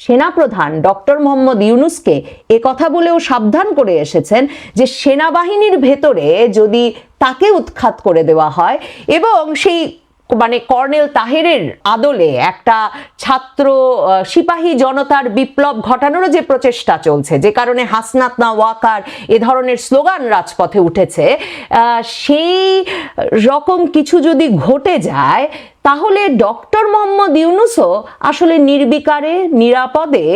সেনাপ্রধান ডক্টর মোহাম্মদ ইউনূসকে কথা বলেও সাবধান করে এসেছেন যে সেনাবাহিনীর ভেতরে যদি তাকে উৎখাত করে দেওয়া হয় এবং সেই কর্নেল তাহেরের আদলে একটা ছাত্র সিপাহী জনতার বিপ্লব ঘটানোরও যে প্রচেষ্টা চলছে, যে কারণে হাসনাত না ওয়াকার এ ধরনের স্লোগান রাজপথে উঠেছে, সেই রকম কিছু যদি ঘটে যায় তাহলে ডক্টর মোহাম্মদ ইউনূসও আসলে নির্বিকারে নিরাপদে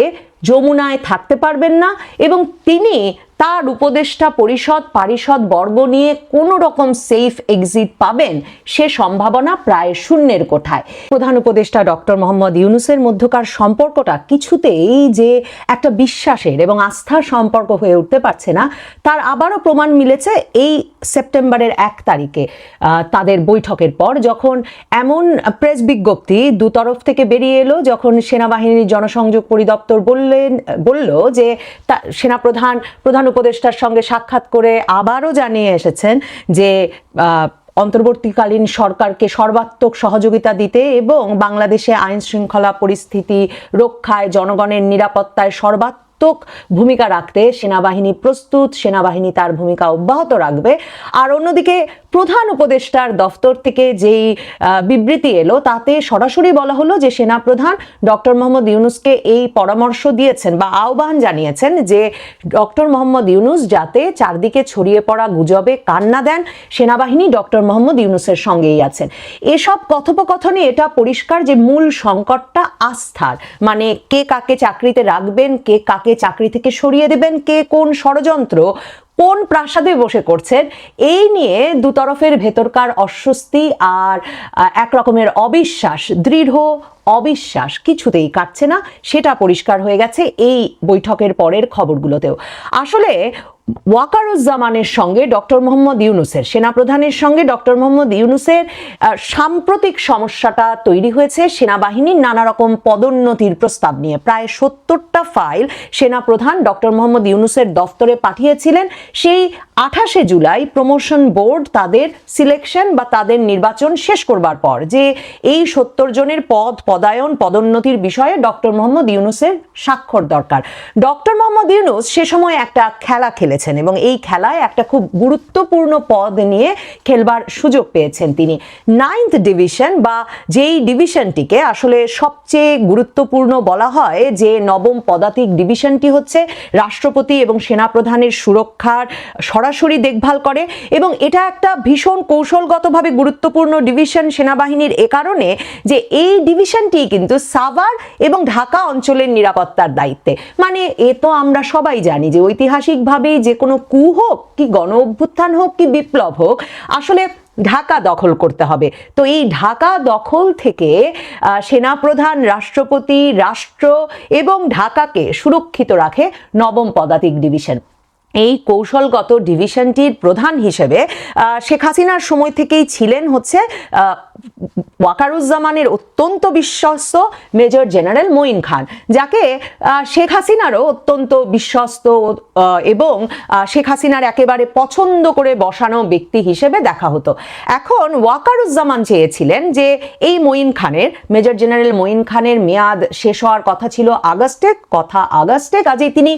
যমুনায় থাকতে পারবেন না এবং তিনি তার উপদেষ্টা পরিষদ পারিষদ বর্গ নিয়ে কোনো রকম সেফ এক্সিট পাবেন সে সম্ভাবনা প্রায় শূন্যের কোঠায়। প্রধান উপদেষ্টা ডক্টর মোহাম্মদ ইউনূসের মধ্যকার সম্পর্কটা কিছুতেই যে একটা বিশ্বাসের এবং আস্থার সম্পর্ক হয়ে উঠতে পারছে না তার আবারও প্রমাণ মিলেছে এই সেপ্টেম্বরের 1 তারিখে তাদের বৈঠকের পর, যখন এমন প্রেস বিজ্ঞপ্তি দুতরফ থেকে বেরিয়ে এলো, যখন সেনাবাহিনীর জনসংযোগ পরিদপ্তর বলল যে সেনাপ্রধান প্রধান উপদেষ্টার সঙ্গে সাক্ষাৎ করে আবারও জানিয়ে এসেছেন যে অন্তর্বর্তীকালীন সরকারকে সর্বাত্মক সহযোগিতা দিতে এবং বাংলাদেশে আইন শৃঙ্খলা পরিস্থিতি রক্ষায় জনগণের নিরাপত্তায় সর্বাত্মক ভূমিকা রাখতে সেনাবাহিনী প্রস্তুত, সেনাবাহিনী তার ভূমিকা অব্যাহত রাখবে। আর অন্যদিকে প্রধান উপদেষ্টার দফতর থেকে যেই বিবৃতি এলো তাতে সরাসরি বলা হলো যে সেনাপ্রধান ডক্টর মোহাম্মদ ইউনূসকে এই পরামর্শ দিয়েছেন বা আহ্বান জানিয়েছেন যে ডক্টর মোহাম্মদ ইউনূস যাতে চারদিকে ছড়িয়ে পড়া গুজবে কান না দেন, সেনাবাহিনী ডক্টর মোহাম্মদ ইউনূসের সঙ্গেই আছেন। এসব কথোপকথনে এটা পরিষ্কার যে মূল সংকটটা আস্থার, মানে কে কাকে চাকরিতে রাখবেন, কে কাকে চাকরি থেকে সরিয়ে দেবেন, কে কোন ষড়যন্ত্র কোন প্রাসাদে বসে করছেন, এই নিয়ে দুতরফের ভেতরকার অস্বস্তি আর এক রকমের অবিশ্বাস, দৃঢ় অবিশ্বাস কিছুতেই কাটছে না, সেটা পরিষ্কার হয়ে গেছে এই বৈঠকের পরের খবরগুলোতেও। আসলে ওয়াকারুজ্জামানের সঙ্গে ডক্টর মোহাম্মদ ইউনূসের, সেনাপ্রধানের সঙ্গে ডক্টর মোহাম্মদ ইউনূসের সাম্প্রতিক সমস্যাটা তৈরি হয়েছে সেনাবাহিনীর নানা রকম পদোন্নতির প্রস্তাব নিয়ে। প্রায় 70টা ফাইল সেনাপ্রধান ডক্টর মোহাম্মদ ইউনূসের দফতরে পাঠিয়েছিলেন। সেই 28শে জুলাই প্রমোশন বোর্ড তাদের সিলেকশন বা তাদের নির্বাচন শেষ করবার পর যে এই 70 জনের পদায়ন পদোন্নতির বিষয়ে ডক্টর মোহাম্মদ ইউনূসের স্বাক্ষর দরকার। ডক্টর মোহাম্মদ ইউনূস সে সময় একটা খেলা খেলেছেন এবং এই খেলায় একটা খুব গুরুত্বপূর্ণ পদ নিয়ে খেলবার সুযোগ পেয়েছেন তিনি। 9th ডিভিশন বা যেই ডিভিশনটিকে আসলে সবচেয়ে গুরুত্বপূর্ণ বলা হয়, যে নবম পদাতিক ডিভিশনটি হচ্ছে রাষ্ট্রপতি এবং সেনাপ্রধানের সুরক্ষার সরাসরি দেখভাল করে এবং এটা একটা ভীষণ কৌশলগতভাবে গুরুত্বপূর্ণ ডিভিশন সেনাবাহিনীর এ কারণে যে এই ডিভিশনটি কিন্তু সাভার এবং ঢাকা অঞ্চলের নিরাপত্তার দায়িত্বে। মানে এ তো আমরা সবাই জানি যে ঐতিহাসিকভাবেই যে কোনো কু হোক কি গণ অভ্যুত্থান হোক কি বিপ্লব হোক আসলে ঢাকা দখল করতে হবে। তো এই ঢাকা দখল থেকে সেনাপ্রধান, রাষ্ট্রপতি, রাষ্ট্র এবং ঢাকাকে সুরক্ষিত রাখে নবম পদাতিক ডিভিশন। এই কৌশলগত ডিভিশনটির প্রধান হিসেবে শেখ হাসিনার সময় থেকেই ছিলেন হচ্ছে ওয়াকারুজ্জামানের অত্যন্ত বিশ্বস্ত মেজর জেনারেল মঈন খান, যাকে শেখ হাসিনারও অত্যন্ত বিশ্বস্ত এবং শেখ হাসিনার একেবারে পছন্দ করে বসানো ব্যক্তি হিসেবে দেখা হতো। এখন ওয়াকারুজ্জামান চেয়েছিলেন যে এই মঈন খানের, মেজর জেনারেল মঈন খানের মেয়াদ শেষ হওয়ার কথা ছিল আগস্টে, কাজেই তিনি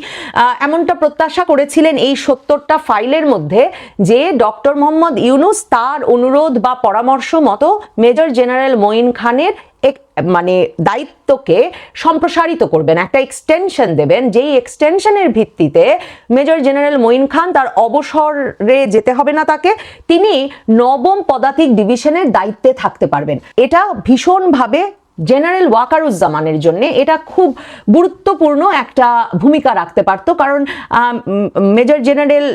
এমনটা প্রত্যাশা করেছিলেন এই 70টা ফাইলের মধ্যে যে ডক্টর মোহাম্মদ ইউনূস তার অনুরোধ বা পরামর্শ মতো মেজর জেনারেল মঈন খানের দায়িত্বকে সম্প্রসারিত করবেন, একটা এক্সটেনশন দেবেন, যেই এক্সটেনশনের ভিত্তিতে মেজর জেনারেল মঈন খান তার অবসরে যেতে হবে না তাকে, তিনি নবম পদাতিক ডিভিশনের দায়িত্বে থাকতে পারবেন। এটা ভীষণভাবে জেনারেল ওয়াকারুজ্জামানের জন্য এটা খুব গুরুত্বপূর্ণ একটা ভূমিকা রাখতে পারত, কারণ মেজর জেনারেল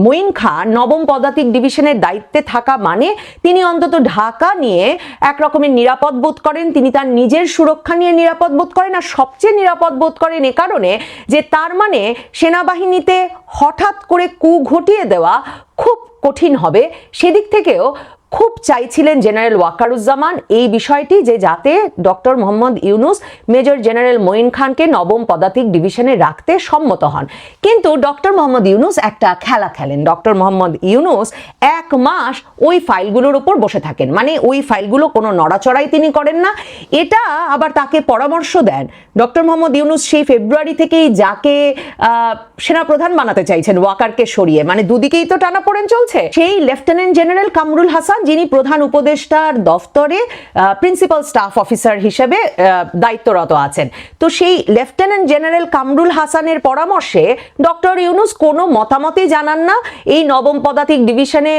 মঈন খান নবম পদাতিক ডিভিশনের দায়িত্বে থাকা মানে তিনি অন্তত ঢাকা নিয়ে এক রকমের নিরাপদ বোধ করেন, তিনি তার নিজের সুরক্ষা নিয়ে নিরাপদ বোধ করেন, আর সবচেয়ে নিরাপদ বোধ করেন এ কারণে যে তার মানে সেনাবাহিনীতে হঠাৎ করে কু ঘটিয়ে দেওয়া খুব কঠিন হবে। সেদিক থেকেও খুব চাইছিলেন জেনারেল ওয়াকারুজ্জামান এই বিষয়টি, যে যাতে doctor Muhammad Yunus major general Moeen খানকে নবম পদাতিক ডিভিশনে রাখতে সম্মত হন। কিন্তু ডক্টর মোহাম্মদ ইউনুস একটা খেলা খেলেন। ডক্টর মোহাম্মদ ইউনুস 1 মাস ওই ফাইলগুলোর উপর বসে থাকেন, মানে ওই ফাইলগুলো কোনো নড়াচড়াই তিনি করেন না। এটা আবার তাকে পরামর্শ দেন ডক্টর মোহাম্মদ ইউনুস সেই ফেব্রুয়ারি থেকেই যাকে সেনাপ্রধান বানাতে চাইছেন ওয়াকারকে সরিয়ে, মানে দুদিকেই তো টানাপোড়েন চলছে, সেই লেফটেন্যান্ট জেনারেল কামরুল হাসান, যিনি প্রধান উপদেষ্টার দফতরে প্রিন্সিপাল স্টাফ অফিসার হিসেবে দায়িত্বরত আছেন। তো সেই লেফটেন্যান্ট জেনারেল কামরুল হাসানের পরামর্শে ডক্টর ইউনুস কোনো মতামতই জানান না এই নবম পদাতিক ডিভিশনে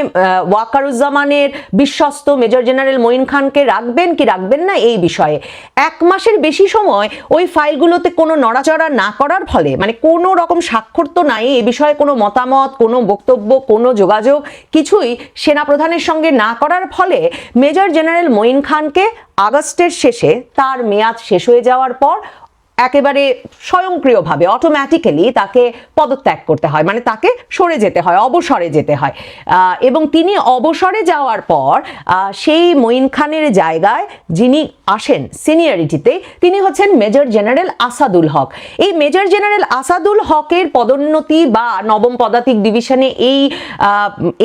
ওয়াকারুজ্জামানের বিশ্বস্ত মেজর জেনারেল মঈন খানকে রাখবেন কি রাখবেন না এই বিষয়ে। 1 মাসের বেশি সময় ওই ফাইলগুলোতে কোনো নড়াচড়া না করার ফলে, মানে কোনো রকম স্বাক্ষর তো নাই এ বিষয়ে, কোনো মতামত, কোনো বক্তব্য, কোনো যোগাযোগ কিছুই সেনাপ্রধানের সঙ্গে না করার ফলে মেজর জেনারেল মঈন খানকে আগস্টের শেষে তার মেয়াদ শেষ হয়ে যাওয়ার পর একেবারে স্বয়ংক্রিয়ভাবে অটোমেটিক্যালি তাকে পদত্যাগ করতে হয়, মানে তাকে সরে যেতে হয়, অবসরে যেতে হয়। এবং তিনি অবসরে যাওয়ার পর সেই মঈন খানের জায়গায় যিনি আসেন সিনিয়রিটিতে, তিনি হচ্ছেন মেজর জেনারেল আসাদুল হক। এই মেজর জেনারেল আসাদুল হকের পদোন্নতি বা নবম পদাতিক ডিভিশনে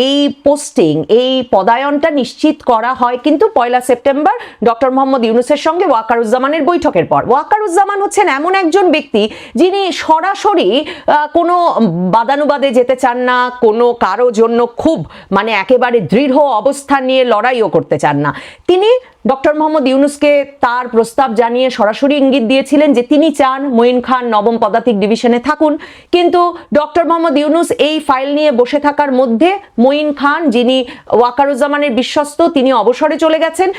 এই পোস্টিং, এই পদায়নটা নিশ্চিত করা হয় কিন্তু 1 সেপ্টেম্বর ডক্টর মোহাম্মদ ইউনুসের সঙ্গে ওয়াকারুজ্জামানের বৈঠকের পর। ওয়াকারুজ্জামান হচ্ছেন এমন একজন ব্যক্তি যিনি সরাসরি কোনো বাদানুবাদে যেতে চান না, কোনো কারো জন্য খুব মানে একেবারে দৃঢ় অবস্থান নিয়ে লড়াইও করতে চান না। তিনি ডক্টর মোহাম্মদ ইউনুসকে তার প্রস্তাব জানিয়ে সরাসরি ইঙ্গিত দিয়েছিলেন যে তিনি চান মঈন খান নবম পদাতিক ডিভিশনে থাকুন, কিন্তু ডক্টর মোহাম্মদ ইউনুস এই ফাইল নিয়ে বসে থাকার মধ্যে মঈন খান, যিনি ওয়াকারুজ্জামানের বিশ্বস্ত, তিনি অবসরে চলে গেছেন।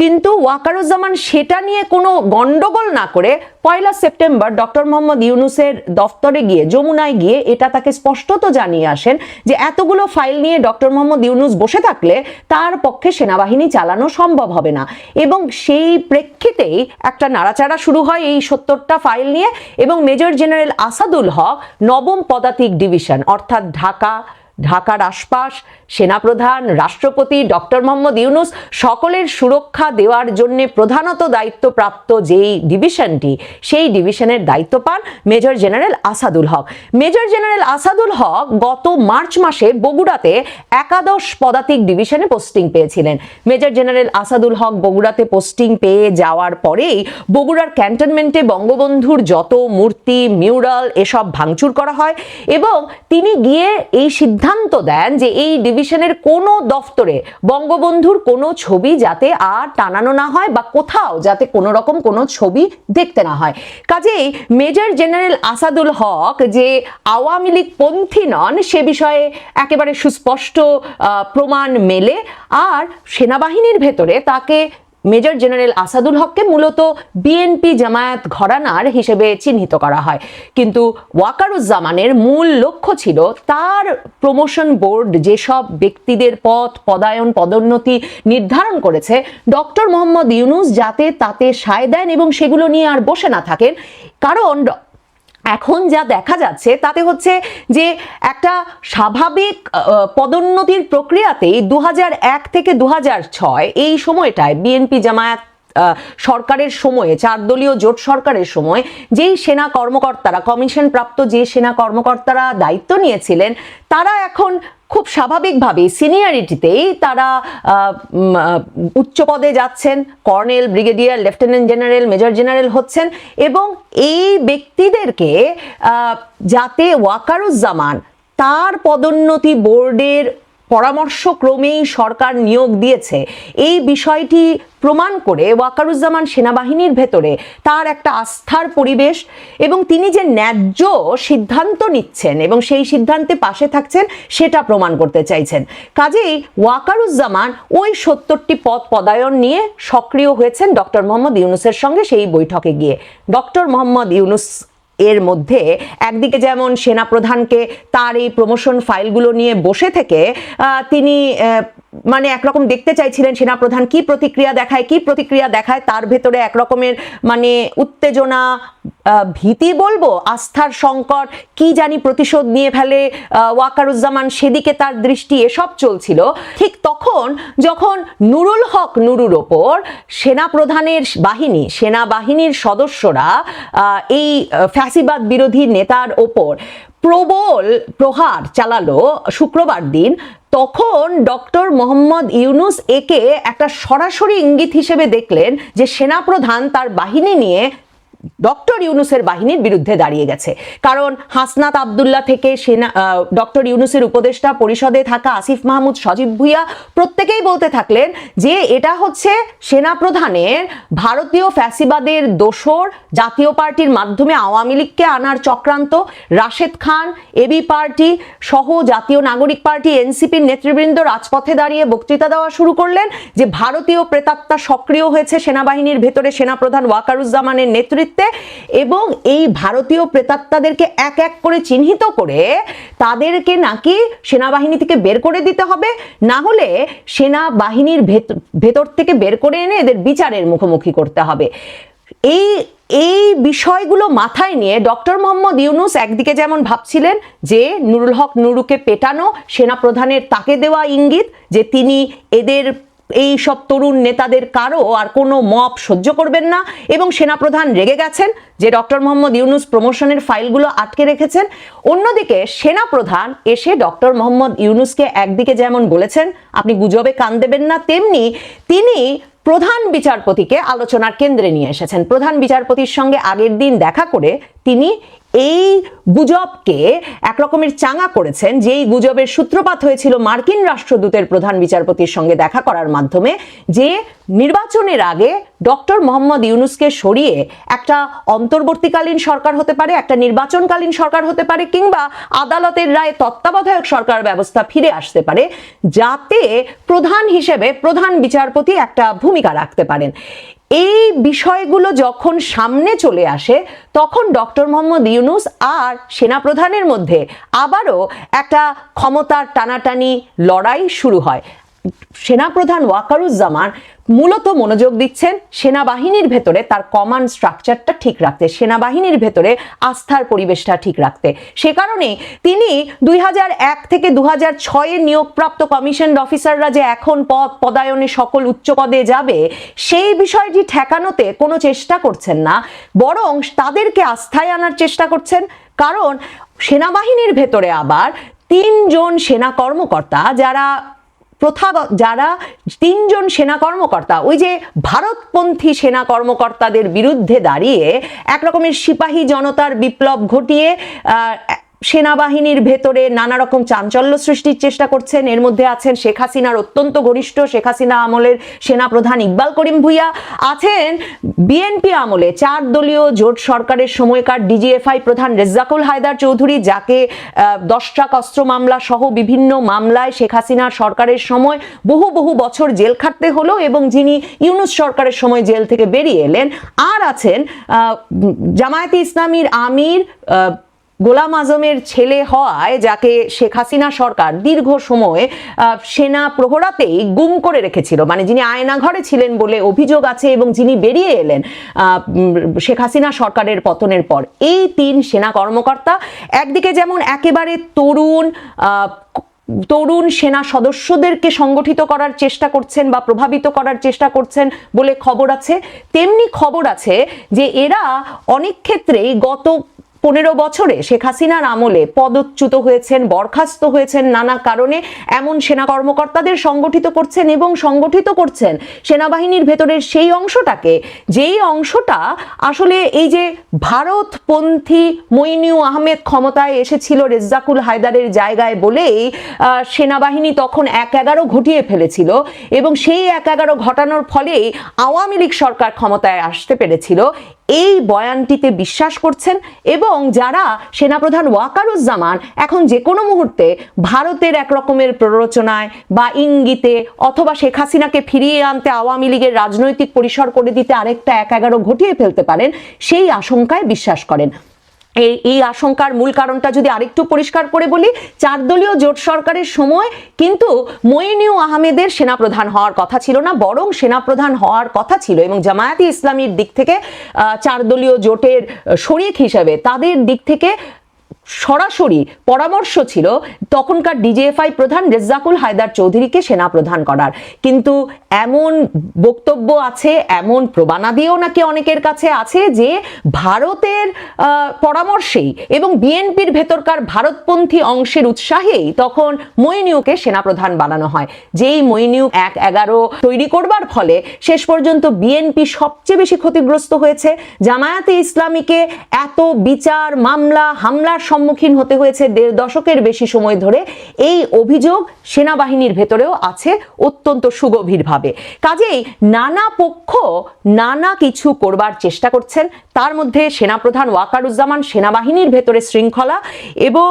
কিন্তু ওয়াকারুজ্জামান সেটা নিয়ে কোনো গন্ডগোল না করে 1 সেপ্টেম্বর ডক্টর মোহাম্মদ ইউনুসের দফতরে গিয়ে, যমুনায় গিয়ে এটা তাকে স্পষ্টত জানিয়ে আসেন যে এতগুলো ফাইল নিয়ে ডক্টর মোহাম্মদ ইউনুস বসে থাকলে তার পক্ষে সেনাবাহিনী চালানো সম্ভব হবে না। এবং সেই প্রেক্ষিতেই একটা নাড়াচাড়া শুরু হয় এই 70টা ফাইল নিয়ে, এবং মেজর জেনারেল আসাদুল হক নবম পদাতিক ডিভিশন অর্থাৎ ঢাকার আশপাশ সেনাপ্রধান, রাষ্ট্রপতি, ডক্টর মোহাম্মদ ইউনুস সকলের সুরক্ষা দেওয়ার জন্য প্রধানত দায়িত্বপ্রাপ্ত যেই ডিভিশনটি, সেই ডিভিশনের দায়িত্ব পান মেজর জেনারেল আসাদুল হক। মেজর জেনারেল আসাদুল হক গত মার্চ মাসে বগুড়াতে 11 পদাতিক ডিভিশনে পোস্টিং পেয়েছিলেন। মেজর জেনারেল আসাদুল হক বগুড়াতে পোস্টিং পেয়ে যাওয়ার পরেই বগুড়ার ক্যান্টনমেন্টে বঙ্গবন্ধুর যত মূর্তি, মিউরাল এসব ভাঙচুর করা হয়, এবং তিনি গিয়ে এই সিদ্ধান্ত দেন যে এই ডিভিশনের কোনো দফতরে বঙ্গবন্ধুর কোনো ছবি যাতে আর টানানো না হয় বা কোথাও যাতে কোনো রকম কোনো ছবি দেখতে না হয়। কাজেই মেজর জেনারেল আসাদুল হক যে আওয়ামী লীগ পন্থী নন সে বিষয়ে একেবারে সুস্পষ্ট প্রমাণ মেলে, আর সেনাবাহিনীর ভেতরে তাকে মেজর জেনারেল আসাদুল হককে মূলত বিএনপি জামায়াত ঘরানার হিসেবে চিহ্নিত করা হয়। কিন্তু ওয়াকারুজ্জামানের মূল লক্ষ্য ছিল তার প্রমোশন বোর্ড যেসব ব্যক্তিদের পদ, পদায়ন, পদোন্নতি নির্ধারণ করেছে, ডক্টর মোহাম্মদ ইউনুস যাতে তাতে সায় দেন এবং সেগুলো নিয়ে আর বসে না থাকেন। কারণ এখন যা দেখা যাচ্ছে তাতে হচ্ছে যে একটা স্বাভাবিক পদোন্নতির প্রক্রিয়াতেই 2001 থেকে 2006 এই সময়টায় বিএনপি জামায়াত সরকারের সময়ে, 4 দলীয় জোট সরকারের সময় যেই সেনা কর্মকর্তারা, কমিশন প্রাপ্ত যে সেনা কর্মকর্তারা দায়িত্ব নিয়েছিলেন, তারা এখন খুব স্বাভাবিকভাবে সিনিয়রিটিতেই তারা উচ্চ পদে যাচ্ছেন, colonel, brigadier, lieutenant general, major general হচ্ছেন, এবং এই ব্যক্তিদেরকে যাতে ওয়াকারুজ্জামান তার পদোন্নতি বোর্ডের পরামর্শক্রমেই সরকার নিয়োগ দিয়েছে এই বিষয়টি প্রমাণ করে ওয়াকারুজ্জামান সেনাবাহিনীর ভেতরে তার একটা আস্থার পরিবেশ এবং তিনি যে ন্যায্য সিদ্ধান্ত নিচ্ছেন এবং সেই সিদ্ধান্তে পাশে থাকছেন সেটা প্রমাণ করতে চাইছেন। কাজেই ওয়াকারুজ্জামান ওই 70টি পদ পদায়ন নিয়ে সক্রিয় হয়েছেন ডক্টর মোহাম্মদ ইউনুসের সঙ্গে সেই বৈঠকে গিয়ে। ডক্টর মোহাম্মদ ইউনুস এর মধ্যে একদিকে যেমন সেনাপ্রধানকে তার এই প্রমোশন ফাইলগুলো নিয়ে বসে থেকে তিনি মানে একরকম দেখতে চাইছিলেন সেনাপ্রধান কি প্রতিক্রিয়া দেখায় তার ভেতরে একরকমের মানে উত্তেজনা, ভীতি বলবো, আস্থার সংকট, কি জানি প্রতিশোধ নিয়ে ফেলে ওয়াকারুজ্জামান, সেদিকে তার দৃষ্টি, এসব চলছিল। ঠিক তখন যখন নুরুল হক নুরুর ওপর সেনাবাহিনীর সদস্যরা এই ফ্যাসিবাদ বিরোধী নেতার ওপর প্রবল প্রহার চালালো শুক্রবার দিন, তখন ডক্টর মোহাম্মদ ইউনূস একে একটা সরাসরি ইঙ্গিত হিসেবে দেখলেন যে সেনাপ্রধান তার বাহিনী নিয়ে ডক্টর ইউনূসের বাহিনীর বিরুদ্ধে দাঁড়িয়ে গেছে। কারণ হাসনাত আবদুল্লাহ থেকে ডক্টর ইউনূসের উপদেষ্টা পরিষদে থাকা আসিফ মাহমুদ, সজীব ভুইয়া প্রত্যেকেই বলতে থাকলেন যে এটা হচ্ছে সেনাপ্রধানের ভারতীয় ফ্যাসিবাদের দোসর, জাতীয় পার্টির মাধ্যমে আওয়ামী লীগকে আনার চক্রান্ত। রাশেদ খান, এবি পার্টি সহ জাতীয় নাগরিক পার্টি এনসিপির নেতৃবৃন্দ রাজপথে দাঁড়িয়ে বক্তৃতা দেওয়া শুরু করলেন যে ভারতীয় প্রেতাত্মা সক্রিয় হয়েছে সেনাবাহিনীর ভেতরে সেনাপ্রধান ওয়াকারুজ্জামানের নেতৃত্বে, এবং এই ভারতীয় প্রেতাত্মাদেরকে এক এক করে চিহ্নিত করে তাদেরকে নাকি সেনাবাহিনী থেকে বের করে দিতে হবে, না হলে সেনাবাহিনীর ভেতর থেকে বের করে এনে এদের বিচারের মুখোমুখি করতে হবে। এই বিষয়গুলো মাথায় নিয়ে ডক্টর মোহাম্মদ ইউনূস একদিকে যেমন ভাবছিলেন যে নুরুল হক নুরুকে পেটানো সেনাপ্রধানের তাকে দেওয়া ইঙ্গিত যে তিনি এদের এই সব তরুণ নেতাদের কারো আর কোনো মব সহ্য করবেন না, এবং সেনাপ্রধান রেগে গেছেন যে ডক্টর মোহাম্মদ ইউনূস প্রমোশনের ফাইলগুলো আটকে রেখেছেন। অন্যদিকে সেনাপ্রধান এসে ডক্টর মোহাম্মদ ইউনূসকে একদিকে যেমন বলেছেন আপনি গুজবে কান দেবেন না, তেমনি তিনি প্রধান বিচারপতিকে আলোচনার কেন্দ্রে নিয়ে এসেছেন। প্রধান বিচারপতির সঙ্গে আগের দিন দেখা করে তিনি এই গুজবকে একরকমের চাঙা করেছেন, যেই গুজবের সূত্রপাত হয়েছিল মার্কিন রাষ্ট্রদূতের প্রধান বিচারপতির সঙ্গে দেখা করার মাধ্যমে, যে নির্বাচনের আগে ডক্টর মোহাম্মদ ইউনূসকে সরিয়ে একটা অন্তর্বর্তীকালীন সরকার হতে পারে, একটা নির্বাচনকালীন সরকার হতে পারে, কিংবা আদালতের রায়ে তত্ত্বাবধায়ক সরকার ব্যবস্থা ফিরে আসতে পারে, যাতে প্রধান হিসেবে প্রধান বিচারপতি একটা ভূমিকা রাখতে পারেন। এই বিষয়গুলো যখন সামনে চলে আসে তখন ডক্টর মোহাম্মদ ইউনূস আর সেনাপ্রধানের মধ্যে আবারও একটা ক্ষমতার টানাটানি লড়াই শুরু হয়। সেনাপ্রধান ওয়াকারুজ্জামান মূলত মনোযোগ দিচ্ছেন সেনাবাহিনীর ভেতরে তার কমান্ড স্ট্রাকচারটা ঠিক রাখতে, সেনাবাহিনীর ভেতরে আস্থার পরিবেশটা ঠিক রাখতে। সে কারণে তিনি 2001 থেকে 2006 নিয়োগপ্রাপ্ত কমিশন অফিসাররা যে এখন পদায়নে সকল উচ্চ পদে যাবে সেই বিষয়টি ঠেকানোতে কোনো চেষ্টা করছেন না, বরং তাদেরকে আস্থায় আনার চেষ্টা করছেন। কারণ সেনাবাহিনীর ভেতরে আবার 3 জন সেনা কর্মকর্তা যারা তিনজন সেনা কর্মকর্তা ওই যে ভারতপন্থী সেনা কর্মকর্তাদের বিরুদ্ধে দাঁড়িয়ে একরকমের সিপাহী জনতার বিপ্লব ঘটিয়ে সেনাবাহিনীর ভেতরে নানা রকম চাঞ্চল্য সৃষ্টির চেষ্টা করছেন। এর মধ্যে আছেন শেখ হাসিনার অত্যন্ত ঘনিষ্ঠ, শেখ হাসিনা আমলের সেনাপ্রধান ইকবাল করিম ভুইয়া, আছেন বিএনপি আমলে 4 দলীয় জোট সরকারের সময়কার ডিজিএফআই প্রধান রেজ্জাকুল হায়দার চৌধুরী, যাকে 10 ট্রাক অস্ত্র মামলা সহ বিভিন্ন মামলায় শেখ হাসিনার সরকারের সময় বহু বছর জেল খাটতে হলো এবং যিনি ইউনূস সরকারের সময় জেল থেকে বেরিয়ে এলেন। আর আছেন জামায়াতে ইসলামীর আমির গোলাম আজমের ছেলে হওয়ায় যাকে শেখ হাসিনা সরকার দীর্ঘ সময় সেনা প্রহরাতেই গুম করে রেখেছিল, মানে যিনি আয়না ঘরে ছিলেন বলে অভিযোগ আছে এবং যিনি বেরিয়ে এলেন শেখ হাসিনা সরকারের পতনের পর। এই 3 সেনা কর্মকর্তা একদিকে যেমন একেবারে তরুণ সেনা সদস্যদেরকে সংগঠিত করার চেষ্টা করছেন বা প্রভাবিত করার চেষ্টা করছেন বলে খবর আছে, তেমনি খবর আছে যে এরা অনেক ক্ষেত্রেই গত 15 বছরে শেখ হাসিনার আমলে পদচ্যুত হয়েছেন, বরখাস্ত হয়েছেন নানা কারণে, এমন সেনা কর্মকর্তাদের সংগঠিত করছেন এবং সংগঠিত করছেন সেনাবাহিনীর ভেতরের সেই অংশটাকে, যেই অংশটা আসলে এই যে ভারতপন্থী মইনু আহমেদ ক্ষমতায় এসেছিল রেজ্জাকুল হায়দারের জায়গায় বলেই সেনাবাহিনী তখন 1-11 ঘটিয়ে ফেলেছিল এবং সেই 1-11 ঘটানোর ফলেই আওয়ামী লীগ সরকার ক্ষমতায় আসতে পেরেছিল। এই বয়ানটিতে বিশ্বাস করছেন এবং যারা সেনাপ্রধান ওয়াকারুজ্জামান এখন যে কোনো মুহূর্তে ভারতের এক রকমের প্ররোচনায় বা ইঙ্গিতে অথবা শেখ হাসিনাকে ফিরিয়ে আনতে আওয়ামী লীগের রাজনৈতিক পরিসর করে দিতে আরেকটা 1-11 ঘটিয়ে ফেলতে পারেন, সেই আশঙ্কায় বিশ্বাস করেন। এই আশঙ্কার মূল কারণটা যদি আরেকটু পরিষ্কার করে বলি, 4 দলীয় জোট সরকারের সময় কিন্তু মইনুল আহমেদের সেনাপ্রধান হওয়ার কথা ছিল না, বরং সেনাপ্রধান হওয়ার কথা ছিল এবং জামায়াতে ইসলামীর দিক থেকে 4 দলীয় জোটের শরিক হিসেবে তাদের দিক থেকে সরাসরি পরামর্শ ছিল তখনকার ডিজিএফআই প্রধান রেজ্জাকুল হায়দার চৌধুরীকে সেনাপ্রধান করার। কিন্তু এমন বক্তব্য আছে, এমন প্রমাণাদিও নাকি অনেকের কাছে আছে যে ভারতের পরামর্শেই এবং বিএনপির ভেতরকার ভারতপন্থী অংশের উৎসাহেই তখন মইনুলকে সেনাপ্রধান বানানো হয়। যেই মইনুল 1-11 তৈরি করবার ফলে শেষ পর্যন্ত বিএনপি সবচেয়ে বেশি ক্ষতিগ্রস্ত হয়েছে। জামায়াতে ইসলামীকে এত বিচার, মামলা, হামলার সম্মুখীন হতে হয়েছে 1.5 দশকের বেশি সময় ধরে, এই অভিযোগ সেনাবাহিনীর ভেতরেও আছে অত্যন্ত সুগভীরভাবে। কাজেই নানা পক্ষ নানা কিছু করবার চেষ্টা করছেন, তার মধ্যে সেনাপ্রধান ওয়াকারুজ্জামান সেনাবাহিনীর ভেতরে শৃঙ্খলা এবং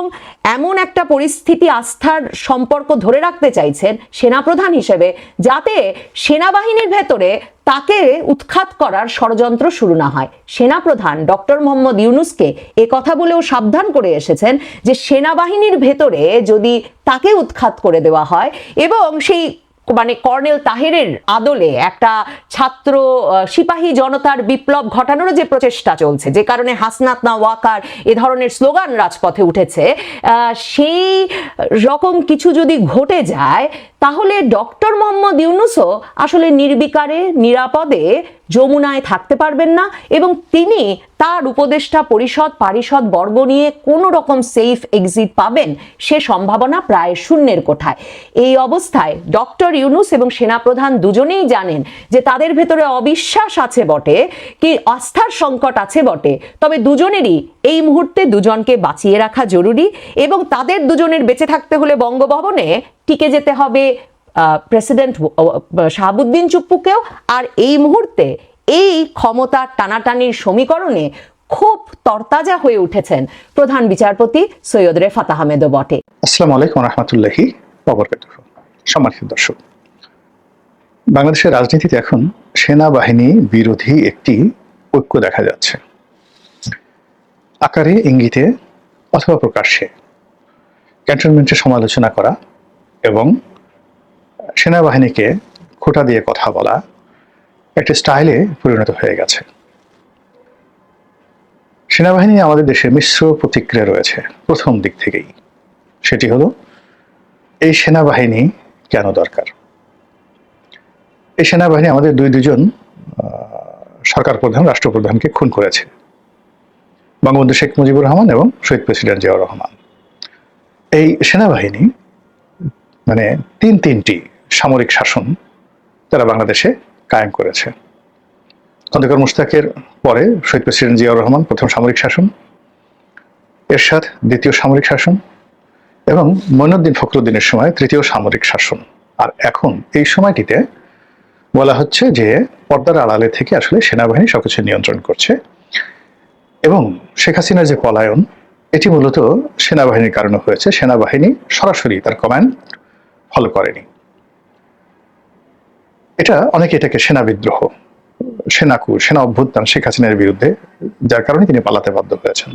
এমন একটা পরিস্থিতি, আস্থার সম্পর্ক ধরে রাখতে চাইছেন সেনাপ্রধান হিসেবে যাতে সেনাবাহিনীর ভেতরে তাকে উৎখাত করার ষড়যন্ত্র শুরু না হয়। সেনাপ্রধান ডক্টর মোহাম্মদ ইউনূসকে কথা বলেও সাবধান করে এসেছেন যে সেনাবাহিনীর ভেতরে যদি তাকে উৎখাত করে দেওয়া হয় এবং সেই কর্নেল তাহেরের আদলে একটা ছাত্র সিপাহী জনতার বিপ্লব ঘটানোর যে প্রচেষ্টা চলছে, যে কারণে হাসনাত না ওয়াকার এ ধরনের স্লোগান রাজপথে উঠেছে, সেই রকম কিছু যদি ঘটে যায় তাহলে ডক্টর মোহাম্মদ ইউনূসও আসলে নির্বিকারে নিরাপদে যমুনায় থাকতে পারবেন না এবং তিনি তার উপদেষ্টা পরিষদ পারিষদ বর্গ নিয়ে কোনো রকম সেফ এক্সিট পাবেন সে সম্ভাবনা প্রায় শূন্যের কোঠায়। এই অবস্থায় ডক্টর ইউনূস এবং সেনাপ্রধান দুজনেই জানেন যে তাদের ভেতরে অবিশ্বাস আছে বটে, কি আস্থার সংকট আছে বটে, তবে দুজনেরই এই মুহূর্তে দুজনকে বাঁচিয়ে রাখা জরুরি এবং তাদের দুজনের বেঁচে থাকতে হলে বঙ্গভবনে টিকে যেতে হবে প্রেসিডেন্ট শাহাবুদ্দিন চুপ্পুকেও। আর এই মুহূর্তে এই ক্ষমতার টানাটানির সমীকরণে খুব তরতাজা হয়ে উঠেছেন প্রধান বিচারপতি সৈয়দ রেফাত আহমেদও বটে। আসসালামু আলাইকুম ওয়া রাহমাতুল্লাহি ওয়া বারাকাতুহু। সম্মানিত দর্শক, বাংলাদেশের রাজনীতিতে এখন সেনাবাহিনী বিরোধী একটি ঐক্য দেখা যাচ্ছে। আকারে, ইঙ্গিতে অথবা প্রকাশ্যে ক্যান্টনমেন্টের সমালোচনা করা এবং সেনাবাহিনীকে খোঁটা দিয়ে কথা বলা একটা স্টাইলে পরিণত হয়ে গেছে। সেনাবাহিনী আমাদের দেশে মিশ্র প্রতিক্রিয়া রয়েছে প্রথম দিক থেকেই। সেটি হলো, এই সেনাবাহিনী কেন দরকার? এই সেনাবাহিনী আমাদের দুজন সরকার প্রধান, রাষ্ট্রপ্রধানকে খুন করেছে, বঙ্গবন্ধু শেখ মুজিবুর রহমান এবং শহীদ প্রেসিডেন্ট জিয়াউর রহমান। এই সেনাবাহিনী মানে তিনটি সামরিক শাসন তারা বাংলাদেশে কায়েম করেছে। খন্দকার মুশতাকের পরে শহীদ প্রেসিডেন্ট জিয়াউর রহমান প্রথম সামরিক শাসন, এরশাদ দ্বিতীয় সামরিক শাসন এবং মঈনুদ্দিন ফখরুদ্দিনের সময় তৃতীয় সামরিক শাসন। আর এখন এই সময়টিতে বলা হচ্ছে যে পর্দার আড়ালে থেকে আসলে সেনাবাহিনী সবকিছু নিয়ন্ত্রণ করছে এবং শেখ হাসিনার যে পলায়ন, এটি মূলত সেনাবাহিনীর কারণে হয়েছে। সেনাবাহিনী সরাসরি তার কমান্ড ফলো করেনি। অনেকে এটাকে সেনা বিদ্রোহ, সেনা অভ্যুত্থান শেখ হাসিনার বিরুদ্ধে, যার কারণে তিনি পালাতে বাধ্য হয়েছেন।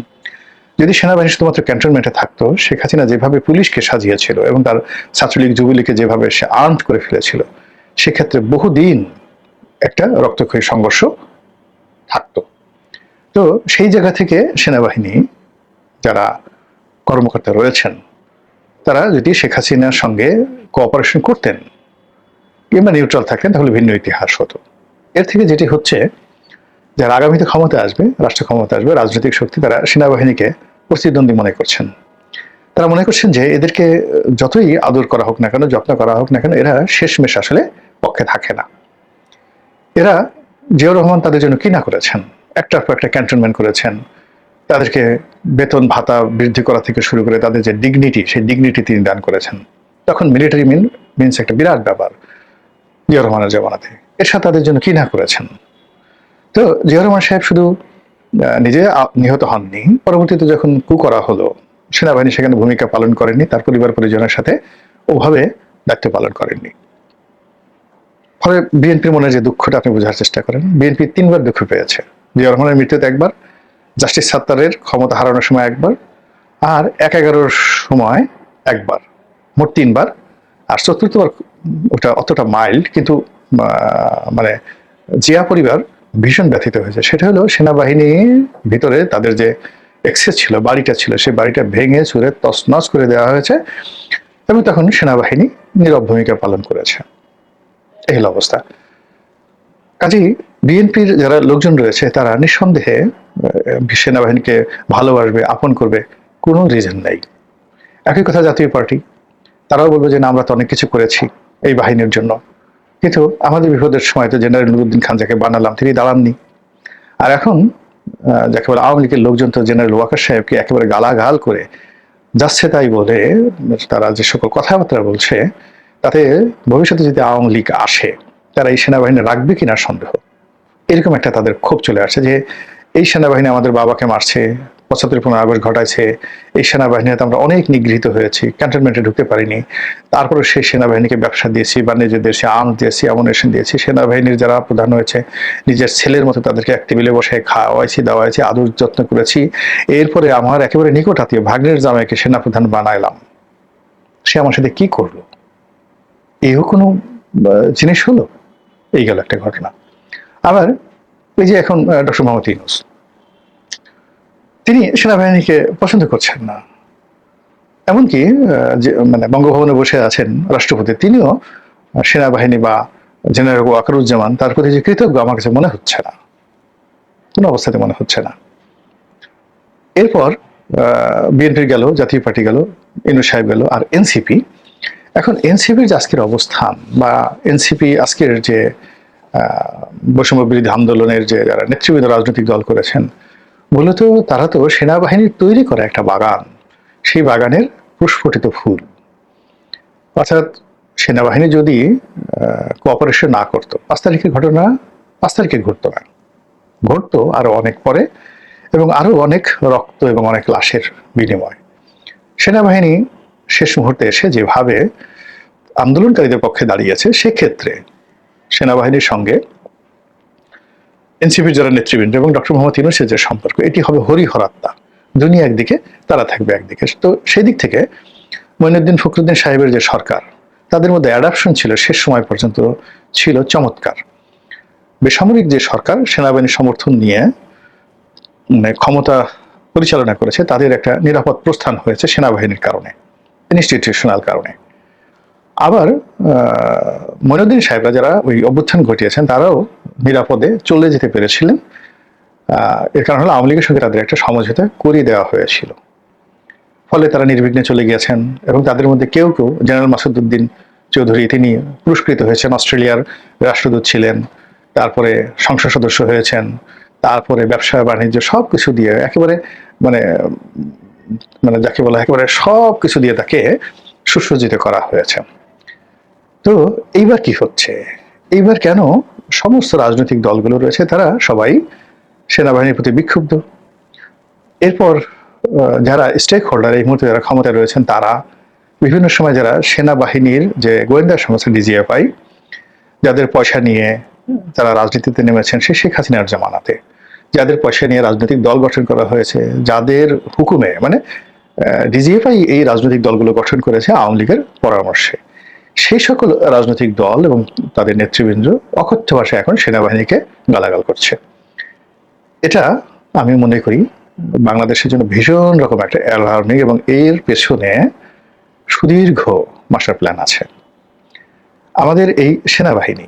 যদি সেনাবাহিনী শুধুমাত্র ক্যান্টনমেন্টে থাকতো, শেখ হাসিনা যেভাবে পুলিশকে সাজিয়েছিল এবং তার ছাত্রলীগ যুবলীগকে যেভাবে সে আর্মড করে ফেলেছিল, সেক্ষেত্রে বহুদিন একটা রক্তক্ষয়ী সংঘর্ষ থাকতো। তো সেই জায়গা থেকে সেনাবাহিনী যারা কর্মকর্তা রয়েছেন, তারা যদি শেখ হাসিনার সঙ্গে কোঅপারেশন করতেন কিংবা নিউট্রাল থাকতেন, তাহলে ভিন্ন ইতিহাস হতো। এর থেকে যেটি হচ্ছে, যারা আগামীতে ক্ষমতা আসবে, রাষ্ট্র ক্ষমতা আসবে, রাজনৈতিক শক্তি, তারা সেনাবাহিনীকে প্রতিদ্বন্দ্বী মনে করছেন। তারা মনে করছেন যে এদেরকে যতই আদর করা হোক না কেন, যত্ন করা হোক না কেন, এরা শেষমেশ আসলে পক্ষে থাকে না। এরা জিয়াউর রহমান তাদের জন্য কি না করেছেন, একটার পর একটা ক্যান্টনমেন্ট করেছেন, তাদেরকে বেতন ভাতা বৃদ্ধি করা থেকে শুরু করে তাদের যে ডিগনিটি, সেই ডিগনিটি তিনি দান করেছেন। তখন মিলিটারি মিনস একটা বিরাট ব্যাপার জিয়াউর রহমানের জমানাতে। এর সাথে তাদের জন্য কি না করেছেন। তো জিয়াউর রহমান সাহেব শুধু নিজে নিহত হননি, পরবর্তীতে যখন কু করা হলো, সেনাবাহিনী সেখানে ভূমিকা পালন করেননি, তার পরিবার পরিজনের সাথে ওভাবে দায়িত্ব পালন করেননি। ফলে বিএনপির মনে যে দুঃখটা আপনি বোঝার চেষ্টা করেন, বিএনপি 3বার দুঃখ পেয়েছে। জিয়াউর রহমানের মৃত্যুতে একবার, জাস্টিস সাত্তারের ক্ষমতা হারানোর সময় একবার, আর ১/১১ সময় একবার, মোট ৩বার। আর চতুর্থবার ওটা অতটা মাইল্ড, কিন্তু মানে জিয়া পরিবার ভীষণ ব্যথিত হয়েছে। সেটা হলো সেনাবাহিনীর ভিতরে তাদের যে এক্সেস ছিল, বাড়িটা ছিল, সেই বাড়িটা ভেঙে চুরে তছনছ করে দেওয়া হয়েছে, এবং তখন সেনাবাহিনী নীরব ভূমিকা পালন করেছে। এই হলো অবস্থা। কাজেই বিএনপির যারা লোকজন রয়েছে তারা নিঃসন্দেহে সেনাবাহিনীকে ভালোবাসবে, আপন করবে, কোনো রিজন নেই। একই কথা জাতীয় পার্টি, তারাও বলবে যে না, আমরা তো অনেক কিছু করেছি এই বাহিনীর জন্য, কিন্তু আমাদের বিপদের সময় তো জেনারেল নুরুদ্দিন খান যাকে বানালাম তিনি দাঁড়াননি। আর এখন যাকে বলে আওয়ামী লীগের লোকজন তো জেনারেল ওয়াকার সাহেবকে একেবারে গালাগাল করে যাচ্ছে তাই বলে তারা যে সকল কথাবার্তা বলছে, তাতে ভবিষ্যতে যদি আওয়ামী লীগ আসে তারা এই সেনাবাহিনী রাখবে কিনা সন্দেহ। এরকম একটা তাদের ক্ষোভ চলে আসছে যে এই সেনাবাহিনী আমাদের বাবাকে মারছে, ৭৫-১৫ আগস্ট ঘটাইছে, এই সেনাবাহিনীতে আমরা অনেক নিগৃহীত হয়েছি, ক্যান্টনমেন্টে ঢুকতে পারিনি, তারপরে সেই সেনাবাহিনীকে ব্যবসা দিয়েছি, বাণিজ্য দিয়েছি, আর্মস দিয়েছি, অ্যামুনিশন দিয়েছি, সেনাবাহিনীর যারা প্রধান হয়েছে নিজের ছেলের মতো তাদেরকে এক টেবিলে বসে খাওয়াইছি, দাওয়াইছি, আদর যত্ন করেছি। এরপরে আমার একেবারে নিকট আত্মীয় ভাগ্নের জামাইকে সেনাপ্রধান বানাইলাম, সে আমার সাথে কি করলো? এও কোনো জিনিস হলো? এই গেল একটা ঘটনা। আবার এই যে এখন ডক্টর মোহাম্মদ ইউনূস, তিনি সেনাবাহিনীকে পছন্দ করছেন না, এমনকি যে মানে বঙ্গভবনে বসে আছেন রাষ্ট্রপতি, তিনিও সেনাবাহিনী বা জেনারেল ওয়াকারুজ্জামান তার প্রতি যে কৃতজ্ঞ আমার কাছে মনে হচ্ছে না, কোনো অবস্থাতে মনে হচ্ছে না। এরপর বিএনপির গেল, জাতীয় পার্টি গেল, ইউনূস সাহেব গেল, আর এনসিপি। এখন এনসিপির যে আজকের অবস্থান, বা এনসিপি আজকের যে বৈষম্য বিরোধী আন্দোলনের যে যারা নেতৃবৃন্দ রাজনৈতিক দল করেছেন, মূলত তারা তো সেনাবাহিনীর তৈরি করা একটা বাগান, সেই বাগানের প্রস্ফুটিত ফুল। অর্থাৎ সেনাবাহিনী যদি কোঅপারেশন না করতো, ৫ তারিখের ঘটনা ৫ তারিখে ঘটতো না, ঘটতো আরো অনেক পরে, এবং আরো অনেক রক্ত এবং অনেক লাশের বিনিময়। সেনাবাহিনী শেষ মুহূর্তে এসে যেভাবে আন্দোলনকারীদের পক্ষে দাঁড়িয়েছে, সেক্ষেত্রে সেনাবাহিনীর সঙ্গে এনসিপির যারা নেতৃবৃন্দ এবং ডক্টর মোহাম্মদ ইউনূসের যে সম্পর্ক, এটি হবে হরিহরাত্মা। দুনিয়া একদিকে, তারা থাকবে একদিকে। তো সেই দিক থেকে মঈনুদ্দিন ফখরুদ্দিন সাহেবের যে সরকার, তাদের মধ্যে অ্যাডাপশন ছিল শেষ সময় পর্যন্ত ছিল চমৎকার। বেসামরিক যে সরকার সেনাবাহিনীর সমর্থন নিয়ে মানে ক্ষমতা পরিচালনা করেছে, তাদের একটা নিরাপদ প্রস্থান হয়েছে সেনাবাহিনীর কারণে, ইনস্টিটিউশনাল কারণে। আবার মঈনুদ্দিন সাহেবরা যারা ওই অভ্যুত্থান ঘটিয়েছেন, তারাও নিরাপদে চলে যেতে পেরেছিলেন। এর কারণ হলো আওয়ামী লীগের সঙ্গে তাদের একটা সমঝোতা করিয়ে দেওয়া হয়েছিল, ফলে তারা নির্বিঘ্নে চলে গিয়েছেন। এবং তাদের মধ্যে কেউ কেউ, জেনারেল মাসুদউদ্দিন চৌধুরী, তিনি পুরস্কৃত হয়েছেন, অস্ট্রেলিয়ার রাষ্ট্রদূত ছিলেন, তারপরে সংসদ সদস্য হয়েছেন, তারপরে ব্যবসা বাণিজ্য সবকিছু দিয়ে একেবারে মানে মানে যাকে বলা একেবারে সবকিছু দিয়ে তাকে সুসজ্জিত করা হয়েছে। তো এইবার কি হচ্ছে? এইবার কেন সমস্ত রাজনৈতিক দলগুলো রয়েছে তারা সবাই সেনাবাহিনীর প্রতি বিক্ষুব্ধ? এরপর যারা স্টেক হোল্ডার, এই মুহূর্তে যারা ক্ষমতায় রয়েছেন, তারা বিভিন্ন সময় যারা সেনাবাহিনীর যে গোয়েন্দা সংস্থা ডিজিএফআই, যাদের পয়সা নিয়ে তারা রাজনীতিতে নেমেছেন সে শেখ হাসিনার জামানাতে, যাদের পয়সা নিয়ে রাজনৈতিক দল গঠন করা হয়েছে, যাদের হুকুমে, মানে ডিজিএফআই এই রাজনৈতিক দলগুলো গঠন করেছে আওয়ামী লীগের পরামর্শে, সেই সকল রাজনৈতিক দল এবং তাদের নেতৃবৃন্দ অকথ্য ভাষায় এখন সেনাবাহিনীকে গালাগাল করছে। এটা আমি মনে করি বাংলাদেশের জন্য ভীষণ রকম একটা অ্যালার্মিং, এবং এর পেছনে সুদীর্ঘ মাস্টার প্ল্যান আছে। আমাদের এই সেনাবাহিনী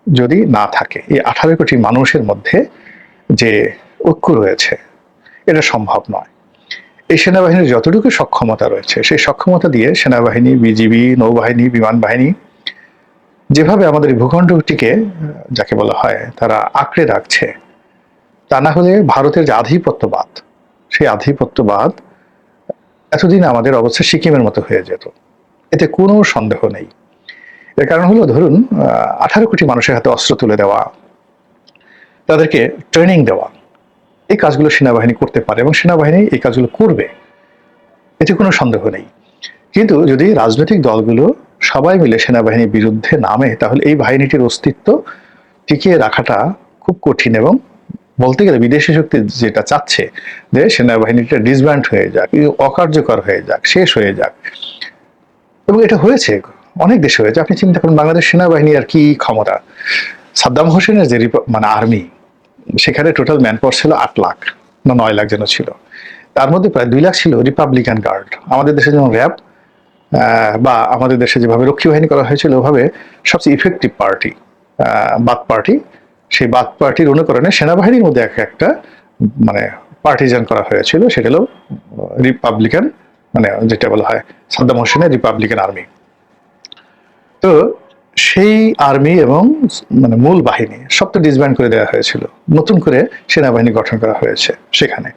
যদি না থাকে, এই 18 কোটি মানুষের মধ্যে যে ঐক্য রয়েছে, এটা সম্ভব নয়। এই সেনাবাহিনীর যতটুকু সক্ষমতা রয়েছে, সেই সক্ষমতা দিয়ে সেনাবাহিনী, বিজিবি, নৌবাহিনী, বিমান বাহিনী যেভাবে আমাদের ভূখণ্ডটিকে, যাকে বলা হয়, তারা আঁকড়ে রাখছে, তা না হলে ভারতের যে আধিপত্যবাদ, সেই আধিপত্যবাদ এতদিন আমাদের অবস্থা সিকিমের মতো হয়ে যেত, এতে কোনো সন্দেহ নেই। এর কারণ হলো, ধরুন 18 কোটি মানুষের হাতে অস্ত্র তুলে দেওয়া, তাদেরকে ট্রেনিং দেওয়া, এই কাজগুলো সেনাবাহিনী করতে পারে এবং সেনাবাহিনী এই কাজগুলো করবে, এতে কোনো সন্দেহ নেই। কিন্তু যদি রাজনৈতিক দলগুলো সবাই মিলে সেনাবাহিনীর বিরুদ্ধে নামে, তাহলে এই বাহিনীটির অস্তিত্ব টিকিয়ে রাখাটা খুব কঠিন এবং বলতে গেলে বিদেশি শক্তি যেটা চাচ্ছে যে সেনাবাহিনীটা ডিসব্যান্ড হয়ে যাক, অকার্যকর হয়ে যাক, শেষ হয়ে যাক, এবং এটা হয়েছে, অনেক দেশে হয়েছে। আপনি চিন্তা করুন বাংলাদেশ সেনাবাহিনী আর কি ক্ষমতা। সাদ্দাম হোসেনের যে মানে আর্মি, সেখানে টোটাল ম্যান পাওয়ার ছিল 8 লাখ না 9 লাখ যেন ছিল, তার মধ্যে প্রায় 2 লাখ ছিল রিপাবলিকান গার্ড। আমাদের দেশে যেমন র্যাব বা আমাদের দেশে যেভাবে রক্ষী বাহিনী করা হয়েছিল, ওভাবে সবচেয়ে ইফেক্টিভ পার্টি বাথ পার্টি, সেই বাথ পার্টির অনুকরণে সেনাবাহিনীর মধ্যে একটা মানে পার্টিজান করা হয়েছিল, সেটা হলো রিপাবলিকান, মানে যেটা বলা হয় সাদ্দাম হোসেনের রিপাবলিকান আর্মি। তো সেই আর্মি এবং মানে মূল বাহিনী সব তো ডিসব্যান্ড করে দেওয়া হয়েছিল, নতুন করে সেনাবাহিনী গঠন করা হয়েছে সেখানে।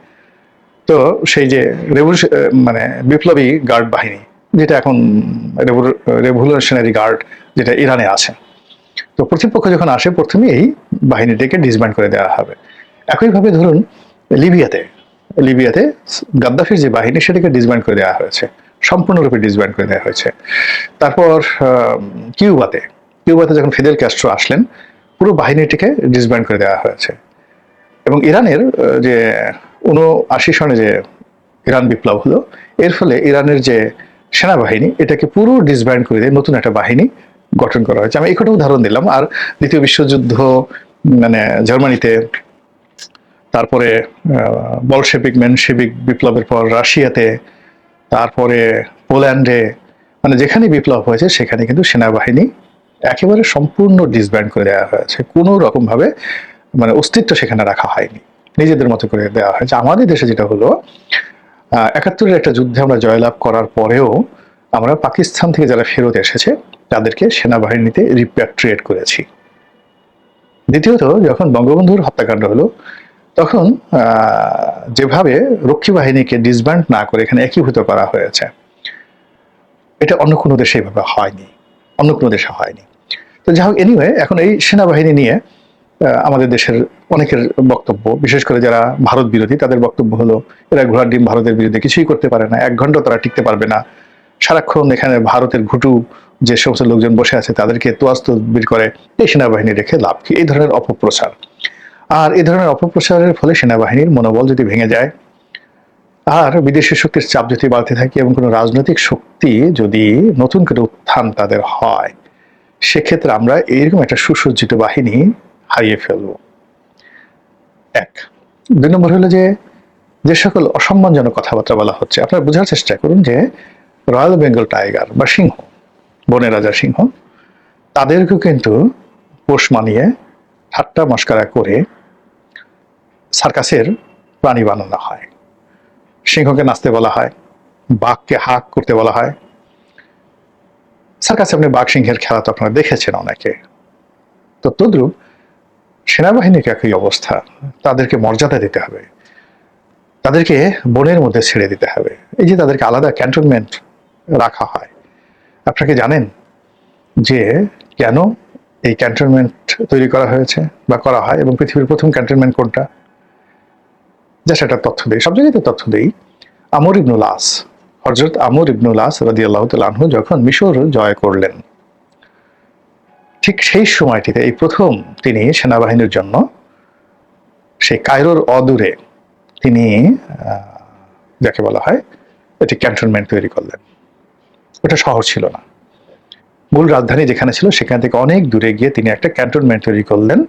তো সেই যে মানে বিপ্লবী গার্ড বাহিনী, যেটা এখন রেভলিউশনারি গার্ড, যেটা ইরানে আছে, তো প্রতিপক্ষ যখন আসে প্রথমে এই বাহিনীটিকে ডিসব্যান্ড করে দেওয়া হবে। একইভাবে ধরুন লিবিয়াতে গাদ্দাফির যে বাহিনী, সেটাকে ডিসব্যান্ড করে দেওয়া হয়েছে, সম্পূর্ণরূপে ডিসব্যান্ড করে দেওয়া হয়েছে। তারপর কিউবাতে যখন ফিদেল ক্যাস্ট্রো আসলেন, পুরো বাহিনীটিকে ডিসব্যান্ড করে দেওয়া হয়েছে। এবং ইরানের যে 79 সনে যে ইরান বিপ্লব হলো, এর ফলে ইরানের যে সেনাবাহিনী, এটাকে পুরো ডিসব্যান্ড করে দিয়ে নতুন একটা বাহিনী গঠন করা হয়েছে। আমি এই কটা উদাহরণ দিলাম। আর দ্বিতীয় বিশ্বযুদ্ধ মানে জার্মানিতে, তারপরে মেনশেভিক বিপ্লবের পর রাশিয়াতে, তারপরে পোল্যান্ডে, মানে যেখানে বিপ্লব হয়েছে সেখানে কিন্তু সেনাবাহিনী একেবারে সম্পূর্ণ ডিসব্যান্ড করে দেওয়া হয়েছে। কোনো রকম ভাবে মানে অস্তিত্ব সেখানে রাখা হয়নি, নিজেদের মতো করে দেওয়া হয়েছে। আমাদের দেশে যেটা হলো, 71-এর একটা যুদ্ধে আমরা জয়লাভ করার পরেও আমরা পাকিস্তান থেকে যারা ফেরত এসেছে তাদেরকে সেনাবাহিনীতে রিপ্যাট্রিয়েট করেছি। দ্বিতীয়ত, যখন বঙ্গবন্ধুর হত্যাকাণ্ড হলো, তখন যেভাবে রক্ষী বাহিনীকে ডিসব্যান্ড না করে এখানে একীভূত করা হয়েছে, এটা অন্য কোনো দেশে এইভাবে হয়নি, অন্য কোনো দেশে হয়নি। তো যাই হোক, এনিওয়ে, এখন এই সেনাবাহিনী নিয়ে আমাদের দেশের অনেকের বক্তব্য, বিশেষ করে যারা ভারত বিরোধী, তাদের বক্তব্য হলো এরা ঘোড়ার ডিম, ভারতের বিরুদ্ধে কিছুই করতে পারে না, 1 ঘন্টা তারা টিকতে পারবে না, সারাক্ষণ এখানে ভারতের ঘুটু যে সমস্ত লোকজন বসে আছে তাদেরকে তোয়াজ তদবির করে, এই সেনাবাহিনী রেখে লাভ কি? এই ধরনের অপপ্রচার। আর এই ধরনের অপপ্রচারের ফলে সেনাবাহিনীর মনোবল যদি ভেঙে যায়, আর বিদেশি শক্তির চাপ যদি বাড়তে থাকে, এবং কোনো রাজনৈতিক শক্তি যদি নতুন করে উত্থান তাদের হয়, সেক্ষেত্রে আমরা এইরকম একটা সুসজ্জিত বাহিনী হারিয়ে ফেলব। 1 2 নম্বর হলো যে সকল অসম্মানজনক কথাবার্তা বলা হচ্ছে, আপনারা বোঝার চেষ্টা করুন যে রয়্যাল বেঙ্গল টাইগার বা সিংহ, বনের রাজা সিংহ, তাদেরকেও কিন্তু পোষ মানিয়ে ঠাট্টা মস্করা করে সার্কাসের প্রাণী বানানো হয়। সিংহকে নাচতে বলা হয়, বাঘকে হাঁক করতে বলা হয়। সার্কাসে আপনি বাঘ সিংহের খেলা তো আপনারা দেখেছেন অনেকে। তো তদ্রুপ সেনাবাহিনীর একই অবস্থা, তাদেরকে মর্যাদা দিতে হবে, তাদেরকে বনের মধ্যে ছেড়ে দিতে হবে। এই যে তাদেরকে আলাদা ক্যান্টনমেন্ট রাখা হয়, আপনাকে জানেন যে কেন এই ক্যান্টনমেন্ট তৈরি করা হয়েছে বা করা হয়, এবং পৃথিবীর প্রথম ক্যান্টনমেন্ট কোনটা? যা সেটা তথ্য দেই, সব জায়গায় তথ্য দেই। আমর ইবনুল আস, হযরত আমর ইবনুল আস রাদিয়াল্লাহু তাআলা আনহু যখন মিশর জয় করলেন, ঠিক সেই সময়টিতে এই প্রথম তিনি সেনাবাহিনীর জন্য সেই কায়রোর অদূরে তিনি যাকে বলা হয় একটি ক্যান্টনমেন্ট তৈরি করলেন। ওটা শহর ছিল না, মূল রাজধানী যেখানে ছিল সেখান থেকে অনেক দূরে গিয়ে তিনি একটা ক্যান্টনমেন্ট তৈরি করলেন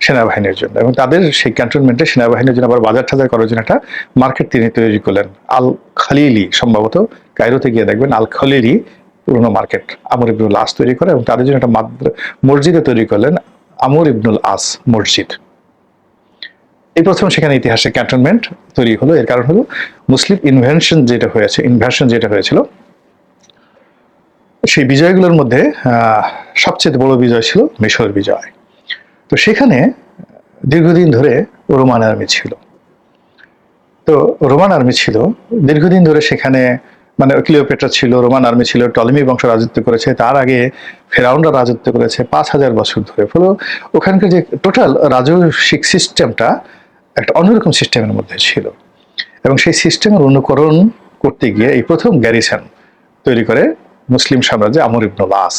সেনাবাহিনীর জন্য, এবং তাদের সেই ক্যান্টনমেন্টে সেনাবাহিনীর জন্য আবার বাজার টাজার করার জন্য একটা মার্কেট তিনি তৈরি করলেন। আল খালিলি, সম্ভবত কায়রোতে গিয়ে দেখবেন আল খালিলি পুরনো মার্কেট আমর ইবনুল আস তৈরি করে, এবং তাদের জন্য একটা মসজিদে তৈরি করলেন, আমর ইবনুল আস মসজিদ। এই প্রথম সেখানে ইতিহাসে ক্যান্টনমেন্ট তৈরি হলো। এর কারণ হলো মুসলিম ইনভেনশন যেটা হয়েছিল, সেই বিজয়গুলোর মধ্যে সবচেয়ে বড় বিজয় ছিল মিশর বিজয়। তো সেখানে দীর্ঘদিন ধরে রোমান আর্মি ছিল। দীর্ঘদিন ধরে সেখানে, মানে ক্লিওপেট্রা ছিল, রোমান আর্মি ছিল, টলেমি বংশ রাজত্ব করেছে, তার আগে ফেরাউনরা রাজত্ব করেছে 5000 বছর ধরে। ফলে ওখানকার যে টোটাল রাজস্বিক সিস্টেমটা একটা অন্যরকম সিস্টেমের মধ্যে ছিল, এবং সেই সিস্টেমের অনুকরণ করতে গিয়ে এই প্রথম গ্যারিসন তৈরি করে মুসলিম সাম্রাজ্যে আমর ইবনুল আস,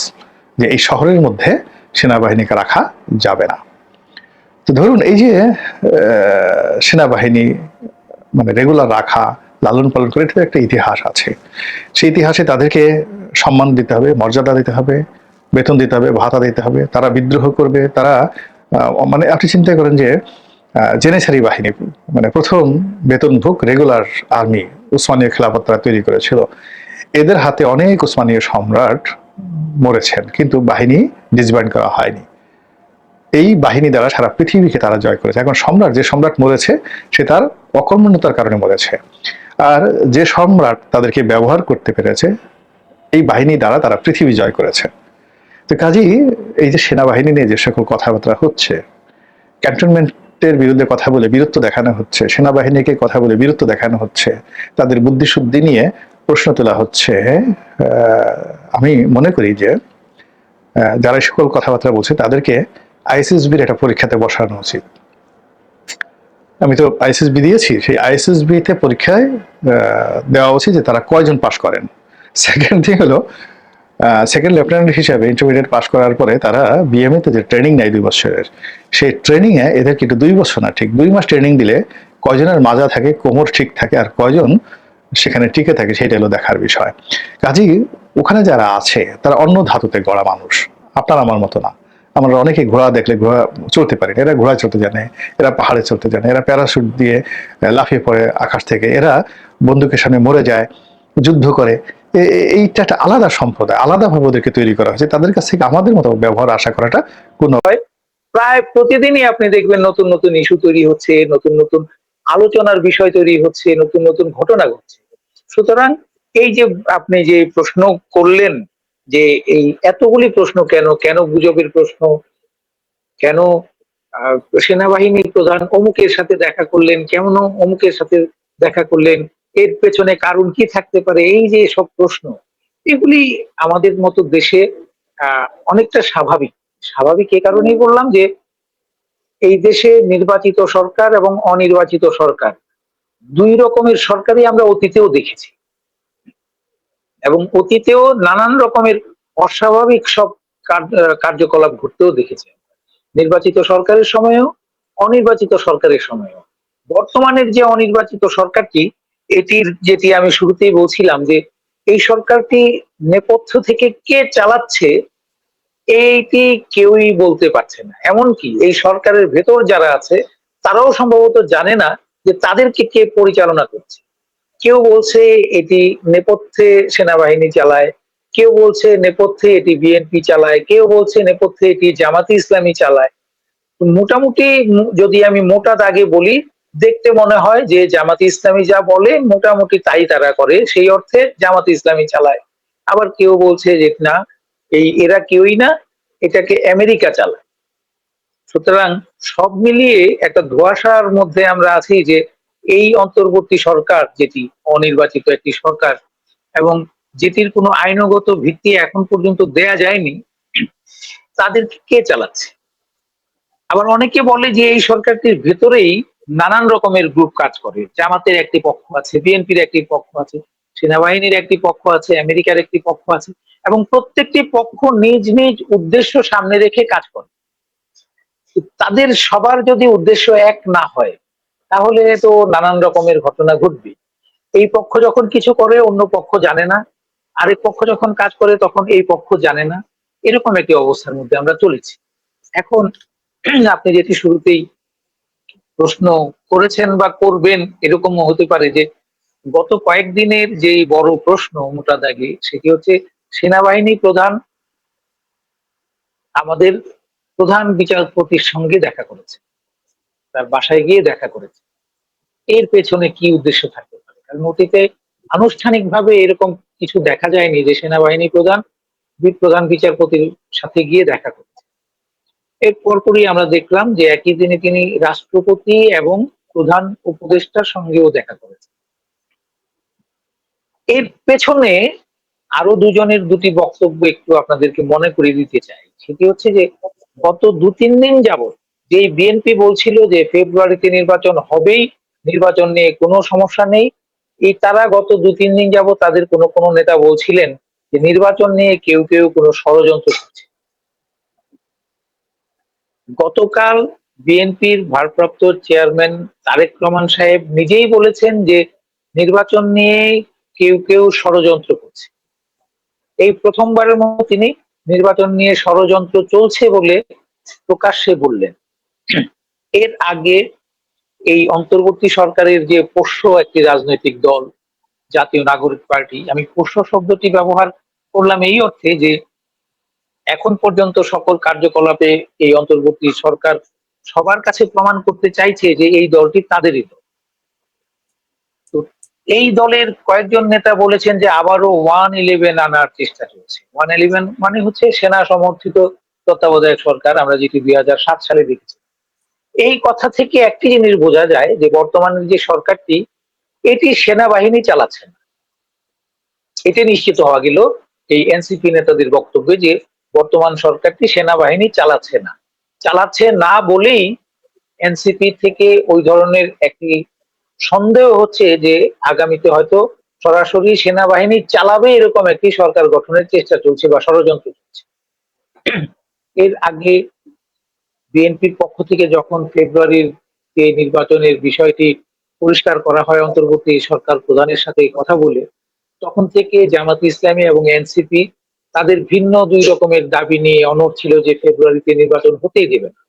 যে এই শহরের মধ্যে সেনাবাহিনীকে রাখা যাবে না। তো ধরুন এই যে সেনাবাহিনী মানে রেগুলার রাখা, লালন পালন করে, এটা একটা ইতিহাস আছে। সেই ইতিহাসে তাদেরকে সম্মান দিতে হবে, মর্যাদা দিতে হবে, বেতন দিতে হবে, ভাতা দিতে হবে। তারা বিদ্রোহ করবে, তারা মানে আপনি চিন্তা করেন যে জেনেসারি বাহিনী মানে প্রথম বেতনভোগ রেগুলার আর্মি উসমানীয় খেলাফত তারা তৈরি করেছিল। এদের হাতে অনেক উসমানীয় সম্রাট মরেছেন, কিন্তু বাহিনী ডিসব্যান্ড করা হয়নি। এই বাহিনী দ্বারা সারা পৃথিবীকে তারা জয় করেছে। এখন সম্রাট, যে সম্রাট মরেছে সে তার অকর্মণ্যতার কারণে মরেছে, আর যে সম্রাট তাদেরকে ব্যবহার করতে পেরেছে, এই বাহিনী দ্বারা তারা পৃথিবী জয় করেছে। তো কাজেই এই যে সেনাবাহিনী নিয়ে যে সকল কথাবার্তা হচ্ছে, ক্যান্টনমেন্টের বিরুদ্ধে কথা বলে বীরত্ব দেখানো হচ্ছে, সেনাবাহিনীকে কথা বলে বীরত্ব দেখানো হচ্ছে, তাদের বুদ্ধিশুদ্ধি নিয়ে প্রশ্ন তোলা হচ্ছে, আমি মনে করি যে যারা সকল কথাবার্তা বলছে তাদেরকে আইএসএসবির একটা পরীক্ষাতে বসানো উচিত। আমি তো আইএসএসবি দিয়েছি, সেই আইএসএসবি তে পরীক্ষায় দেওয়া উচিত যে তারা কয়জন পাশ করেন। সেকেন্ড থিং হলো সেকেন্ড লেফটেন্যান্ট হিসাবে ইন্টারমিডিয়েট পাশ করার পরে তারা বিএমএ তে যে ট্রেনিং নেয় 2 বছরের, সেই ট্রেনিং এ এদের কিন্তু 2 বছর না, ঠিক 2 মাস ট্রেনিং দিলে কয়জনের মাজা থাকে, কোমর ঠিক থাকে, আর কয়জন সেখানে টিকে থাকে, সেটা হলো দেখার বিষয়। কাজেই ওখানে যারা আছে তারা অন্য ধাতুতে গড়া মানুষ, আপনার আমার মতো না। আমরা অনেকে ঘোড়া দেখলে ঘোড়া চলতে পারি না, এরা ঘোড়া চলতে জানে, এরা পাহাড়ে চলতে জানে, এরা প্যারাশুট দিয়ে লাফিয়ে পড়ে আকাশ থেকে, এরা বন্দুকের সামনে মরে যায়, যুদ্ধ করে। এইটা একটা আলাদা সম্প্রদায়, আলাদাভাবে ওদেরকে তৈরি করা হয়েছে। তাদের কাছ থেকে আমাদের মতো ব্যবহার আশা করাটা কোনো প্রায় প্রতিদিনই আপনি দেখবেন নতুন নতুন ইস্যু তৈরি হচ্ছে, নতুন নতুন আলোচনার বিষয় তৈরি হচ্ছে, নতুন নতুন ঘটনা ঘটছে। সুতরাং এই যে আপনি যে প্রশ্ন করলেন যে এই এতগুলি প্রশ্ন কেন, কেন গুজবের প্রশ্ন, কেন সেনাবাহিনীর প্রধান অমুকের সাথে দেখা করলেন, কেমন অমুকের সাথে দেখা করলেন, এর পেছনে কারণ কি থাকতে পারে, এই যে সব প্রশ্ন, এগুলি আমাদের মতো দেশে অনেকটা স্বাভাবিক। স্বাভাবিক এ কারণেই বললাম যে এই দেশে নির্বাচিত সরকার এবং অনির্বাচিত সরকার, 2 রকমের সরকারই আমরা অতীতেও দেখেছি, এবং অতীতেও নানান রকমের অস্বাভাবিক সব কার্যকলাপ ঘটতেও দেখেছি, নির্বাচিত সরকারের সময়ও, অনির্বাচিত সরকারের সময়ও। বর্তমানের যে অনির্বাচিত সরকারটি, যেটি আমি শুরুতেই বলছিলাম যে এই সরকারটি নেপথ্য থেকে কে চালাচ্ছে এইটি কেউই বলতে পারছে না। এমনকি এই সরকারের ভেতর যারা আছে তারাও সম্ভবত জানে না যে তাদেরকে কে পরিচালনা করছে। কেউ বলছে এটি নেপথ্যে সেনাবাহিনী চালায়, কেউ বলছে নেপথ্যে এটি বিএনপি চালায়, কেউ বলছে নেপথ্যে এটি জামাতে ইসলামী চালায়। মোটামুটি যদি আমি মোটা দাগে বলি, দেখতে মনে হয় যে জামাতে ইসলামী যা বলে মোটামুটি তাই তারা করে, সেই অর্থে জামাতে ইসলামী চালায়। আবার কেউ বলছে যে না, এরা কেউই না, এটাকে আমেরিকা চালায়। সুতরাং সব মিলিয়ে একটা ধোঁয়াশার মধ্যে আমরা আছি যে এই অন্তর্বর্তী সরকার, যেটি অনির্বাচিত একটি সরকার এবং যেটির কোনো আইনগত ভিত্তি এখন পর্যন্ত দেয়া যায়নি, তাদেরকে কে চালাচ্ছে। আবার অনেকে বলে যে এই সরকারটির ভেতরেই নানান রকমের গ্রুপ কাজ করে, জামাতের একটি পক্ষ আছে, বিএনপির একটি পক্ষ আছে, সেনাবাহিনীর একটি পক্ষ আছে, আমেরিকার একটি পক্ষ আছে, এবং প্রত্যেকটি পক্ষ নিজ নিজ উদ্দেশ্য সামনে রেখে কাজ করে। তাদের সবার যদি উদ্দেশ্য এক না হয় তাহলে তো নানান রকমের ঘটনা ঘটবে। এই পক্ষ যখন কিছু করে অন্য পক্ষ জানে না, আরেক পক্ষ যখন কাজ করে তখন এই পক্ষ জানে না, এরকম একটি অবস্থার মধ্যে আমরা চলেছি এখন। আপনি যেটি শুরুতেই প্রশ্ন করেছেন বা করবেন, এরকমও হতে পারে যে গত কয়েকদিনের যে বড় প্রশ্ন মোটা দাগে, সেটি হচ্ছে সেনাবাহিনী প্রধান আমাদের প্রধান বিচারপতির সঙ্গে দেখা করেছে, তার বাসায় গিয়ে দেখা করেছে। এর পেছনে কি উদ্দেশ্য থাকতে পারে? কারণ অতীতে আনুষ্ঠানিকভাবে এরকম কিছু দেখা যায়নি যে সেনাবাহিনী প্রধান বিচারপতির সাথে গিয়ে দেখা করেছে। এর পরপরই আমরা দেখলাম যে একই দিনে তিনি রাষ্ট্রপতি এবং প্রধান উপদেষ্টার সঙ্গেও দেখা করেছেন। এর পেছনে আরো দুজনের দুটি বক্তব্য একটু আপনাদেরকে মনে করিয়ে দিতে চাই। সেটি হচ্ছে যে গত 2-3 দিন যাবত যে বিএনপি বলছিল যে ফেব্রুয়ারিতে নির্বাচন হবেই, নির্বাচন নিয়ে কোনো সমস্যা নেই, তারা গত 2-3 দিন যাবত তাদের কোনো নেতা বলছিলেন যে নির্বাচন নিয়ে কেউ কোনো ষড়যন্ত্র করছে। গতকাল বিএনপির ভারপ্রাপ্ত চেয়ারম্যান তারেক রহমান সাহেব নিজেই বলেছেন যে নির্বাচন নিয়ে কেউ কেউ ষড়যন্ত্র করছে। এই প্রথমবারের মতো তিনি নির্বাচন নিয়ে ষড়যন্ত্র চলছে বলে প্রকাশ্যে বললেন। এর আগে এই অন্তর্বর্তী সরকারের যে পোষ্য একটি রাজনৈতিক দল জাতীয় নাগরিক পার্টি, আমি পোষ্য শব্দটি ব্যবহার করলাম এই অর্থে যে এখন পর্যন্ত সকল কার্যকলাপে এই অন্তর্বর্তী সরকার সবার কাছে প্রমাণ করতে চাইছে যে এই দলটি তাদেরই দল। তো এই দলের কয়েকজন নেতা বলেছেন যে আবারও 111 আনার চেষ্টা চলছে। 111 মানে হচ্ছে সেনা সমর্থিত তত্ত্বাবধায়ক সরকার, আমরা যেটি 2007 সালে দেখেছি। এই কথা থেকে একটি জিনিস বোঝা যায় যে বর্তমানে যে সরকারটি, এটি সেনাবাহিনী চালাচ্ছে না। এটি নিশ্চিত হওয়া গেল এই এনসিপি নেতাদের বক্তব্যে যে বর্তমান সরকারটি সেনাবাহিনী চালাচ্ছে না বলেই এনসিপি থেকে ওই ধরনের একটি সন্দেহ হচ্ছে যে আগামীতে হয়তো সরাসরি সেনাবাহিনী চালাবে এরকম একটি সরকার গঠনের চেষ্টা চলছে বা ষড়যন্ত্র চলছে। এর আগে বিএনপির পক্ষ থেকে যখন ফেব্রুয়ারির যে নির্বাচনের বিষয়টি পরিষ্কার করা হয় অন্তর্বর্তী সরকার প্রধানের সাথে কথা বলে, তখন থেকে জামাত ইসলামী এবং এনসিপি তাদের ভিন্ন দুই রকমের দাবি নিয়ে অনড় ছিল যে ফেব্রুয়ারিতে নির্বাচন হতেই দেবে না।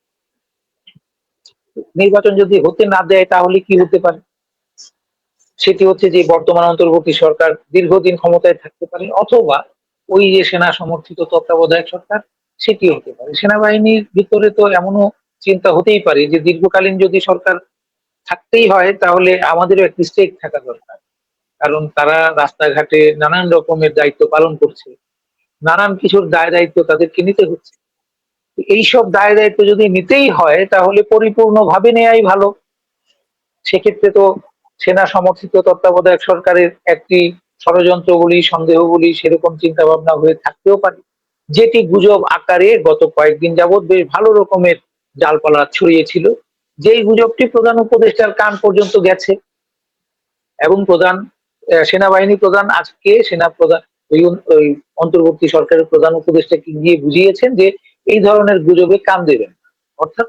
নির্বাচন যদি হতে না দেয় তাহলে কি হতে পারে? সেটি হচ্ছে যে বর্তমান অন্তর্বর্তী সরকার দীর্ঘদিন ক্ষমতায় থাকতে পারে, অথবা ওই যে সেনা সমর্থিত তত্ত্বাবধায়ক সরকার সেটি হতে পারে। সেনাবাহিনীর ভিতরে তো এমনও চিন্তা হতেই পারে যে দীর্ঘকালীন যদি সরকার থাকতেই হয় তাহলে আমাদেরও একটি স্টেক থাকা দরকার, কারণ তারা রাস্তাঘাটে নানান রকমের দায়িত্ব পালন করছে, নানান কিছুর দায় দায়িত্ব তাদেরকে নিতে হচ্ছে। এইসব দায় দায়িত্ব যদি নিতেই হয় তাহলে পরিপূর্ণভাবে নেয়াই ভালো। সেক্ষেত্রে তো সেনা সমর্থিত তত্ত্বাবধায়ক সরকারের একটি ষড়যন্ত্র বলি, সন্দেহ বলি, সেরকম চিন্তা ভাবনা হয়ে থাকতেও পারে, যেটি গুজব আকারে গত কয়েকদিন যাবৎ বেশ ভালো রকমের ডালপালা ছড়িয়েছিল, যেই গুজবটি প্রধান উপদেষ্টার কান পর্যন্ত গেছে এবং সেনাবাহিনী প্রধান আজকে সেনা প্রধান ওই অন্তর্বর্তী সরকারের প্রধান উপদেষ্টাকে গিয়ে বুঝিয়েছেন যে এই ধরনের গুজবে কান দেবেন না। অর্থাৎ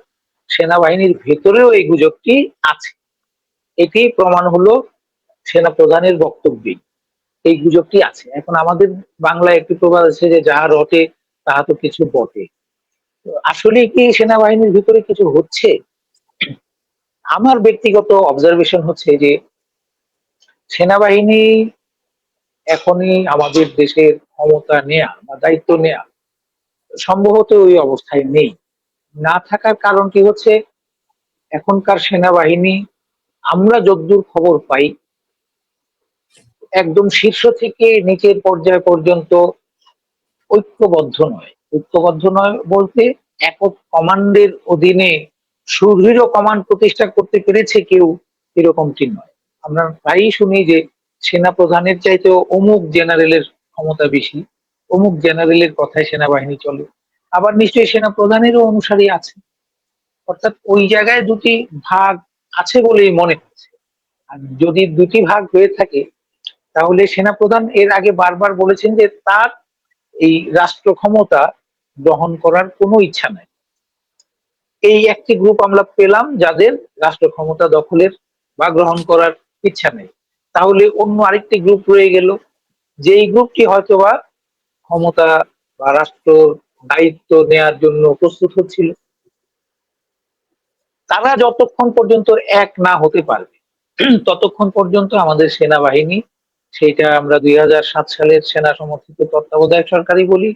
সেনাবাহিনীর ভেতরেও এই গুজবটি আছে। এটি প্রমাণ হলো সেনা প্রধানের বক্তব্যে এই গুজবটি আছে। এখন আমাদের বাংলায় একটি প্রবাদ আছে যে যাহা রটে তাহা তো কিছু বটে। আসলে কি সেনাবাহিনীর ভিতরে কিছু হচ্ছে? আমার ব্যক্তিগত অবজারভেশন হচ্ছে যে সেনাবাহিনী এখনই আমাদের দেশের ক্ষমতা নেয়া বা দায়িত্ব নেয়া সম্ভবত ওই অবস্থায় নেই। না থাকার কারণটি হচ্ছে এখনকার সেনাবাহিনী, আমরা যতদূর খবর পাই, একদম শীর্ষ থেকে নিচের পর্যায় পর্যন্ত ঐক্যবদ্ধ নয় বলতে একক কমান্ডের অধীনে সুদৃঢ় কমান্ড প্রতিষ্ঠা করতে পেরেছে কেউ, এরকমটি নয়। আমরা প্রায়ই শুনি যে সেনা প্রধানের চাইতে অমুক জেনারেলের ক্ষমতা বেশি, অমুক জেনারেলের কথায় সেনাবাহিনী চলে। আবার নিশ্চয়ই সেনা প্রধানেরও অনুসারী আছে। অর্থাৎ ওই জায়গায় দুটি ভাগ আছে বলেই মনে হচ্ছে। আর যদি দুটি ভাগ হয়ে থাকে তাহলে সেনাপ্রধান এর আগে বারবার বলেছেন যে তার এই রাষ্ট্র ক্ষমতা গ্রহণ করার কোনো ইচ্ছা নাই। এই একটি গ্রুপ আমরা পেলাম যাদের রাষ্ট্র ক্ষমতা দখলের বা গ্রহণ করার ইচ্ছা নেই। তাহলে অন্য আরেকটি গ্রুপ রয়ে গেল, যেই গ্রুপটি হয়তোবা ক্ষমতা বা রাষ্ট্র দায়িত্ব নেয়ার জন্য প্রস্তুত হচ্ছিল। তারা যতক্ষণ পর্যন্ত এক না হতে পারবে ততক্ষণ পর্যন্ত আমাদের সেনাবাহিনী, সেটা আমরা 2007 সালের সেনা সমর্থিত তত্ত্বাবধায়ক সরকারই বলি,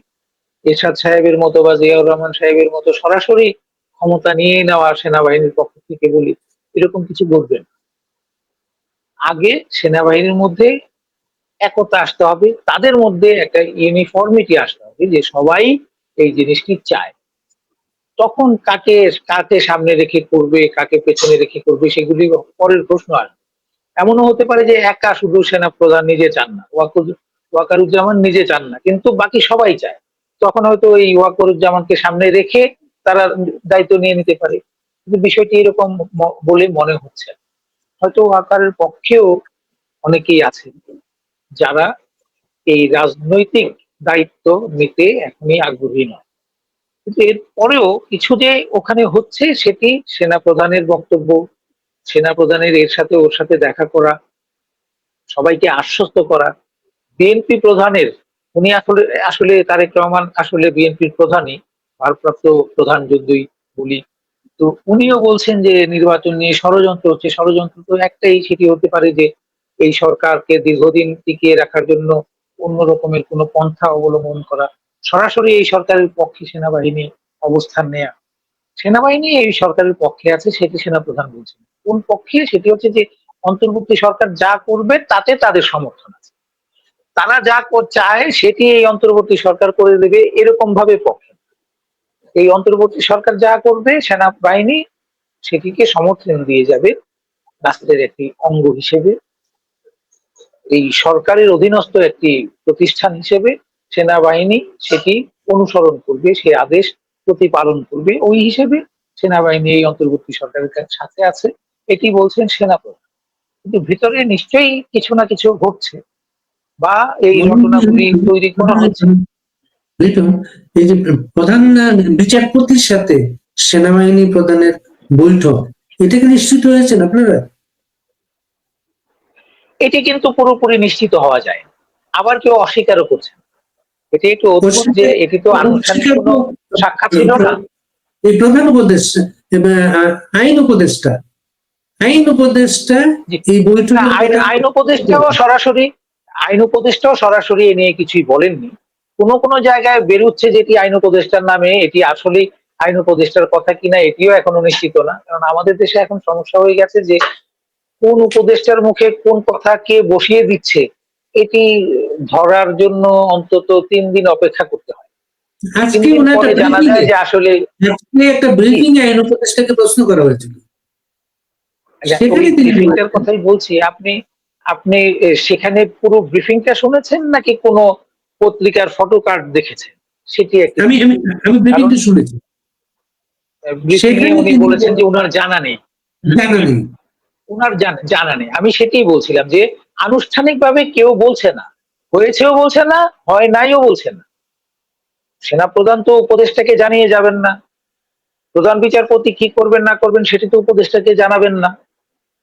এরশাদ সাহেবের মতো বা জিয়াউর রহমান সাহেবের মতো সরাসরি ক্ষমতা নিয়ে নেওয়া সেনাবাহিনীর পক্ষ থেকে বলি, এরকম কিছু ঘটবে না। আগে সেনাবাহিনীর মধ্যে একতা আসতে হবে, তাদের মধ্যে একটা ইউনিফর্মিটি আসতে হবে যে সবাই এই জিনিসটি চায়। তখন কাকে কাকে সামনে রেখে করবে, কাকে পেছনে রেখে করবে, সেগুলি পরের প্রশ্ন আসবে। এমনও হতে পারে যে একা শুধু সেনা প্রধান নিজে চান না, ওয়াকারুজ্জামান নিজে চান না, কিন্তু বাকি সবাই চায়। তখন হয়তো এই ওয়াকারুজ্জামানকে সামনে রেখে তারা দায়িত্ব নিয়ে নিতে পারে, কিন্তু বিষয়টি এরকম বলে মনে হচ্ছে। হয়তো ওয়াকারের পক্ষেও অনেকেই আছে যারা এই রাজনৈতিক দায়িত্ব নিতে এখনই আগ্রহী নয়। কিন্তু এর পরেও কিছু যে ওখানে হচ্ছে সেটি সেনাপ্রধানের বক্তব্য, সেনাপ্রধানের এর সাথে ওর সাথে দেখা করা, সবাইকে আশ্বস্ত করা, বিএনপি প্রধানের, উনি আসলে আসলে তারেক রহমান আসলে বিএনপির প্রধানই, ভারপ্রাপ্ত প্রধান যদিই বলি। তো উনিও বলছেন যে নির্বাচন নিয়ে ষড়যন্ত্র হচ্ছে। ষড়যন্ত্র তো একটাই, সেটি হতে পারে যে এই সরকারকে দীর্ঘদিন টিকিয়ে রাখার জন্য অন্য রকমের কোনো পন্থা অবলম্বন করা, সরাসরি এই সরকারের পক্ষে সেনাবাহিনী অবস্থান নেয়া। সেনাবাহিনী এই সরকারের পক্ষে আছে সেটি সেনাপ্রধান বলছেন। কোন পক্ষে? সেটি হচ্ছে যে অন্তর্বর্তী সরকার যা করবে তাতে তাদের সমর্থন আছে। তারা যা চায় সেটি এই অন্তর্বর্তী সরকার করে দেবে, এরকম ভাবে পক্ষে। এই অন্তর্বর্তী সরকার যা করবে সেনাবাহিনী সেটিকে সমর্থন দিয়ে যাবে রাষ্ট্রের একটি অঙ্গ হিসেবে। এই সরকারের অধীনস্থ একটি প্রতিষ্ঠান হিসেবে সেনাবাহিনী সেটি অনুসরণ করবে, সে আদেশ প্রতিপালন করবে। ওই হিসেবে সেনাবাহিনী এই অন্তর্বর্তী সরকারের সাথে আছে, এটি বলছেন সেনাপ্রধান। কিন্তু ভিতরে নিশ্চয়ই কিছু না কিছু ঘটছে বা এই ঘটনাগুলি তৈরি করা হচ্ছে। এই যে প্রধান বিচারপতির সাথে সেনাবাহিনী প্রধানের বৈঠক, এটা কি নিশ্চিত হয়েছেন আপনারা? এটি কিন্তু পুরোপুরি নিশ্চিত হওয়া যায়, আবার কেউ অস্বীকারও করছে। এটি একটু অদ্ভুত যে এটি তো আনুষ্ঠানিক কোনো সাক্ষাৎ ছিল না। এই প্রধান উপদেষ্টা, আইন উপদেষ্টা এই বৈঠক, আইন উপদেষ্টাও সরাসরি এ নিয়ে কিছুই বলেননি। কোন জায়গায় বেরুচ্ছে যেটি আইন উপদেষ্টার নামে, এটি আসলে আইন উপদেষ্টার কথা কিনা এটিও এখনো নিশ্চিত না। কারণ আমাদের দেশে এখন সমস্যা হয়ে গেছে যে কোন উপদেষ্টার মুখে কোন কথা কে বসিয়ে দিচ্ছে এটি ধরার জন্য অন্তত 3 দিন অপেক্ষা করতে হয়। আজকে জানা যায় যে আসলে একটা ব্রিফিং আইন উপদেষ্টাকে প্রশ্ন করা হয়েছিল, ব্রিফিংটার কথাই বলছি। আপনি আপনি সেখানে পুরো ব্রিফিংটা শুনেছেন নাকি কোনো পত্রিকার ফটো কার্ড দেখেছেন? সেটি একটা, আমি ব্রিফিংটা শুনেছি। ব্রিফিংয়ে উনি বলেছেন যে উনার জানা নেই, উনার জানা নেই। আমি সেটাই বলছিলাম যে আনুষ্ঠানিকভাবে কেউ বলছে না, হয়েছেও বলছে না, হয় নাইও বলছে না। সেনাপ্রধান তো উপদেষ্টাকে জানিয়ে যাবেন না, প্রধান বিচারপতি কি করবেন না করবেন সেটি তো উপদেষ্টাকে জানাবেন না,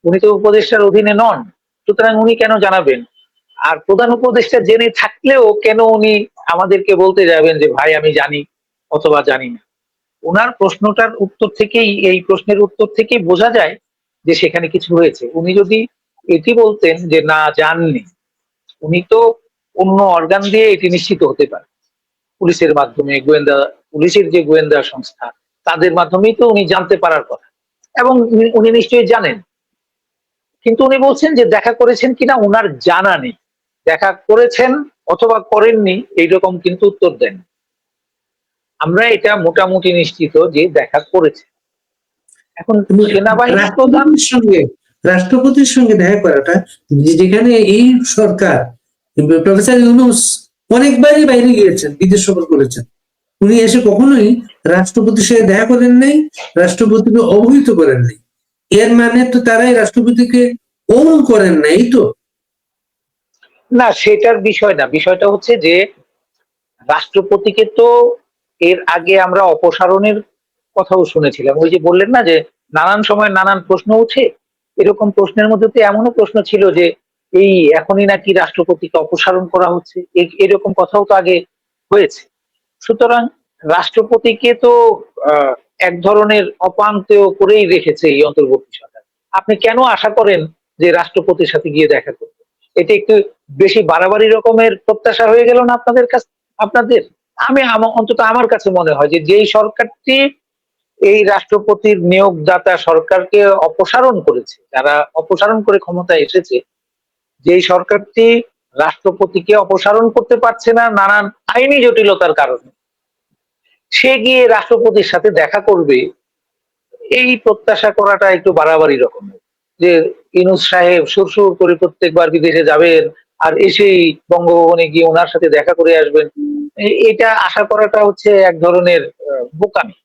উনি তো উপদেষ্টার অধীনে নন। সুতরাং উনি কেন জানাবেন? আর প্রধান উপদেষ্টা জেনে থাকলেও কেন উনি আমাদেরকে বলতে যাবেন যে ভাই আমি জানি অথবা জানি না? ওনার প্রশ্নটার উত্তর থেকেই, এই প্রশ্নের উত্তর থেকেই বোঝা যায় যে সেখানে কিছু হয়েছে। উনি যদি এটি বলতেন যে না জাননি, উনি তো অন্য অর্গান দিয়ে এটি নিশ্চিত হতে পারে, পুলিশের মাধ্যমে, গোয়েন্দা, পুলিশের যে গোয়েন্দা সংস্থা তাদের মাধ্যমেই তো উনি জানতে পারার কথা, এবং উনি নিশ্চয়ই জানেন। কিন্তু উনি বলছেন যে দেখা করেছেন কিনা উনার জানা নেই, দেখা করেছেন অথবা করেননি এইরকম কিন্তু উত্তর দেন। আমরা এটা মোটামুটি নিশ্চিত যে দেখা করেছে। এখন সেনাবাহিনীর প্রধান রাষ্ট্রপতির সঙ্গে দেখা করাটা, যেখানে এই সরকার প্রফেসর ইউনূস অনেকবারই বাইরে গিয়েছেন, বিদেশ সফর করেছেন, উনি এসে কখনোই রাষ্ট্রপতির সাথে দেখা করেন নাই, রাষ্ট্রপতিকে অবহিত করেন নাই। এর মানে তো তারাই রাষ্ট্রপতিকে ওন করেন না, এই তো না, সেটার বিষয় না। বিষয়টা হচ্ছে যে রাষ্ট্রপতিকে তো এর আগে আমরা অপসারণের কথাও শুনেছিলাম। ওই যে বললেন না যে নানান সময় নানান প্রশ্ন উঠে, এরকম প্রশ্নের মধ্যে তো এমনও প্রশ্ন ছিল যে এই এখনই নাকি রাষ্ট্রপতিকে অপসারণ করা হচ্ছে, এরকম কথাও তো আগে হয়েছে। সুতরাং রাষ্ট্রপতিকে তো এক ধরনের অপাঙ্ক্তেয় করেই রেখেছে এই অন্তর্বর্তী সরকার। আপনি কেন আশা করেন যে রাষ্ট্রপতির সাথে গিয়ে দেখা করবে? এটা একটু বেশি বাড়াবাড়ি রকমের প্রত্যাশা হয়ে গেল না আপনাদের কাছে? আপনাদের, অন্তত আমার কাছে মনে হয় যে যেই সরকারটি এই রাষ্ট্রপতির নিয়োগদাতা সরকারকে অপসারণ করেছে, যারা অপসারণ করে ক্ষমতায় এসেছে, যেই সরকারটি রাষ্ট্রপতিকে অপসারণ করতে পারছে না নানান আইনি জটিলতার কারণে, সে গিয়ে রাষ্ট্রপতির সাথে দেখা করবে, এই প্রত্যাশা করাটা একটু বাড়াবাড়ি রকমের। যে ইউনূস সাহেব সুরসুর করে প্রত্যেকবার বিদেশে যাবেন আর এসেই বঙ্গভবনে গিয়ে ওনার সাথে দেখা করে আসবেন, এটা আশা করাটা হচ্ছে এক ধরনের বোকামি।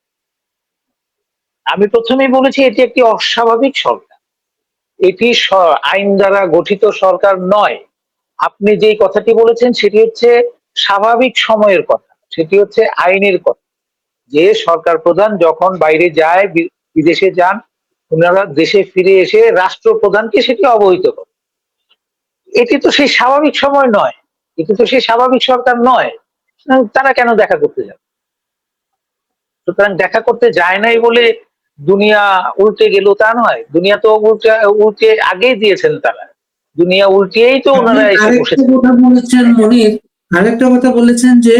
আমি প্রথমেই বলেছি এটি একটি অস্বাভাবিক সরকার, এটি আইন দ্বারা গঠিত সরকার নয়। আপনি যেই কথাটি বলেছেন সেটি হচ্ছে স্বাভাবিক সময়ের কথা, সেটি হচ্ছে আইনের কথা। যে সরকার প্রধান যখন বাইরে যায়, বিদেশে যান, ওনারা দেশে ফিরে এসে রাষ্ট্রপ্রধানকে সেটি অবহিত করে। এটি তো সেই স্বাভাবিক সময় নয়, এটি তো সেই স্বাভাবিক সরকার নয়। তারা কেন দেখা করতে যাবে? সুতরাং দেখা করতে যায় নাই বলে দুনিয়া উল্টে গেল তা নয়। দুনিয়া তো উল্টে আগেই দিয়েছেন তারা। দুনিয়া উল্টিয়েই তো আপনি ওনারা এসে আরেকটা বসেছেন। কথা বলেছেন মনির, আরেকটা কথা বলেছেন যে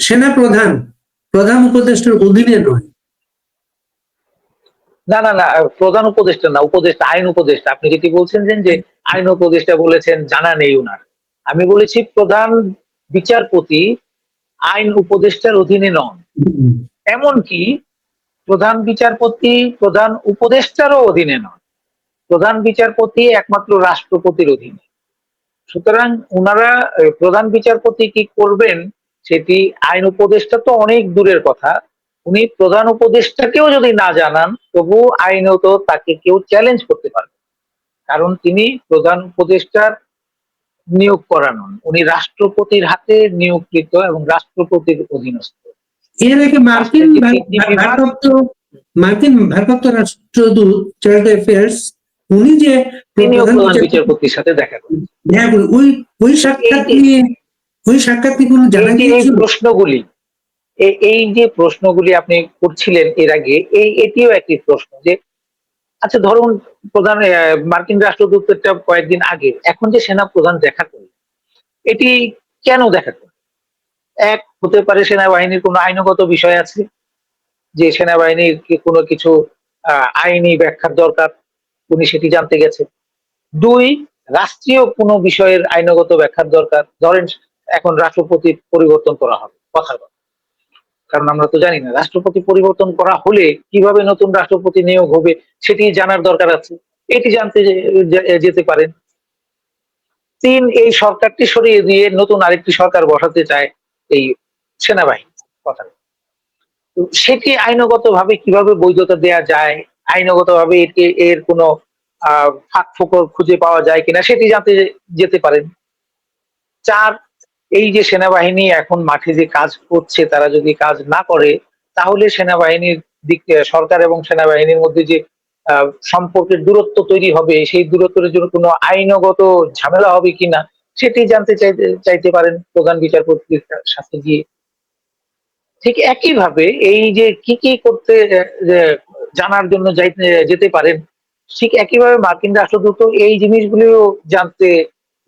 সেনা প্রধান প্রধান উপদেষ্টার অধীনে নয়। না না না, প্রধান উপদেষ্টা না, উপদেষ্টা, আইন উপদেষ্টা। আপনি যেটি বলছেন যে আইন উপদেষ্টা বলেছেন জানা নেই উনার। আমি বলেছি প্রধান বিচারপতি আইন উপদেষ্টার অধীনে নন। এমনকি প্রধান বিচারপতি প্রধান উপদেষ্টারও অধীনে নন। প্রধান বিচারপতি একমাত্র রাষ্ট্রপতির অধীনে। সুতরাং ওনারা প্রধান বিচারপতি কি করবেন সেটি আইন উপদেষ্টা তো অনেক দূরের কথা। উনি প্রধান উপদেষ্টাকেও যদি না জানান তবু আইনত তাকে কেউ চ্যালেঞ্জ করতে পারবে, কারণ তিনি প্রধান উপদেষ্টার নিয়োগ করা নন। উনি রাষ্ট্রপতির হাতে নিয়োগকৃত এবং রাষ্ট্রপতির অধীনস্থ। এর আগে মার্কিন রাষ্ট্রের যে তিনটি বিভাগ, ভারপ্রাপ্ত রাষ্ট্রদূত চার্টার অ্যাফেয়ার্স উনি যে তিনিও প্রধান প্রধান বিচারপতির সাথে দেখা করেন। হ্যাঁ, ওই সাক্ষাৎ নিয়ে কোনো জানা এই গিয়েছিল? প্রশ্নগুলি, এই যে প্রশ্নগুলি আপনি করছিলেন এর আগে, এটিও একটি প্রশ্ন যে আচ্ছা ধরুন প্রধান মার্কিন রাষ্ট্রদূতটা কয়েকদিন আগে, এখন যে সেনা প্রধান দেখা করলেন, এটি কেন দেখা করলেন? এক হতে পারে সেনাবাহিনীর কোনো আইনগত বিষয় আছে, যে সেনাবাহিনীর কোনো কিছু আইনি ব্যাখ্যার দরকার, উনি সেটি জানতে গেছে। দুই, রাষ্ট্রীয় কোনো বিষয়ের আইনগত ব্যাখ্যার দরকার। ধরেন এখন রাষ্ট্রপতি পরিবর্তন করা হবে, কথার কথা, কারণ আমরা তো জানি না রাষ্ট্রপতি পরিবর্তন করা হলে কিভাবে নতুন রাষ্ট্রপতি নিয়োগ হবে সেটি জানার দরকার আছে, এটি জানতে যেতে পারেন। তিন, এই সরকারটি সরিয়ে দিয়ে নতুন আরেকটি সরকার বসাতে চায় এই সেনাবাহিনী, কথা, তো সেটি আইনগত ভাবে কিভাবে বৈধতা দেয়া যায়, আইনগত ভাবে এর কোনো ফাঁক ফোকর খুঁজে পাওয়া যায় কিনা সেটি জানতে যেতে পারেন। চার, এই যে সেনাবাহিনী এখন মাঠে যে কাজ করছে তারা যদি কাজ না করে তাহলে সেনাবাহিনীর দিক সরকার এবং সেনাবাহিনীর মধ্যে যে সম্পর্কের দূরত্ব তৈরি হবে, সেই দূরত্বের জন্য কোনো আইনগত ঝামেলা হবে কিনা সেটি জানতে চাইতে পারেন প্রধান বিচারপতির সাথে গিয়ে। ঠিক একইভাবে এই যে কি কি করতে জানার জন্য যেতে পারেন, ঠিক একইভাবে মার্কিন রাষ্ট্রদূত এই জিনিসগুলিও জানতে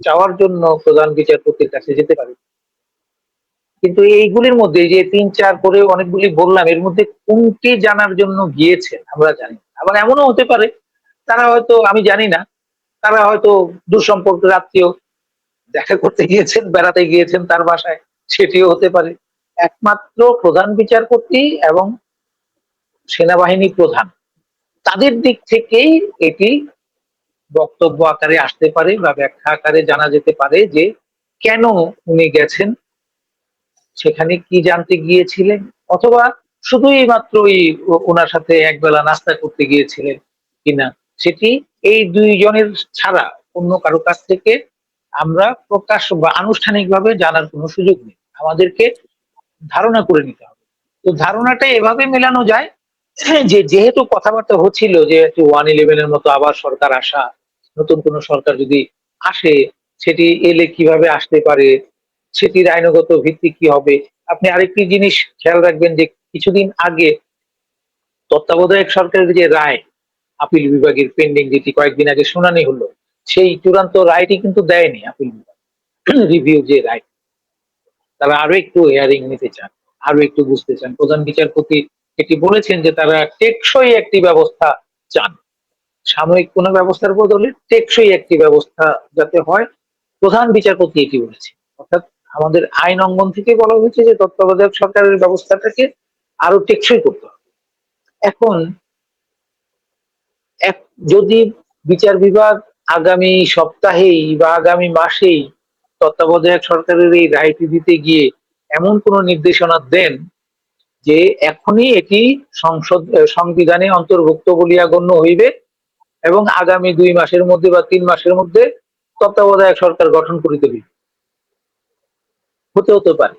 চাওয়ার জন্য প্রধান বিচারপতির কাছে যেতে পারে। কিন্তু এইগুলির মধ্যে যে তিন চার করে অনেকগুলি বললাম, এর মধ্যে কোনটি জানার জন্য গিয়েছেন আমরা জানি না। আবার এমনও হতে পারে তারা হয়তো, আমি জানি না, তারা হয়তো দুঃসম্পর্কের আত্মীয়, দেখা করতে গিয়েছেন, বেড়াতে গিয়েছেন তার বাসায়, সেটিও হতে পারে। একমাত্র প্রধান বিচারপতি এবং সেনাবাহিনী প্রধান তাদের দিক থেকেই এটি বক্তব্য আকারে আসতে পারে বা ব্যাখ্যা আকারে জানা যেতে পারে যে কেন উনি গেছেন, সেখানে কি জানতে গিয়েছিলেন, অথবা শুধুই মাত্র ওনার সাথে একবেলা নাস্তা করতে গিয়েছিলেন কিনা, সেটি এই দুইজনের ছাড়া অন্য কারো কাছ থেকে আমরা প্রকাশ বা আনুষ্ঠানিকভাবে জানার কোনো সুযোগ নেই। আমাদেরকে ধারণা করে নিতে হবে। তো ধারণাটা এভাবে মেলানো যায় যে যেহেতু কথাবার্তা হচ্ছিল যে 111 এর মতো আবার সরকার আসা, নতুন কোন সরকার যদি আসে সেটি এলে কিভাবে আসতে পারে, সেটির আইনগত ভিত্তি কি হবে। আপনি আরেকটি জিনিস খেয়াল রাখবেন যে কিছুদিন আগে তত্ত্বাবধায়ক সরকারের যে রায়, আপিল বিভাগের পেন্ডিং যেটি কয়েকদিন আগে শুনানি হলো, সেই চূড়ান্ত রায়টি কিন্তু দেয়নি আপিল বিভাগ। রিভিউ যে রায়, তারা আরো একটু হিয়ারিং নিতে চান, আরো একটু বুঝতে চান। প্রধান বিচারপতি এটি বলেছেন যে তারা টেকসই একটি ব্যবস্থা চান, সাময়িক কোনো ব্যবস্থার বদলে টেকসই একটি ব্যবস্থা যাতে হয়, প্রধান বিচারপতি এটি বলেছে। অর্থাৎ আমাদের আইন অঙ্গন থেকে বলা হয়েছে যে তত্ত্বাবধায়ক সরকারের ব্যবস্থাটাকে আরো টেকসই করতে হবে। এখন যদি বিচার বিভাগ আগামী সপ্তাহেই বা আগামী মাসেই তত্ত্বাবধায়ক সরকারের এই রায়টি দিতে গিয়ে এমন কোন নির্দেশনা দেন যে এখনই এটি সংবিধানে অন্তর্ভুক্ত বলিয়া গণ্য হইবে এবং আগামী 2 মাসের মধ্যে বা 3 মাসের মধ্যে তত্ত্বাবধায়ক সরকার গঠন করিতে হইবে, হতে পারে।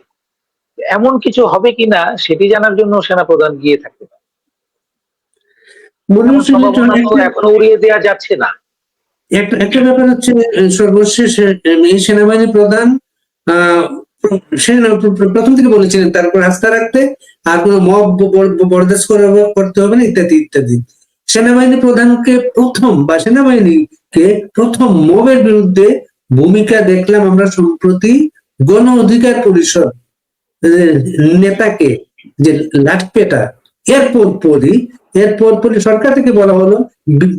এমন কিছু হবে কিনা সেটি জানার জন্য সেনাপ্রধান গিয়ে থাকতে পারে। মনে এমন হচ্ছে সম্ভাবনা তো এখনো উড়িয়ে দেওয়া যাচ্ছে না। একটা ব্যাপার হচ্ছে সর্বশেষ এই সেনাবাহিনী প্রধান আহ, প্রথম থেকে বলেছিলেন তারপর আস্থা রাখতে আর কোনো মব বরদাস্ত করতে হবে না, ইত্যাদি ইত্যাদি। সেনাবাহিনী প্রধানকে প্রথম বা সেনাবাহিনীকে প্রথম মবের বিরুদ্ধে ভূমিকা দেখলাম আমরা সম্প্রতি গণ অধিকার পরিষদ নেতাকে, যে লাঠপেটা, এরপরই সরকার থেকে বলা হলো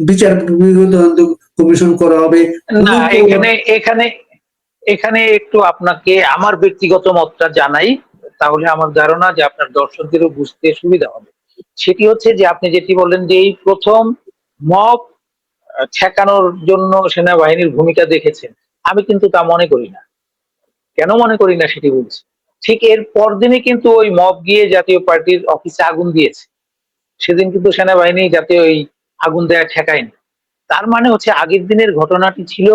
বিচার বিভাগীয় তদন্ত কমিশন করা হবে। না, এখানে এখানে এখানে একটু আপনাকে আমার ব্যক্তিগত মতটা জানাই, তাহলে আমার ধারণা যে আপনার দর্শকদেরও বুঝতে সুবিধা হবে। সেটি হচ্ছে যে আপনি যেটি বললেন যে এই প্রথম মব ঠেকানোর জন্য সেনাবাহিনীর ভূমিকা দেখেছেন, আমি কিন্তু তা মনে করি না। কেন মনে করি না সেটি বলছি। ঠিক এর পরদিনই কিন্তু ওই মব গিয়ে জাতীয় পার্টির অফিসে আগুন দিয়েছে। সেদিন কিন্তু সেনাবাহিনী জাতীয় ওই আগুন দেয়া ঠেকায়নি। তার মানে হচ্ছে আগের দিনের ঘটনাটি ছিল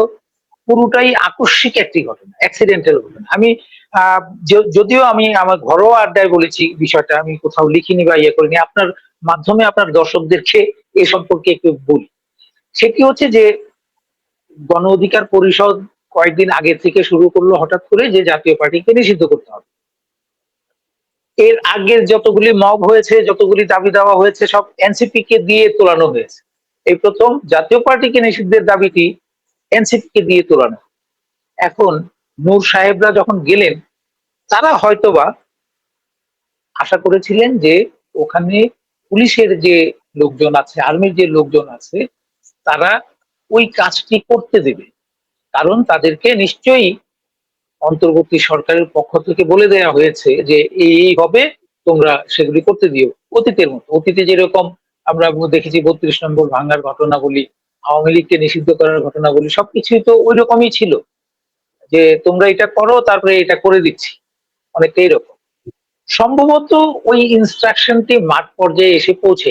পুরোটাই আকস্মিক একটি ঘটনা, অ্যাক্সিডেন্টাল ঘটনা। আমি যদিও আমি আমার ঘরোয়া আড্ডায় বলেছি বিষয়টা, আমি কোথাও লিখিনি বা ইয়ে করিনি, আপনার মাধ্যমে আপনার দর্শকদেরকে এ সম্পর্কে একটু বলি। সেটি হচ্ছে যে গণ অধিকার পরিষদ কয়েকদিন আগে থেকে শুরু করলো হঠাৎ করে যে জাতীয় পার্টিকে নিষিদ্ধ করতে হবে। এর আগের যতগুলি মব হয়েছে, যতগুলি দাবি দেওয়া হয়েছে, সব এনসিপি কে দিয়ে তোলানো হয়েছে। এই প্রথম জাতীয় পার্টিকে নিষিদ্ধের দাবিটি এনসিপি কে দিয়ে তোলানো। এখন নূর সাহেবরা যখন গেলেন, তারা হয়তোবা আশা করেছিলেন যে ওখানে পুলিশের যে লোকজন আছে, আর্মির যে লোকজন আছে, তারা ওই কাজটি করতে দেবে। কারণ তাদেরকে নিশ্চয়ই অন্তর্বর্তী সরকারের পক্ষ থেকে বলে দেওয়া হয়েছে যে এই হবে, তোমরা সেগুলি করতে দিও। অতীতের মতো, অতীতে যেরকম আমরা দেখেছি 32 নম্বর ভাঙার ঘটনা বলি, আওয়ামী লীগকে নিষিদ্ধ করার ঘটনা বলি, সবকিছুই তো ওই রকমই ছিল যে তোমরা এটা করো, তারপরে এটা করে দিচ্ছি, অনেকটা এরকম। সম্ভবত ওই ইনস্ট্রাকশনটি মাঠ পর্যায়ে এসে পৌঁছে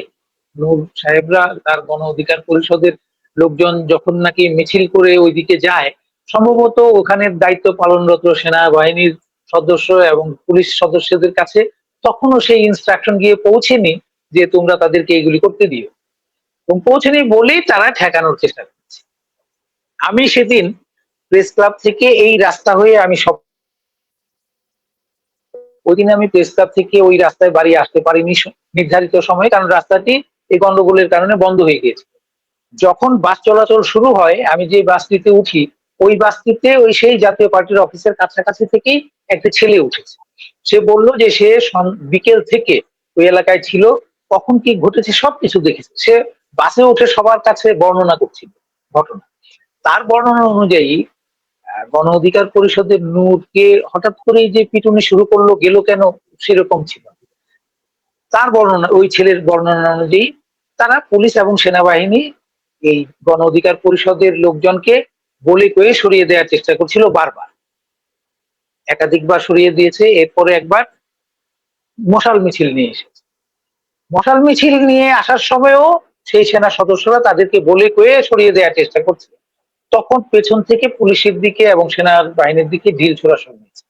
নূর সাহেবরা তার গণ অধিকার পরিষদের লোকজন যখন নাকি মিছিল করে ওইদিকে যায়, সম্ভবত ওখানে দায়িত্ব পালনরত সেনাবাহিনীর সদস্য এবং পুলিশ সদস্যদের কাছে তখনও সেই ইনস্ট্রাকশন গিয়ে পৌঁছেনি যে তোমরা তাদেরকে এগুলি করতে দিও, এবং পৌঁছেনি বলেই তারা ঠেকানোর চেষ্টা করছে। আমি সেদিন প্রেস ক্লাব থেকে এই রাস্তা হয়ে আমি সব ওই দিন আমি প্রেস ক্লাব থেকে ওই রাস্তায় বাড়ি আসতে পারিনি নির্ধারিত সময়ে, কারণ রাস্তাটি এই গন্ডগোলের কারণে বন্ধ হয়ে গিয়েছে। যখন বাস চলাচল শুরু হয়, আমি যে বাসটিতে উঠি, ওই বাসটিতে ওই সেই জাতীয় পার্টির অফিসের কাছাকাছি থেকেই একটা ছেলে উঠেছে। সে বলল যে সে বিকেল থেকে ওই এলাকায় ছিল, কখন কি ঘটেছে সবকিছু দেখেছে। সে বাসে উঠে সবার কাছে বর্ণনা করছিল ঘটনা। তার বর্ণনা অনুযায়ী গণ অধিকার পরিষদের নূরকে হঠাৎ করেই যে পিটুনি শুরু করলো, গেল কেন, সেরকম ছিল। তার বর্ণনা, ওই ছেলের বর্ণনা অনুযায়ী তারা পুলিশ এবং সেনাবাহিনী এই গণ অধিকার পরিষদের লোকজনকে বলে কয়ে সরিয়ে দেওয়ার চেষ্টা করছিল বারবার, একাধিকবার সরিয়ে দিয়েছে। এরপরে একবার মশাল মিছিল নিয়ে এসেছে। মশাল মিছিল নিয়ে আসার সময়ও সেই সেনা সদস্যরা তাদেরকে বলে কয়ে সরিয়ে দেওয়ার চেষ্টা করছে। তখন পেছন থেকে পুলিশের দিকে এবং সেনাবাহিনীর দিকে ঢিল ছোড়া শুরু হয়েছে।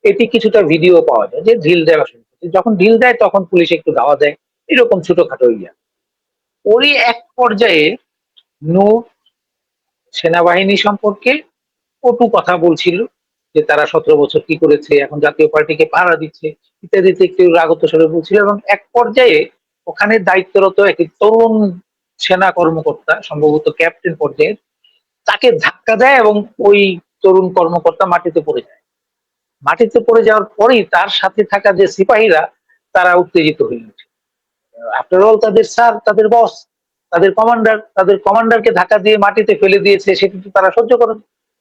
এটি কিছুটা ভিডিও পাওয়া যায় যে ঢিল দেওয়া শুরু হয়েছে। যখন ঢিল দেয় তখন পুলিশ একটু ধাওয়া দেয়, এরকম ছোটখাটো ইয়া। ওরই এক পর্যায়ে নূর সেনাবাহিনী সম্পর্কে কটু কথা বলছিল, যে তারা 17 বছর কি করেছে, এখন জাতীয় পার্টিকে পাহারা দিচ্ছে ইত্যাদিতে একটু রাগত স্বরে বলছিল। এবং এক পর্যায়ে ওখানে দায়িত্বরত একটি তরুণ সেনা কর্মকর্তা, সম্ভবত ক্যাপ্টেন পর্যায়ের, তাকে ধাক্কা দেয় এবং ওই তরুণ কর্মকর্তা মাটিতে পড়ে যায়। মাটিতে পড়ে যাওয়ার পরেই তার সাথে থাকা যে সিপাহীরা, তারা উত্তেজিত হয়ে ওঠে। আফটার অল তাদের স্যার, তাদের বস, তাদের কমান্ডারকে ধাক্কা দিয়ে মাটিতে ফেলে দিয়েছে, সেটি তো তারা সহ্য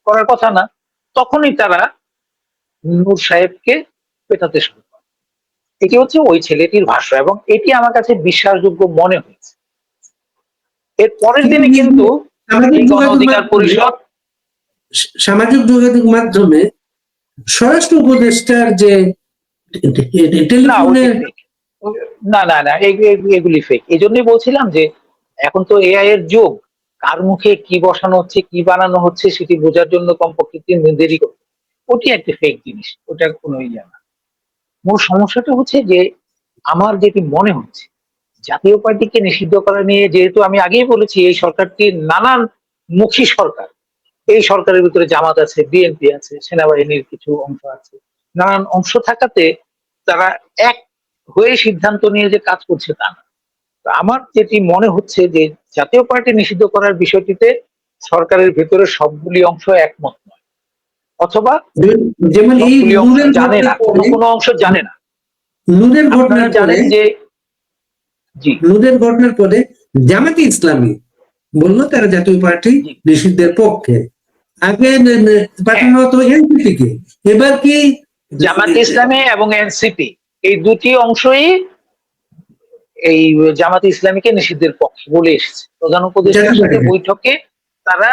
করার কথা না। তখনই তারা নূর সাহেবকে পেটাতে শুরু করে। এটি হচ্ছে ওই ছেলেটির ভাষ্য, এবং এটি আমার কাছে বিশ্বাসযোগ্য মনে হয়েছে। এর পরের দিনে কিন্তু এই গণ অধিকার পরিষদ সামাজিক যোগাযোগ মাধ্যমে স্বরাষ্ট্র উপদেষ্টার যে টেলিফোনের না না না, এগুলি ফেক। এই জন্যই বলছিলাম যে এখন তো এআই এর যুগ, কার মুখে কি বসানো হচ্ছে, কি বানানো হচ্ছে, সেটি বোঝার জন্য কমপক্ষে 3 দিন দেরি করতে। ওটি একটা ফেক জিনিস, ওটা কোনো ইয়ে না। মূল সমস্যাটা হচ্ছে যে আমার যেটি মনে হচ্ছে জাতীয় পার্টিকে নিষিদ্ধ করা নিয়ে, যেহেতু আমি আগেই বলেছি এই সরকারটি নানান মুখী সরকার, এই সরকারের ভিতরে জামাত আছে, বিএনপি আছে, সেনাবাহিনীর কিছু অংশ আছে, নানান অংশ থাকাতে তারা এক হয়ে সিদ্ধান্ত নিয়ে যে কাজ করছে তা না। তো আমার যেটি মনে হচ্ছে যে জাতীয় পার্টি নিষিদ্ধ করার বিষয়টিতে সরকারের ভেতরে সবগুলি অংশ একমত নয়, অথবা যেমন এই সবগুলি অংশ নূরের জানে না, ঘটনার পরে, কোনো অংশ জানে না। নূরের আপনারা ঘটনার পরে, জানেন যে, জি নূরের ঘটনার পরে জামাতে ইসলামী বললো তারা জাতীয় পার্টি জি নিষিদ্ধের পক্ষে। আগে পাঠানো হ্যাঁ, হতো এনসিপিকে, এবার কি জামাত ইসলামী এবং এনসিপি এই দুটি অংশই এই জামাত ইসলামীকে নিষিদ্ধের পক্ষে বলে এসেছে। প্রধান উপদেষ্টার জাতীয় সাথে পার্টি। বৈঠকে তারা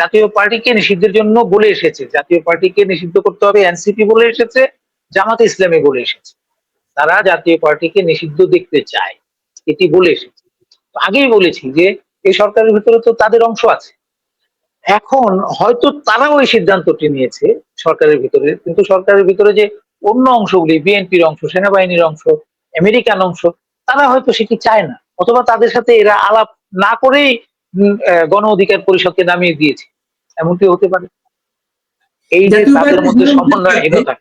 জাতীয় পার্টিকে নিষিদ্ধের জন্য বলে এসেছে, জাতীয় পার্টিকে নিষিদ্ধ করতে হবে এনসিপি বলে এসেছে, জামাত ইসলামী বলে এসেছে। তারা জাতীয় পার্টিকে নিষিদ্ধ দেখতে চায়, এটি বলে এসেছে। আগেই বলেছি যে এই সরকারের ভিতরে তো তাদের অংশ আছে, এখন হয়তো তারাও এই সিদ্ধান্তটি নিয়েছে সরকারের ভিতরে, কিন্তু সরকারের ভিতরে যে অন্য অংশগুলি, বিএনপির অংশ, সেনাবাহিনীর অংশ, আমেরিকান অংশ, তারা হয়তো সেটি চায় না, অথবা তাদের সাথে এরা আলাপ না করেই গণ অধিকার পরিষদকে নামিয়ে দিয়েছে, এমনটি হতে পারে। এই যে জাতীয় তাদের পার্টি মধ্যে সমন্বয়হীনতা,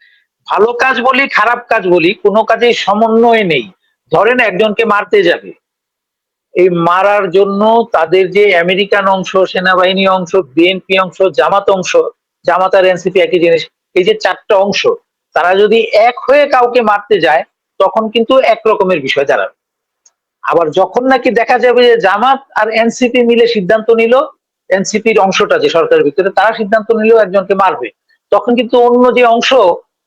ভালো কাজ বলি খারাপ কাজ বলি, কোনো কাজে সমন্বয় নেই। ধরেন একজনকে মারতে যাবে, এই মারার জন্য তাদের যে আমেরিকান অংশ, সেনাবাহিনী অংশ, বিএনপি অংশ, জামাত অংশ, জামাত আর এনসিপি একই জিনিস, এই যে চারটা অংশ, তারা যদি এক হয়ে কাউকে মারতে যায় তখন কিন্তু এক রকমের বিষয় দাঁড়াবে। আবার যখন নাকি দেখা যাবে যে জামাত আর এনসিপি মিলে সিদ্ধান্ত নিল, এনসিপির অংশটা যে সরকারের ভিতরে তারা সিদ্ধান্ত নিল একজনকে মারবে, তখন কিন্তু অন্য যে অংশ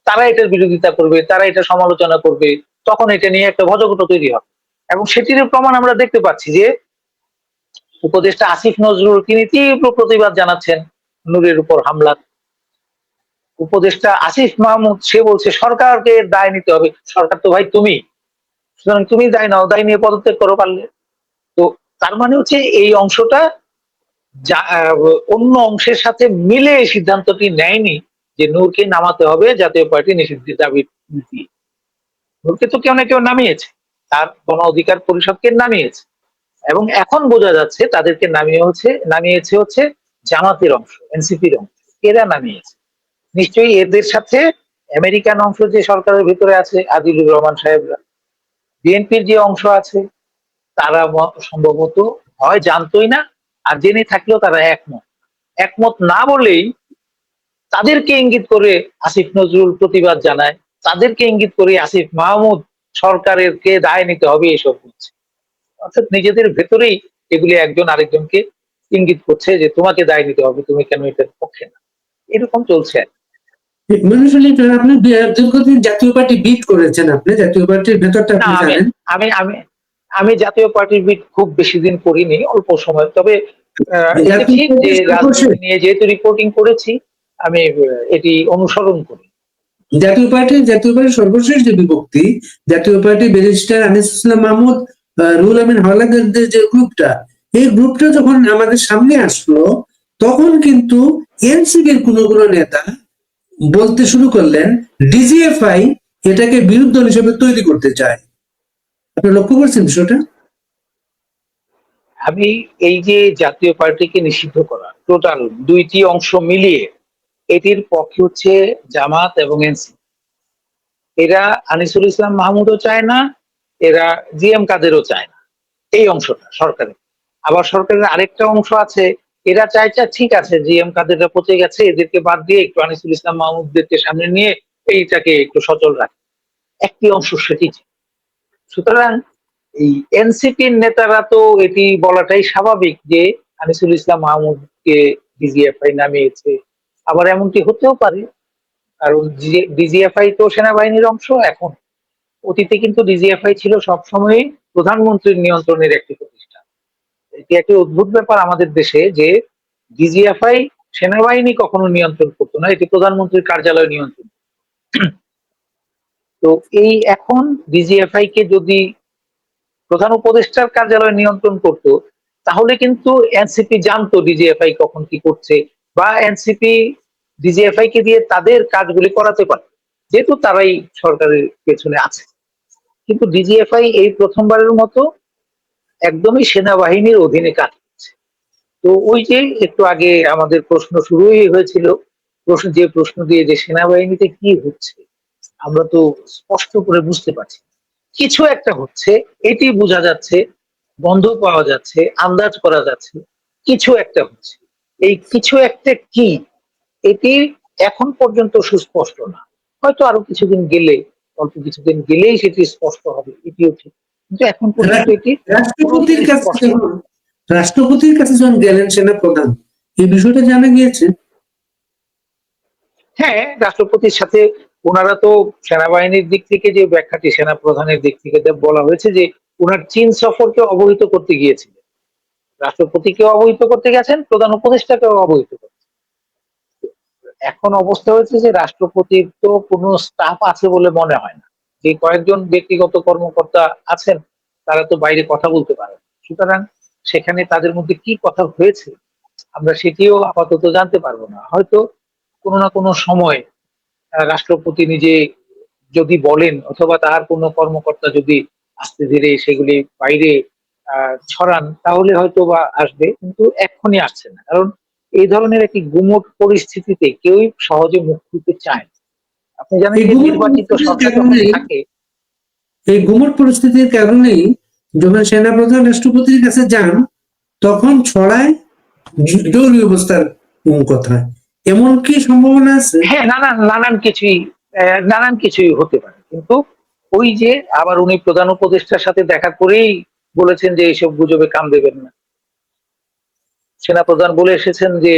তারা এটার বিরোধিতা করবে, তারা এটা সমালোচনা করবে, তখন এটা নিয়ে একটা ভজঘট তৈরি হবে। এবং সেটির প্রমাণ আমরা দেখতে পাচ্ছি যে উপদেষ্টা আসিফ নজরুল তিনি তীব্র প্রতিবাদ জানাচ্ছেন নূরের উপর হামলা। উপদেষ্টা আসিফ মাহমুদ সে বলছে সরকারকে দায় নিতে হবে, সরকার তো ভাই তুমি, সুতরাং তুমি দায় নাও, দায় নিয়ে পদত্যাগ করো পারলে। তো তার মানে হচ্ছে এই অংশটা অন্য অংশের সাথে মিলে এই সিদ্ধান্তটি নেয়নি যে নূরকে নামাতে হবে জাতীয় পার্টি নিষিদ্ধের দাবি দিয়ে। নূরকে তো কেউ না কেউ নামিয়েছে, তার গণ অধিকার পরিষদকে নামিয়েছে, এবং এখন বোঝা যাচ্ছে তাদেরকে নামিয়েছে হচ্ছে জামাতের অংশ, এনসিপির অংশ, এরা নামিয়েছে। নিশ্চয়ই এদের সাথে আমেরিকান অংশ যে সরকারের ভিতরে আছে, আদিলুর রহমান সাহেবরা, বিএনপির যে অংশ আছে তারা সম্ভবত হয় জানতোই না, আর জেনে থাকলেও তারা একমত। একমত না বলেই তাদেরকে ইঙ্গিত করে আসিফ নজরুল প্রতিবাদ জানায়, তাদেরকে ইঙ্গিত করে আসিফ মাহমুদ সরকারের কে দায় নিতে হবে এসব বলছে। অর্থাৎ নিজেদের ভেতরেই এগুলি একজন আরেকজনকে ইঙ্গিত করছে যে তোমাকে দায় নিতে হবে, তুমি কেন এটার পক্ষে না, এরকম চলছে। মানুষের আপনি দীর্ঘদিন জাতীয় পার্টি বিট করেছেন, আপনি জাতীয় পার্টির ভেতরটা না, আপনি আমি জানেন। আমি আমি আমি জাতীয় পার্টির বিট খুব বেশি দিন করিনি, অল্প সময়, তবে জাতীয় এটি ঠিক যে পার্টির সর্বশেষ রাজনীতি নিয়ে যেহেতু রিপোর্টিং করেছি আমি এটি অনুসরণ করি। জাতীয় পার্টির সর্বশেষ যে বিভক্তি, জাতীয় পার্টি ব্যারিস্টার আনিস ইসলাম মাহমুদ, রুহুল আমিন হাওলাদারদের যে গ্রুপটা, এই গ্রুপটা যখন আমাদের সামনে আসলো, তখন কিন্তু এনসিপির কোনো নেতা বলতে শুরু করলেন ডিজিএফআই এটাকে বিরুদ্ধ দল হিসেবে তৈরি করতে চায়। আপনি লক্ষ্য করছেন বিষয়টা? আমি এই যে জাতীয় পার্টিকে নিষিদ্ধ করা টোটাল দুইটি অংশ মিলিয়ে এটির পক্ষে হচ্ছে জামাত এবং এনসিপি। এরা আনিসুল ইসলাম মাহমুদও চায় না, এরা জিএম কাদেরও চায় না এই অংশটা সরকারের। আবার সরকারের আরেকটা অংশ আছে, এরা চাইছে ঠিক আছে জিএম কাদেররা পচে গেছে, এদেরকে বাদ দিয়ে একটু আনিসুল ইসলাম মাহমুদদেরকে সামনে নিয়ে এইটাকে একটু সচল রাখে, একটি অংশ সেটি। সুতরাং এই এনসিপির নেতারা তো এটি বলাটাই স্বাভাবিক যে আনিসুল ইসলাম মাহমুদকে ডিজিএফআই নামিয়েছে। আবার এমনটি হতেও পারে কারণ ডিজিএফআই তো সেনাবাহিনীর অংশ, এখন অতীতে কিন্তু ডিজিএফআই ছিল সবসময় প্রধানমন্ত্রীর নিয়ন্ত্রণের একটি প্রতিষ্ঠান। এটি একটি অদ্ভুত ব্যাপার আমাদের দেশে যে ডিজিএফআই সেনাবাহিনী কখনো নিয়ন্ত্রণ করতো না, এটি প্রধানমন্ত্রীর কার্যালয় নিয়ন্ত্রণ। তো এই এখন ডিজিএফআই কে যদি প্রধান উপদেষ্টার কার্যালয় নিয়ন্ত্রণ করত, তাহলে কিন্তু এনসিপি জানতো ডিজিএফআই কখন কি করছে, বা এনসিপি ডিজিএফআই কে দিয়ে তাদের কাজগুলি করাতে পারে। যেহেতু তারাই সরকারের পেছনে আছে। কিন্তু ডিজিএফআই এই প্রথমবারের মতো একদমই সেনাবাহিনীর অধীনে কাজ করছে। তো ওই যে একটু আগে আমাদের প্রশ্ন শুরুই হয়েছিল, যে প্রশ্ন দিয়ে যে সেনাবাহিনীতে কি হচ্ছে আমরা তো স্পষ্ট করে বুঝতে পারছি। কিছু একটা হচ্ছে, এটি বোঝা যাচ্ছে, গন্ধ পাওয়া যাচ্ছে, আন্দাজ করা যাচ্ছে, কিছু একটা হচ্ছে। এই কিছু একটা কি, এটি এখন পর্যন্ত সুস্পষ্ট না। হয়তো আরো কিছুদিন গেলে, অল্প কিছুদিন গেলেই সেটি স্পষ্ট হবে, এটিও ঠিক। কিন্তু এখন পর্যন্ত এটি রাষ্ট্রপতির পুরোপুরি কাছে স্পষ্ট যখন রাষ্ট্রপতির কাছে যখন গেলেন সেনা প্রধান, এই বিষয়টা জানা গিয়েছে। হ্যাঁ, রাষ্ট্রপতির সাথে ওনারা তো সেনাবাহিনীর দিক থেকে যে ব্যাখ্যাটি, সেনা প্রধানের দিক থেকে বলা হয়েছে যে ওনার চীন সফরকে অবহিত করতে গিয়েছিলেন। রাষ্ট্রপতিকেও অবহিত করতে গেছেন, প্রধান উপদেষ্টাকেও অবহিত করতে। এখন অবস্থা হয়েছে যে রাষ্ট্রপতির তো কোনো স্টাফ আছে বলে মনে হয় না। যে কয়েকজন ব্যক্তিগত কর্মকর্তা আছেন তারা তো বাইরে কথা বলতে পারে। সুতরাং সেখানে তাদের মধ্যে কি কথা হয়েছে আমরা সেটিও আপাতত জানতে পারবো না। হয়তো কোনো না কোনো সময় রাষ্ট্রপতি নিজে যদি বলেন, অথবা তার কোনো কর্মকর্তা যদি আস্তে ধীরে সেগুলি বাইরে ছড়ান, তাহলে হয়তো বা আসবে, কিন্তু এক্ষুনি আসছে না। কারণ এই ধরনের একটি গুমট পরিস্থিতিতে কেউই সহজে মুখ খুলতে চায় না। আপনি জানেন এই যে গুমট নির্বাচিত পরিস্থিতির সরকার যখন কারণেই থাকে। এই গুমট পরিস্থিতির কারণেই যখন সেনাপ্রধান রাষ্ট্রপতির কাছে যান, তখন ছড়ায় জরুরি অবস্থার কথা। এমন কি সম্ভাবনা আছে? হ্যাঁ, নানান কিছুই হতে পারে, কিন্তু ওই যে আবার উনি প্রধান উপদেষ্টার সাথে দেখা করেই বলেছেন যে এইসব গুজবে কান দেবেন না। সেনাপ্রধান বলে এসেছেন যে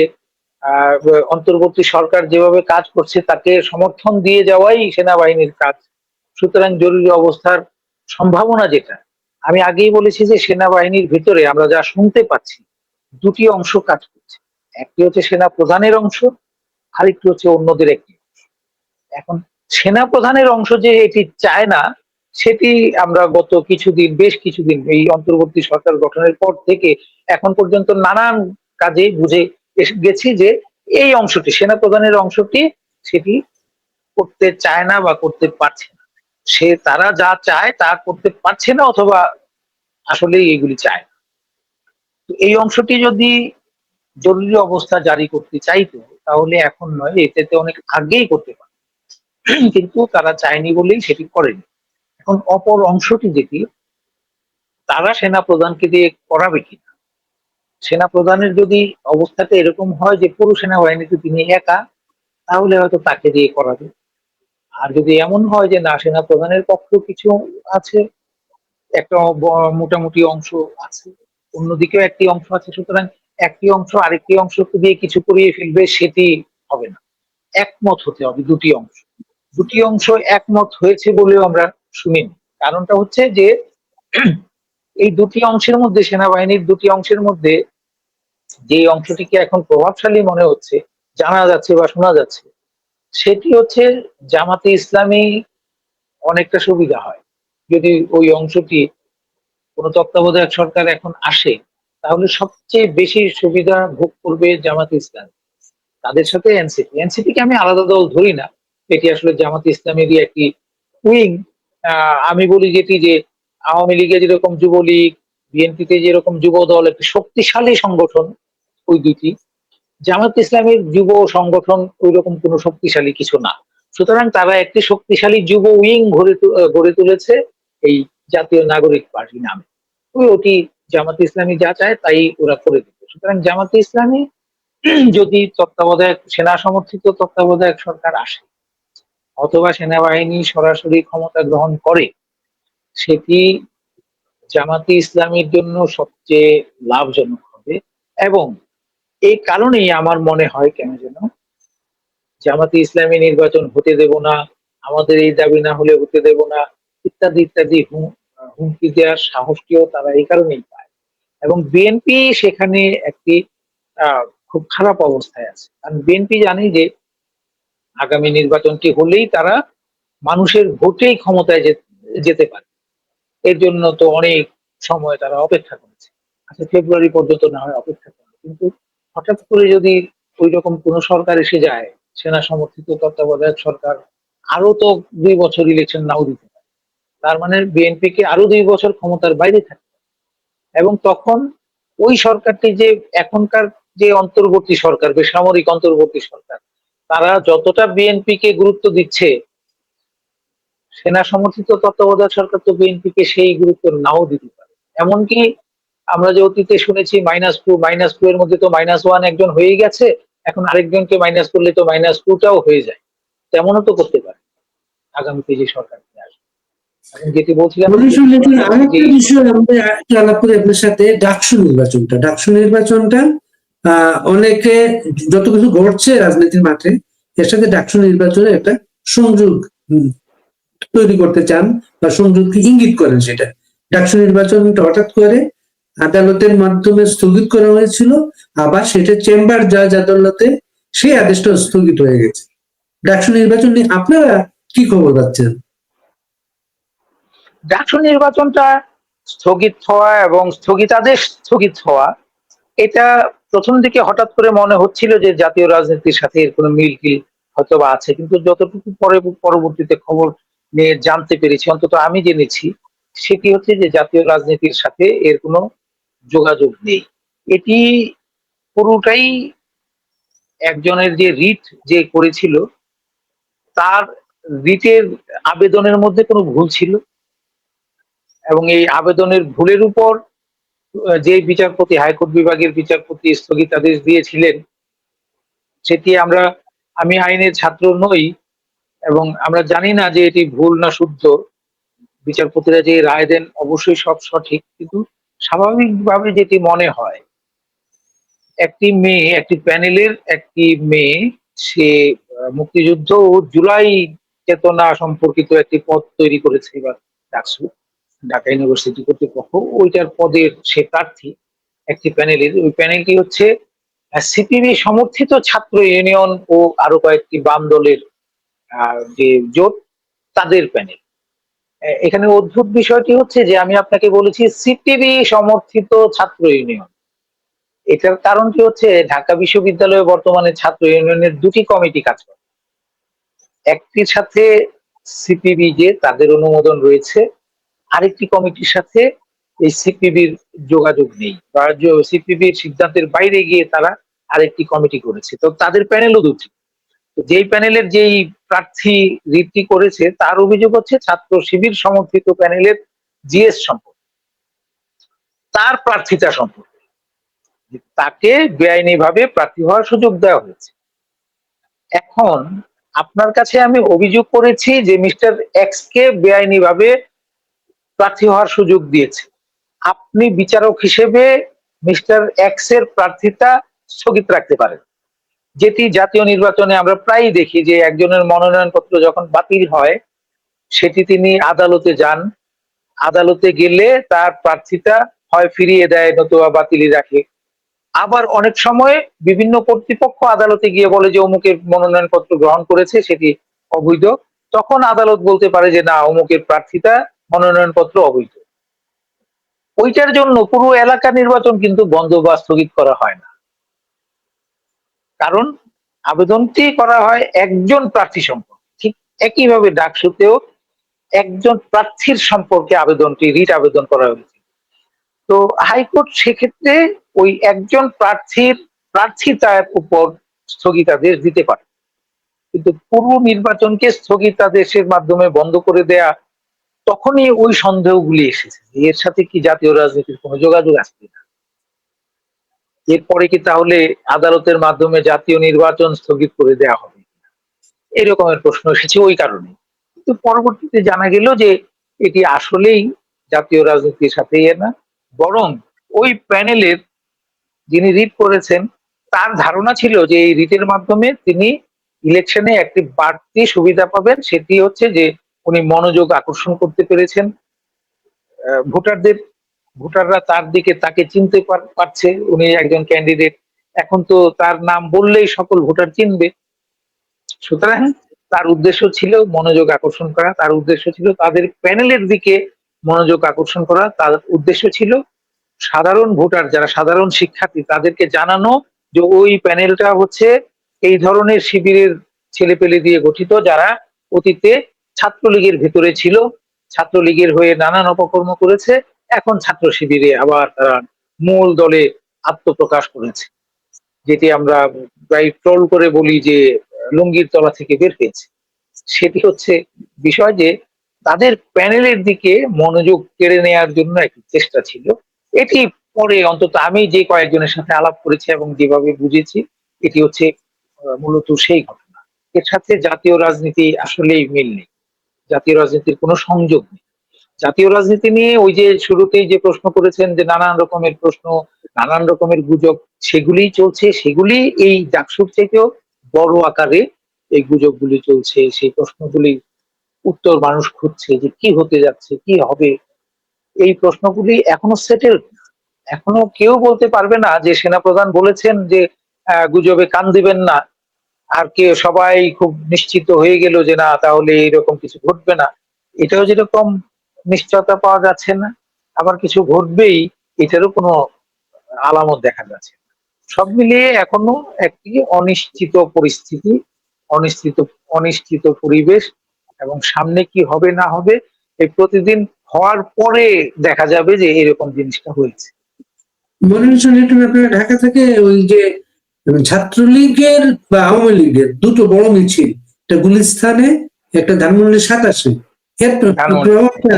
আহ, অন্তর্বর্তী সরকার যেভাবে কাজ করছে তাকে সমর্থন দিয়ে যাওয়াই সেনাবাহিনীর কাজ। সুতরাং জরুরি অবস্থার সম্ভাবনা যেটা, আমি আগেই বলেছি যে সেনাবাহিনীর ভিতরে আমরা যা শুনতে পাচ্ছি দুটি অংশ কাজ করছে। একটি হচ্ছে সেনা প্রধানের অংশ, আরেকটি হচ্ছে অন্যদের একটি। এখন সেনা প্রধানের অংশ যে এটি চায় না, সেটি আমরা গত কিছুদিন, বেশ কিছুদিন, এই অন্তর্বর্তী সরকার গঠনের পর থেকে এখন পর্যন্ত নানান কাজে বুঝে গেছি যে এই অংশটি, সেনা প্রধানের অংশটি, সেটি করতে চায় না বা করতে পারছে না। তারা যা চায় তা করতে পারছে না, অথবা আসলে এগুলি চায় না। তো এই অংশটি যদি জরুরি অবস্থা জারি করতে চাইতো, তাহলে এখন নয়, এতে অনেক আগেই করতে পারে, কিন্তু তারা চায়নি বলেই সেটি করেনি। এখন অপর অংশটি যেটি, তারা সেনা প্রধানকে দিয়ে করাবে কিনা। সেনা প্রধানের যদি অবস্থাটা এরকম হয় যে পুরো সেনাবাহিনীতে তিনি একা, তাহলে হয়তো তাকে দিয়ে করাবে। আর যদি এমন হয় যে না, সেনা প্রধানের পক্ষেও কিছু আছে, একটা মোটামুটি অংশ আছে, অন্যদিকেও একটি অংশ আছে, সুতরাং একটি অংশ আরেকটি অংশকে দিয়ে কিছু করিয়ে ফেলবে, সেটি হবে না। একমত হতে হবে দুটি অংশ। দুটি অংশ একমত হয়েছে বলেও আমরা শুনিনি। কারণটা হচ্ছে যে এই দুটি অংশের মধ্যে, সেনাবাহিনীর দুটি অংশের মধ্যে যে অংশটিকে এখন প্রভাবশালী মনে হচ্ছে, জানা যাচ্ছে বা শোনা যাচ্ছে, সেটি হচ্ছে জামাতে ইসলামী অনেকটা সুবিধা হয়। যদি ওই অংশটি, কোন তত্ত্বাবধায়ক সরকার এখন আসে, তাহলে সবচেয়ে বেশি সুবিধা ভোগ করবে জামাতে ইসলাম। তাদের সাথে এনসিপি, এনসিপি কে আমি আলাদা দল ধরি না, এটি আসলে জামাত ইসলামেরই একটি উইং। আমি বলি যেটি, যে আওয়ামী লীগে যেরকম যুবলীগ, বিএনপিতে যেরকম যুব দল, একটি শক্তিশালী সংগঠন ওই দুইটি, জামাত ইসলামের যুব সংগঠন ওই রকম কোনো শক্তিশালী কিছু না। সুতরাং তারা একটি শক্তিশালী যুব উইং গড়ে তুলেছে এই জাতীয় নাগরিক পার্টি নামে। ওটি জামাত ইসলামী যা চায় তাই ওরা করে দিবে। সুতরাং জামাত ইসলামী যদি তত্ত্বাবধায়ক, সেনা সমর্থিত তত্ত্বাবধায়ক সরকার আসে, অথবা সেনাবাহিনী সরাসরি ক্ষমতা গ্রহণ করে, সেটি জামাতে ইসলামীর জন্য সবচেয়ে লাভজনক হবে। এবং এই কারণেই আমার মনে হয় কেন যেন জামাতে ইসলামী নির্বাচন হতে দেব না, আমাদের এই দাবি না হলে হতে দেব না, ইত্যাদি ইত্যাদি হুমকি দেওয়ার সাহসটিও তারা এই কারণেই পায়। এবং বিএনপি সেখানে একটি খুব খারাপ অবস্থায় আছে, কারণ বিএনপি জানে যে আগামী নির্বাচনটি হলেই তারা মানুষের ভোটেই ক্ষমতায় যেতে পারে। এর জন্য তো অনেক সময় তারা অপেক্ষা করেছে, আচ্ছা ফেব্রুয়ারি পর্যন্ত না হয় অপেক্ষা করে, কিন্তু হঠাৎ করে যদি ওই রকম কোন সরকার এসে যায়, সেনা সমর্থিত তত্ত্বাবধায়ক সরকার আরো তো 2 বছর ইলেকশন নাও দিতে পারে। তার মানে বিএনপি কে আরো 2 বছর ক্ষমতার বাইরে থাকে, এবং তখন ওই সরকারটি যে এখনকার যে অন্তর্বর্তী সরকার, বেসামরিক অন্তর্বর্তী সরকার, তারা যতটা বিএনপি কে গুরুত্ব দিচ্ছে, সেনা সমর্থিত তত্ত্বাবধায়ক সরকার তো বিএনপি কে সেই গুরুত্ব নাও দিতে পারে। এমনকি আমরা যে অতীতে শুনেছি -2 এর মধ্যে তো -1 একজন হয়ে গেছে, এখন আরেকজনকে মাইনাস করলে তো -2টাও হয়ে যায়, তেমনও তো করতে পারে আগামীতে যে সরকার আসবে। এখন যেটি বলছিলাম আরেকটা বিষয় আমরা একটু আলাপ করি আপনার সাথে, ডাকসু নির্বাচনটা অনেকে যত কিছু ঘটছে রাজনীতির মাঠে, এর সাথে ডাকসু নির্বাচনে একটা সংযোগ তৈরি করতে চান বা সংযোগকে ইঙ্গিত করেন। সেটা ডাকসু নির্বাচনটা হঠাৎ করে আদালতের মাধ্যমে স্থগিত করা হয়েছিল, আবার সেটা চেম্বার জাজ আদালতে সেই আদেশটা স্থগিত হয়ে গেছে। ডাকসু নির্বাচন নিয়ে আপনারা কি খবর পাচ্ছেন? ডাকসু নির্বাচনটা স্থগিত হওয়া এবং স্থগিতাদেশ স্থগিত হওয়া, এটা প্রথম দিকে হঠাৎ করে মনে হচ্ছিল যে জাতীয় রাজনীতির সাথে এর কোনো মিল টিল হয়তো বা আছে, কিন্তু যতটুকু পরবর্তীতে খবর নিয়ে জানতে পেরেছি, অন্তত আমি জেনেছি, সেটি হচ্ছে যে জাতীয় রাজনীতির সাথে এর কোনো যোগাযোগ নেই। এটি পুরোটাই একজনের যে রিট যে করেছিল, তার রিটের আবেদনের মধ্যে কোনো ভুল ছিল, এবং এই আবেদনের ভুলের উপর যে বিচারপতি, হাইকোর্ট বিভাগের বিচারপতি স্থগিতাদেশ দিয়েছিলেন, সেটি আমি আইনের ছাত্র নই এবং আমরা জানি না যে এটি ভুল না শুদ্ধ। বিচারপতিরা যে রায় দেন অবশ্যই সব সঠিক, কিন্তু স্বাভাবিকভাবে যেটি মনে হয়, একটি প্যানেলের একটি মেয়ে, সে মুক্তিযুদ্ধ ও জুলাই চেতনা সম্পর্কিত একটি পদ তৈরি করেছে এবার ডাকসু, ঢাকা ইউনিভার্সিটি কর্তৃপক্ষ, ওইটার পদের সে প্রার্থী একটি প্যানেলের। ওই প্যানেলটি হচ্ছে সিপিবি সমর্থিত ছাত্র ইউনিয়ন ও আরো কয়েকটি বাম দলের যে জোট, তাদের প্যানেল। এখানে অদ্ভুত বিষয়টি হচ্ছে যে আমি আপনাকে বলেছি সিপিবি সমর্থিত ছাত্র ইউনিয়ন। এটার কারণটি হচ্ছে ঢাকা বিশ্ববিদ্যালয়ে বর্তমানে ছাত্র ইউনিয়নের 2টি কমিটি কাজ করে। একটির সাথে সিপিবি যে তাদের অনুমোদন রয়েছে, আরেকটি কমিটির সাথে এই সিপিবির যোগাযোগ নেই, বা সিপিবির সিদ্ধান্তের বাইরে গিয়ে তারা আরেকটি কমিটি করেছে। তো তাদের প্যানেলও 2টি। যেই প্যানেলের যেই প্রার্থী রিটটি করেছে, তার অভিযোগ হচ্ছে ছাত্র শিবির সমর্থিত প্যানেলের জিএস সম্পর্কে, তার প্রার্থিতা সম্পর্কে, তাকে বেআইনি ভাবে প্রার্থী হওয়ার সুযোগ দেওয়া হয়েছে। এখন আপনার কাছে আমি অভিযোগ করেছি যে মিস্টার এক্স কে বেআইনি ভাবে প্রার্থী হওয়ার সুযোগ দিয়েছে। আপনি বিচারক হিসেবে মিস্টার এক্স এর প্রার্থিতা স্থগিত রাখতে পারেন, যেটি জাতীয় নির্বাচনে আমরা প্রায়ই দেখি যে একজনের মনোনয়নপত্র যখন বাতিল হয়, সেটি তিনি আদালতে যান, আদালতে গেলে তার প্রার্থিতা হয় ফিরিয়ে দেয় নতুবা বাতিলই রাখে। আবার অনেক সময় বিভিন্ন কর্তৃপক্ষ আদালতে গিয়ে বলে যে অমুকের মনোনয়নপত্র গ্রহণ করেছে, সেটি অবৈধ, তখন আদালত বলতে পারে যে না, অমুকের প্রার্থিতা মনোনয়নপত্র অবৈধ। ওইটার জন্য পুরো এলাকা নির্বাচন কিন্তু বন্ধ বা স্থগিত করা হয় না, কারণ আবেদনটি করা হয় একজন প্রার্থী সম্পর্কে। ঠিক একইভাবে ডাকসুতেও একজন প্রার্থীর সম্পর্কে আবেদনটি, রিট আবেদন করা হয়েছে। তো হাইকোর্ট সেক্ষেত্রে ওই একজন প্রার্থীর প্রার্থিতার উপর স্থগিতাদেশ দিতে পারে, কিন্তু পুরো নির্বাচনকে স্থগিতাদেশের মাধ্যমে বন্ধ করে দেয়া, তখনই ওই সন্দেহগুলি এসেছে যে এর সাথে কি জাতীয় রাজনীতির কোনো যোগাযোগ আছে কিনা। এরপরে কি তাহলে আদালতের মাধ্যমে জাতীয় নির্বাচন স্থগিত করে দেওয়া হবে, এরকমের প্রশ্ন এসেছে ওই কারণে। কিন্তু পরবর্তীতে জানা গেল যে এটি আসলেই জাতীয় রাজনীতির সাথে না, বরং ওই প্যানেলের যিনি রিট করেছেন, তার ধারণা ছিল যে এই রিটের মাধ্যমে তিনি ইলেকশনে একটি বাড়তি সুবিধা পাবেন, সেটি হচ্ছে যে উনি মনোযোগ আকর্ষণ করতে পেরেছেন ভোটারদের, ভোটাররা তার দিকে তাকে চিনতে পারছে, উনি একজন ক্যান্ডিডেট, এখন তো তার নাম বললেই সকল ভোটার চিনবে। সুতরাং তার উদ্দেশ্য ছিল মনোযোগ আকর্ষণ করা, তার উদ্দেশ্য ছিল তাদের প্যানেলের দিকে মনোযোগ আকর্ষণ করা, তার উদ্দেশ্য ছিল সাধারণ ভোটার, যারা সাধারণ শিক্ষার্থী, তাদেরকে জানানো যে ওই প্যানেলটা হচ্ছে এই ধরনের শিবিরের ছেলেপেলে দিয়ে গঠিত, যারা অতীতে ছাত্রলীগের ভেতরে ছিল, ছাত্রলীগের হয়ে নানান অপকর্ম করেছে, এখন ছাত্র শিবিরে আবার তারা মূল দলে আত্মপ্রকাশ করেছে, যেটি আমরা প্রায় ট্রোল করে বলি যে লুঙ্গির তলা থেকে বের হয়েছে। সেটি হচ্ছে বিষয় যে তাদের প্যানেলের দিকে মনোযোগ কেড়ে নেওয়ার জন্য একটি চেষ্টা ছিল। এটি পরে অন্তত আমি যে কয়েকজনের সাথে আলাপ করেছি এবং যেভাবে বুঝেছি, এটি হচ্ছে মূলত সেই ঘটনা। এর সাথে জাতীয় রাজনীতি আসলেই মিল নেই, জাতীয় রাজনীতির কোনো সংযোগ নেই। জাতীয় রাজনীতি নিয়ে ওই যে শুরুতেই যে প্রশ্ন করেছেন যে নানান রকমের প্রশ্ন, নানান রকমের গুজব, সেগুলিই চলছে, সেগুলি এই ডাকসুর থেকেও বড় আকারে এই গুজবগুলি চলছে। সেই প্রশ্নগুলি উত্তর মানুষ খুঁজছে যে কি হতে যাচ্ছে, কি হবে। এই প্রশ্নগুলি এখনো সেটেল, এখনো কেউ বলতে পারবে না যে সেনাপ্রধান বলেছেন যে গুজবে কান দিবেন না, আর কে সবাই খুব নিশ্চিত হয়ে গেল যে না তাহলে এরকম কিছু ঘটবে না। এটাও যেরকম নিশ্চয়তা পাওয়া যাচ্ছে না, আবার কিছু ঘটবেই এটারও কোনো আলামত দেখা যাচ্ছে না। সব মিলিয়ে এখনো একটি অনিশ্চিত পরিস্থিতি, অনিশ্চিত অনিশ্চিত পরিবেশ, এবং সামনে কি হবে না হবে এই প্রতিদিন হওয়ার পরে দেখা যাবে যে এরকম জিনিসটা হয়েছে। মনিরুল লিটন, আপনারা ঢাকা থেকে ওই যে ছাত্রলীগের বা আওয়ামী লীগের দুটো বড় মিছিল, একটা গুলিস্তানে, একটা ধানমন্ডি 27-এ, এর প্রভাবটা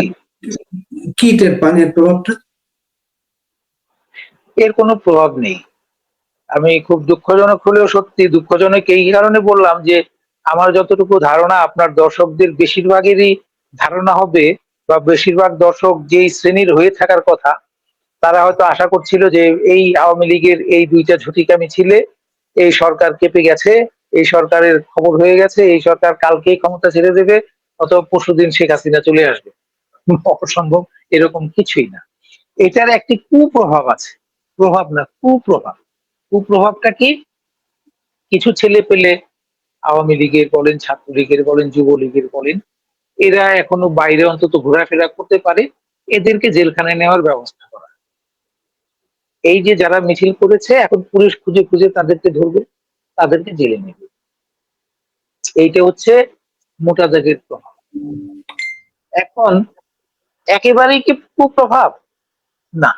কি টের পান? এর প্রভাবটা এর কোনো প্রভাব নেই। আমি খুব দুঃখজনক হলেও সত্যি দুঃখজনক এই কারণে বললাম যে আমার যতটুকু ধারণা আপনার দর্শকদের বেশিরভাগেরই ধারণা হবে, বা বেশিরভাগ দর্শক যেই শ্রেণীর হয়ে থাকার কথা, তারা হয়তো আশা করছিল যে এই আওয়ামী লীগের এই দুইটা ঝুটিকা মিছিলে এই সরকার কেঁপে গেছে, এই সরকারের খবর হয়ে গেছে, এই সরকার কালকেই ক্ষমতা ছেড়ে দেবে, অথবা পরশুদিন শেখ হাসিনা চলে আসবে। অসম্ভব, এরকম কিছুই না। এটার একটি কুপ্রভাব আছে, প্রভাব না কুপ্রভাব। কুপ্রভাবটা কি? কিছু ছেলে পেলে আওয়ামী লীগের বলেন, ছাত্রলীগের বলেন, যুবলীগের বলেন, এরা এখনো বাইরে অন্তত ঘোরাফেরা করতে পারে, এদেরকে জেলখানায় নেওয়ার ব্যবস্থা করা। এই যে যারা মিছিল করেছে, এখন পুলিশ খুঁজে খুঁজে তাদেরকে ধরবে, তাদেরকে জেলে নেবে। এইটা হচ্ছে মোটা দাগের প্রভাব। এখন একেবারেই কি কুপ্রভাব? না,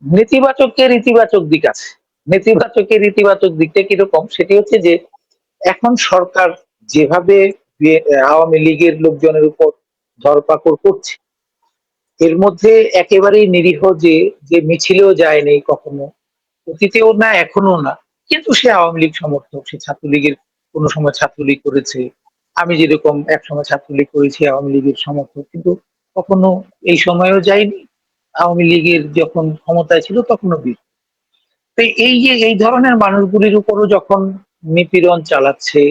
নেতিবাচকের ইতিবাচক দিক আছে। নেতিবাচকের ইতিবাচক দিকটা কিরকম? সেটি হচ্ছে যে এখন সরকার যেভাবে আওয়ামী লীগের লোকজনের উপর ধরপাকড় করছে, এর মধ্যে একেবারেই নিরীহ যে যে মিছিলেও যায়নি কখনো, অতীতেও না এখনো না, কিন্তু সে আওয়ামী লীগ সমর্থক, সে ছাত্রলীগের কোনো সময় ছাত্রলীগ করেছে, আমি যেরকম এক সময় ছাত্রলীগ করেছি, আওয়ামী লীগের সমর্থক, কিন্তু কখনো এই সময়েও যায়নি, আওয়ামী লীগের যখন ক্ষমতায় ছিল তখনও বীর। তো এই যে এই ধরনের মানুষগুলির উপরও যখন নিপীড়ন চালাচ্ছে,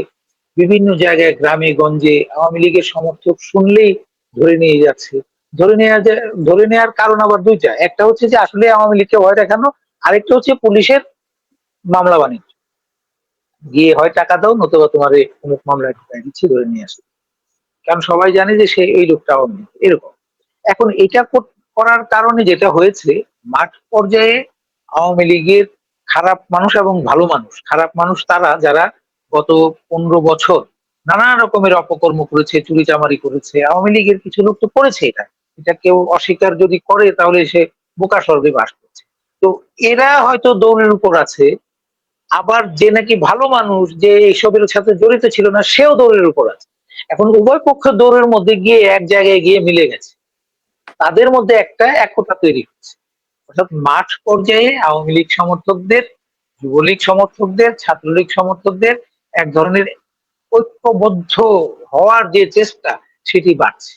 বিভিন্ন জায়গায় গ্রামে গঞ্জে আওয়ামী লীগের সমর্থক শুনলেই ধরে নিয়ে যাচ্ছে। ধরে নেওয়ার কারণ আবার দুইটা, একটা হচ্ছে যে আসলে আওয়ামী লীগকে ভয় দেখানো, আরেকটা হচ্ছে পুলিশের মামলা বাণিজ্য, গিয়ে হয় টাকা দাও নতুবা তোমার অমুক মামলায় ঢুকাই দিচ্ছি, ধরে নিয়ে আসো। কারণ সবাই জানে যে সে এই লোকটা আওয়ামী লীগ, এরকম। এখন এটা করার কারণে যেটা হয়েছে, মাঠ পর্যায়ে আওয়ামী লীগের খারাপ মানুষ এবং ভালো মানুষ, খারাপ মানুষ তারা যারা গত 15 বছর নানা রকমের অপকর্ম করেছে, চুরিচামারি করেছে, আওয়ামী লীগের কিছু লোক তো করেছে, এটা এটা কেউ অস্বীকার যদি করে তাহলে সে বোকা স্বর্গে বাস করছে। তো এরা হয়তো দৌড়ের উপর আছে, আবার যে নাকি ভালো মানুষ, যে এইসবের সাথে জড়িত ছিল না, সেও দৌড়ের উপর আছে। এখন উভয় পক্ষ দৌড়ের মধ্যে গিয়ে এক জায়গায় গিয়ে মিলে গেছে, তাদের মধ্যে একটা একতা তৈরি হচ্ছে। অর্থাৎ মাঠ পর্যায়ে আওয়ামী লীগ সমর্থকদের, যুবলীগ সমর্থকদের, ছাত্রলীগ সমর্থকদের এক ধরনের ঐক্যবদ্ধ হওয়ার যে চেষ্টা, সেটি বাড়ছে।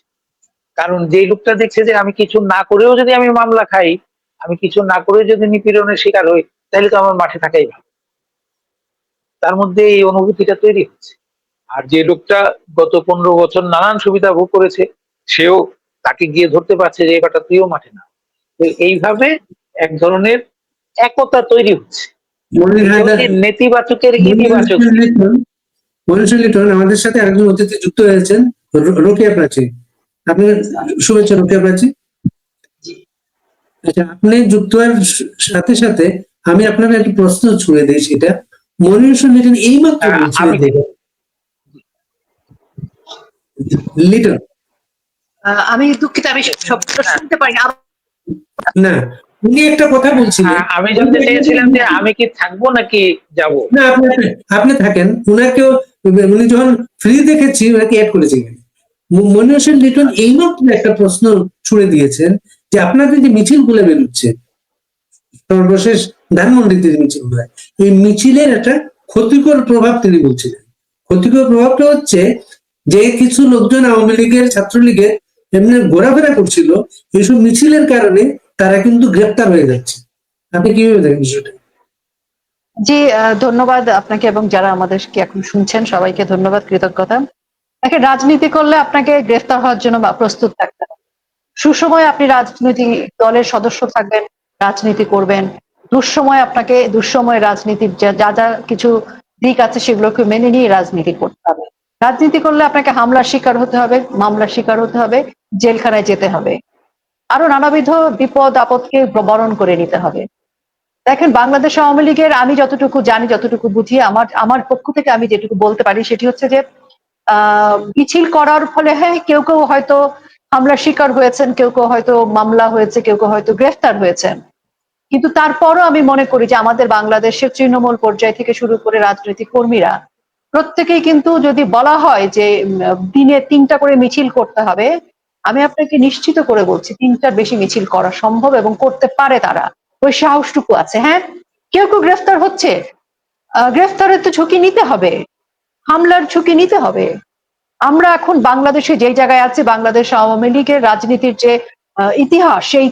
কারণ যে লোকটা দেখছে যে আমি কিছু না করেও যদি আমি মামলা খাই, আমি কিছু না করে যদি নিপীড়নের শিকার হই, তাহলে তো আমার মাঠে থাকাই ভালো, তার মধ্যে এই অনুভূতিটা তৈরি হচ্ছে। আর যে লোকটা গত 15 বছর নানান সুবিধা ভোগ করেছে, সেও তাকে গিয়ে ধরতে পারছে যে এবারটা তুইও মাঠে না। তো এইভাবে এক ধরনের একতা তৈরি হচ্ছে, নেতিবাচকের ইতিবাচক। মনিরুল লিটন, আমাদের সাথে আরেকজন অতিথি যুক্ত হয়েছেন, রোকেয়া প্রাচী। আপনার শুভেচ্ছা, রোকেয়া প্রাচী। আচ্ছা, আপনি যুক্ত হওয়ার সাথে সাথে আমি আপনার একটা প্রশ্ন ছুড়ে দিই, সেটা মনিরুল লিটন এইমাত্র বলছিলেন লিটন, আমি দুঃখিত, আমি সবটা শুনতে পারি না। না উনি একটা কথা বলছিলেন। আমি জানতে চেয়েছিলাম যে আমি কি থাকবো নাকি যাব? না আপনি আপনি থাকেন, উনাকেও উনি যখন ফ্রি দেখেছি ওনাকে অ্যাড করেছি এখানে। মনির হোসেন লিটন এইমাত্র একটা প্রশ্ন ছুড়ে দিয়েছেন যে আপনাদের যে মিছিল গুলো বেরোচ্ছে, সর্বশেষ ধানমন্ডিতে যে মিছিল হয়, এই মিছিলের একটা ক্ষতিকর প্রভাব তিনি বলছিলেন। ক্ষতিকর প্রভাবটা হচ্ছে যে কিছু লোকজন আওয়ামী লীগের, ছাত্রলীগের এমনি ঘোরাফেরা করছিল, এইসব মিছিলের কারণে তারা কিন্তু গ্রেপ্তার হয়ে যাচ্ছে। আপনি কিভাবে দেখেন বিষয়টা? জি, ধন্যবাদ আপনাকে এবং যারা আমাদেরকে এখন শুনছেন সবাইকে ধন্যবাদ, কৃতজ্ঞতা। দেখেন, রাজনীতি করলে আপনাকে গ্রেফতার হওয়ার জন্য প্রস্তুত থাকতে হবে। সুসময়ে আপনি রাজনৈতিক দলের সদস্য থাকবেন, রাজনীতি করবেন। দুঃসময়ে আপনাকে দুঃসময়ে রাজনীতির যা যা কিছু দিক আছে সেগুলোকে মেনে নিয়ে রাজনীতি করতে হবে। রাজনীতি করলে আপনাকে হামলার শিকার হতে হবে, মামলার শিকার হতে হবে, জেলখানায় যেতে হবে, আরো নানাবিধ বিপদ আপদকে বরণ করে নিতে হবে। দেখেন, বাংলাদেশ আওয়ামী লীগের আমি যতটুকু জানি, যতটুকু বুঝি, আমার আমার পক্ষ থেকে আমি যেটুকু বলতে পারি সেটি হচ্ছে যে মিছিল করার ফলে হ্যাঁ কেউ কেউ হয়তো হামলার শিকার হয়েছেন, কেউ কেউ হয়তো মামলা হয়েছে, কেউ কেউ হয়তো গ্রেফতার হয়েছেন, কিন্তু তারপরও আমি মনে করি যে আমাদের বাংলাদেশের তৃণমূল পর্যায় থেকে শুরু করে রাজনৈতিক কর্মীরা প্রত্যেকেই কিন্তু, যদি বলা হয় যে দিনে 3টা করে মিছিল করতে হবে, আমি আপনাকে নিশ্চিত করে বলছি 3টার বেশি মিছিল করা সম্ভব এবং করতে পারে তারা, ওই সাহসটুকু আছে। হ্যাঁ, কেউ কেউ গ্রেফতার হচ্ছে, গ্রেফতারের তো ঝুঁকি নিতে হবে, হামলার ঝুঁকি নিতে হবে। আমরা এখন বাংলাদেশে যে জায়গায় আছি, বাংলাদেশ আওয়ামী লীগের রাজনীতির যে ইতিহাস, সেই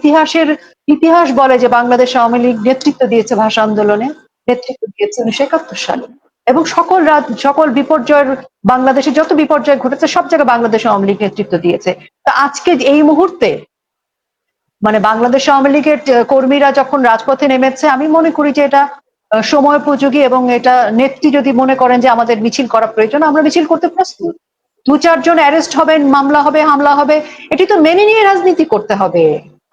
ইতিহাস বলে যে বাংলাদেশ আওয়ামী লীগ নেতৃত্ব দিয়েছে ভাষা আন্দোলনে, নেতৃত্ব দিয়েছে 1971 সালে, এবং সকল বিপর্যয়ের, বাংলাদেশে যত বিপর্যয় ঘটেছে সব জায়গায় বাংলাদেশ আওয়ামী লীগ নেতৃত্ব দিয়েছে। তা আজকে এই মুহূর্তে মানে বাংলাদেশ আওয়ামী লীগের কর্মীরা যখন রাজপথে নেমেছে, আমি মনে করি যে এটা সময়োপযোগী, এবং এটা নেত্রী যদি মনে করেন যে আমাদের মিছিল করা প্রয়োজন, আমরা মিছিল করতে প্রস্তুত। 2-4 জন অ্যারেস্ট হবেন, মামলা হবে, হামলা হবে, এটি তো মেনে নিয়ে রাজনীতি করতে হবে।